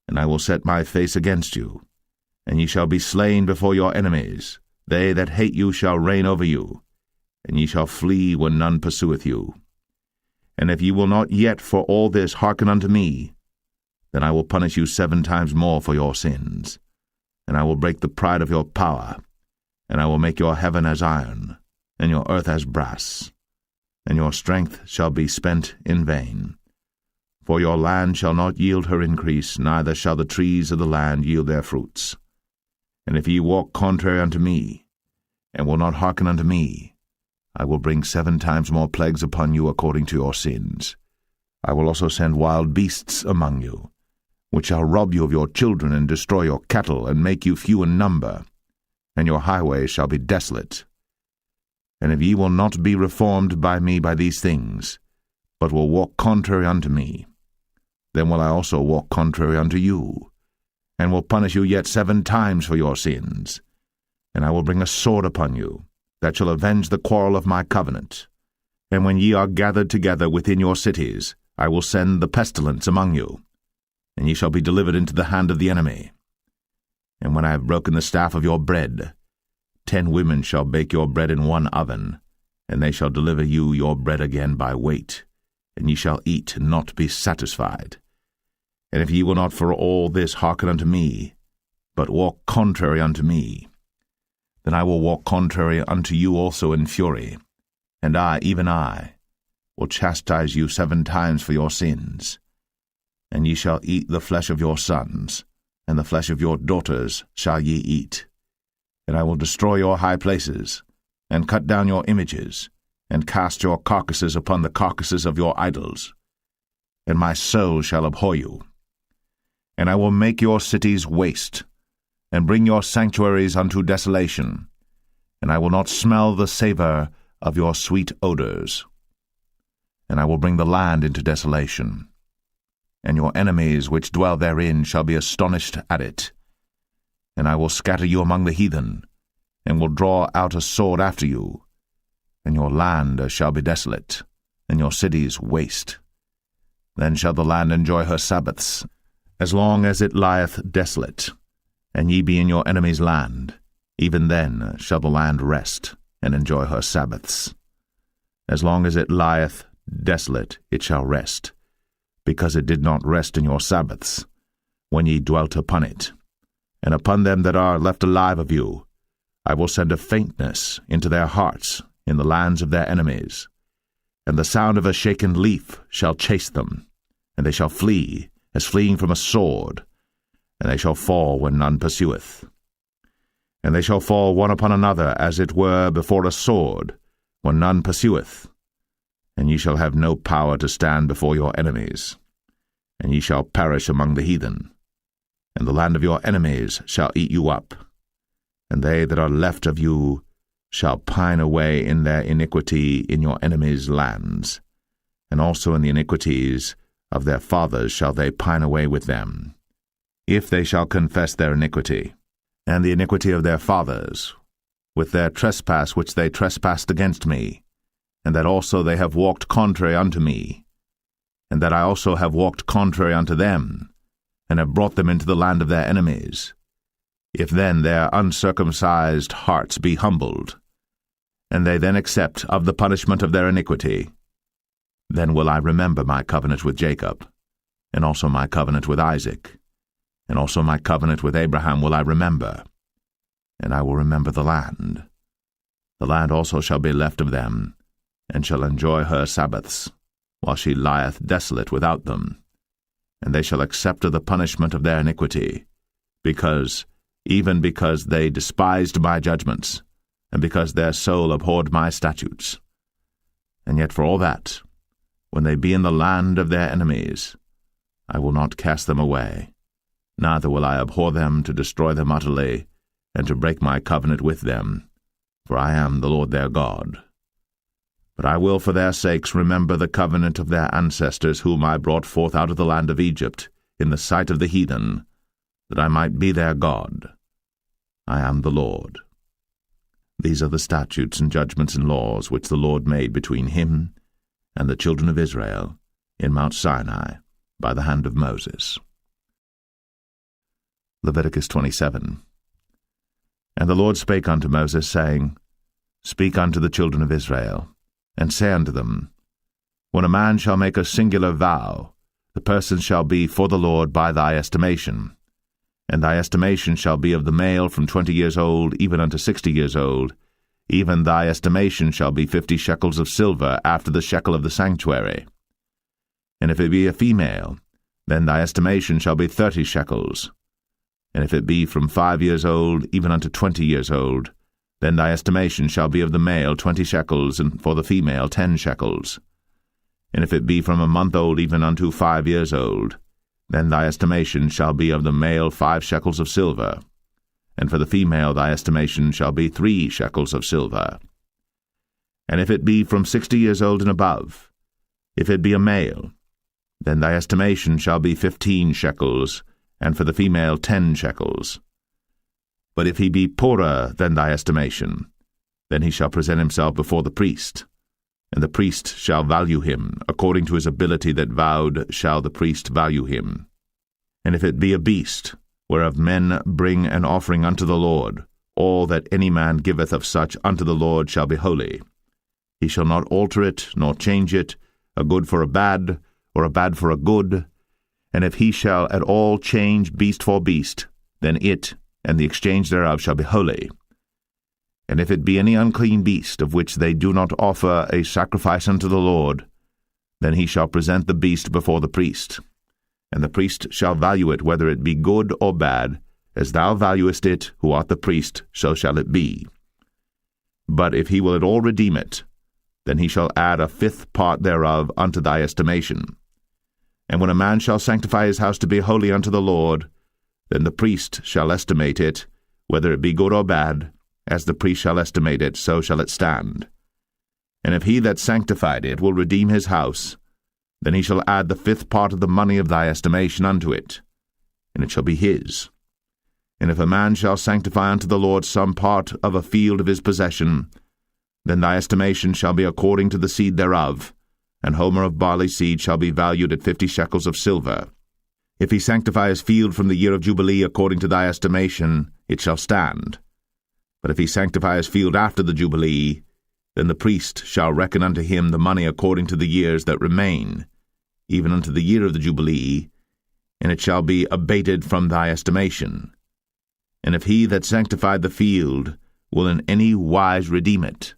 And I will set my face against you, and ye shall be slain before your enemies. They that hate you shall reign over you, and ye shall flee when none pursueth you. And if ye will not yet for all this hearken unto me, then I will punish you 7 times more for your sins. and I will break the pride of your power, and I will make your heaven as iron, and your earth as brass, and your strength shall be spent in vain. For your land shall not yield her increase, neither shall the trees of the land yield their fruits. And if ye walk contrary unto me, and will not hearken unto me, I will bring 7 times more plagues upon you according to your sins. I will also send wild beasts among you, which shall rob you of your children, and destroy your cattle, and make you few in number, and your highways shall be desolate. And if ye will not be reformed by me by these things, but will walk contrary unto me, then will I also walk contrary unto you, and will punish you yet 7 times for your sins. And I will bring a sword upon you, that shall avenge the quarrel of my covenant. And when ye are gathered together within your cities, I will send the pestilence among you, and ye shall be delivered into the hand of the enemy. And when I have broken the staff of your bread, 10 women shall bake your bread in one oven, and they shall deliver you your bread again by weight, and ye shall eat and not be satisfied. And if ye will not for all this hearken unto me, but walk contrary unto me, then I will walk contrary unto you also in fury, and I, even I, will chastise you 7 times for your sins. And ye shall eat the flesh of your sons, and the flesh of your daughters shall ye eat. And I will destroy your high places, and cut down your images, and cast your carcasses upon the carcasses of your idols. And my soul shall abhor you. And I will make your cities waste, and bring your sanctuaries unto desolation, and I will not smell the savour of your sweet odours. And I will bring the land into desolation, and your enemies which dwell therein shall be astonished at it. And I will scatter you among the heathen, and will draw out a sword after you, and your land shall be desolate, and your cities waste. Then shall the land enjoy her Sabbaths, as long as it lieth desolate, and ye be in your enemy's land, even then shall the land rest, and enjoy her Sabbaths. As long as it lieth desolate it shall rest, because it did not rest in your Sabbaths, when ye dwelt upon it. And upon them that are left alive of you I will send a faintness into their hearts in the lands of their enemies, and the sound of a shaken leaf shall chase them, and they shall flee, as fleeing from a sword, and they shall fall when none pursueth. And they shall fall one upon another, as it were before a sword, when none pursueth. And ye shall have no power to stand before your enemies, and ye shall perish among the heathen. And the land of your enemies shall eat you up, and they that are left of you shall pine away in their iniquity in your enemies' lands, and also in the iniquities of their fathers shall they pine away with them, if they shall confess their iniquity, and the iniquity of their fathers, with their trespass which they trespassed against me, and that also they have walked contrary unto me, and that I also have walked contrary unto them, and have brought them into the land of their enemies. If then their uncircumcised hearts be humbled, and they then accept of the punishment of their iniquity, then will I remember my covenant with Jacob, and also my covenant with Isaac, and also my covenant with Abraham will I remember, and I will remember the land. The land also shall be left of them, and shall enjoy her Sabbaths, while she lieth desolate without them. And they shall accept of the punishment of their iniquity, even because they despised my judgments, and because their soul abhorred my statutes. And yet for all that, when they be in the land of their enemies, I will not cast them away, neither will I abhor them to destroy them utterly, and to break my covenant with them, for I am the Lord their God. But I will for their sakes remember the covenant of their ancestors, whom I brought forth out of the land of Egypt, in the sight of the heathen, that I might be their God. I am the Lord. These are the statutes and judgments and laws which the Lord made between him and the children of Israel in Mount Sinai by the hand of Moses. Leviticus 27. And the Lord spake unto Moses, saying, Speak unto the children of Israel, and say unto them, When a man shall make a singular vow, the person shall be for the Lord by thy estimation, And thy estimation shall be of the male from 20 years old even unto 60 years old. Even thy estimation shall be 50 shekels of silver after the shekel of the sanctuary. And if it be a female, then thy estimation shall be 30 shekels. And if it be from 5 years old even unto 20 years old, then thy estimation shall be of the male 20 shekels, and for the female 10 shekels. And if it be from a month old even unto 5 years old, then thy estimation shall be of the male 5 shekels of silver, and for the female thy estimation shall be 3 shekels of silver. And if it be from 60 years old and above, if it be a male, then thy estimation shall be 15 shekels, and for the female 10 shekels. But if he be poorer than thy estimation, then he shall present himself before the priest, and the priest shall value him, according to his ability that vowed shall the priest value him. And if it be a beast, whereof men bring an offering unto the Lord, all that any man giveth of such unto the Lord shall be holy. He shall not alter it, nor change it, a good for a bad, or a bad for a good. And if he shall at all change beast for beast, then it, and the exchange thereof, shall be holy. And if it be any unclean beast, of which they do not offer a sacrifice unto the Lord, then he shall present the beast before the priest. And the priest shall value it, whether it be good or bad, as thou valuest it, who art the priest, so shall it be. But if he will at all redeem it, then he shall add a 5th part thereof unto thy estimation. And when a man shall sanctify his house to be holy unto the Lord, then the priest shall estimate it, whether it be good or bad, as the priest shall estimate it, so shall it stand. And if he that sanctified it will redeem his house, then he shall add the 5th part of the money of thy estimation unto it, and it shall be his. And if a man shall sanctify unto the Lord some part of a field of his possession, then thy estimation shall be according to the seed thereof, and homer of barley seed shall be valued at 50 shekels of silver. If he sanctify his field from the year of Jubilee according to thy estimation, it shall stand. But if he sanctify his field after the Jubilee, then the priest shall reckon unto him the money according to the years that remain, even unto the year of the Jubilee, and it shall be abated from thy estimation. And if he that sanctified the field will in any wise redeem it,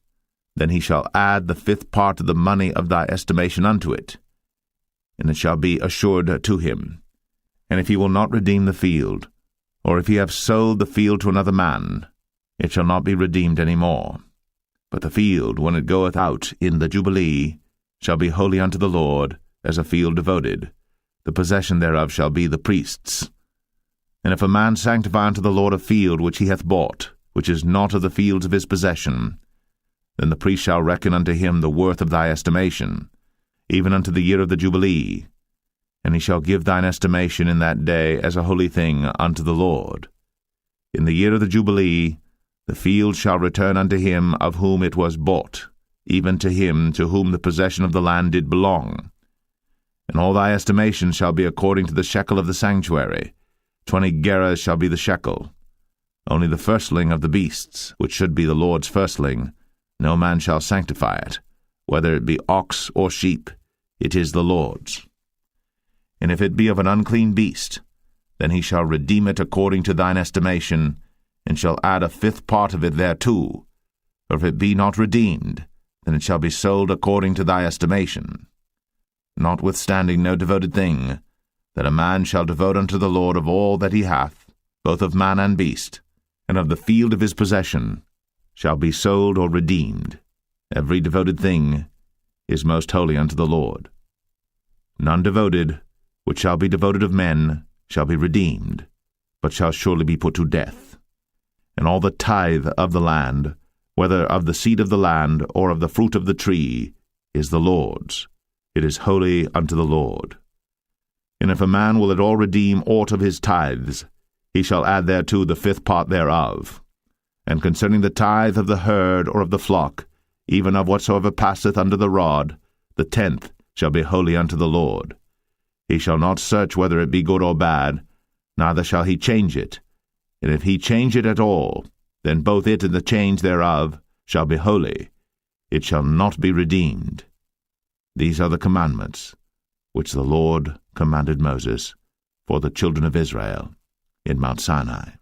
then he shall add the 5th part of the money of thy estimation unto it, and it shall be assured to him. And if he will not redeem the field, or if he have sold the field to another man, it shall not be redeemed any more. But the field, when it goeth out in the Jubilee, shall be holy unto the Lord, as a field devoted. The possession thereof shall be the priest's. And if a man sanctify unto the Lord a field which he hath bought, which is not of the fields of his possession, then the priest shall reckon unto him the worth of thy estimation, even unto the year of the Jubilee, and he shall give thine estimation in that day as a holy thing unto the Lord. In the year of the Jubilee, the field shall return unto him of whom it was bought, even to him to whom the possession of the land did belong. And all thy estimation shall be according to the shekel of the sanctuary. 20 gerahs shall be the shekel. Only the firstling of the beasts, which should be the Lord's firstling, no man shall sanctify it, whether it be ox or sheep, it is the Lord's. And if it be of an unclean beast, then he shall redeem it according to thine estimation, and shall add a 5th part of it thereto. Or if it be not redeemed, then it shall be sold according to thy estimation. Notwithstanding no devoted thing, that a man shall devote unto the Lord of all that he hath, both of man and beast, and of the field of his possession, shall be sold or redeemed. Every devoted thing is most holy unto the Lord. None devoted, which shall be devoted of men, shall be redeemed, but shall surely be put to death. And all the tithe of the land, whether of the seed of the land or of the fruit of the tree, is the Lord's. It is holy unto the Lord. And if a man will at all redeem aught of his tithes, he shall add thereto the 5th part thereof. And concerning the tithe of the herd or of the flock, even of whatsoever passeth under the rod, the 10th shall be holy unto the Lord. He shall not search whether it be good or bad, neither shall he change it. And if he change it at all, then both it and the change thereof shall be holy. It shall not be redeemed. These are the commandments which the Lord commanded Moses for the children of Israel in Mount Sinai.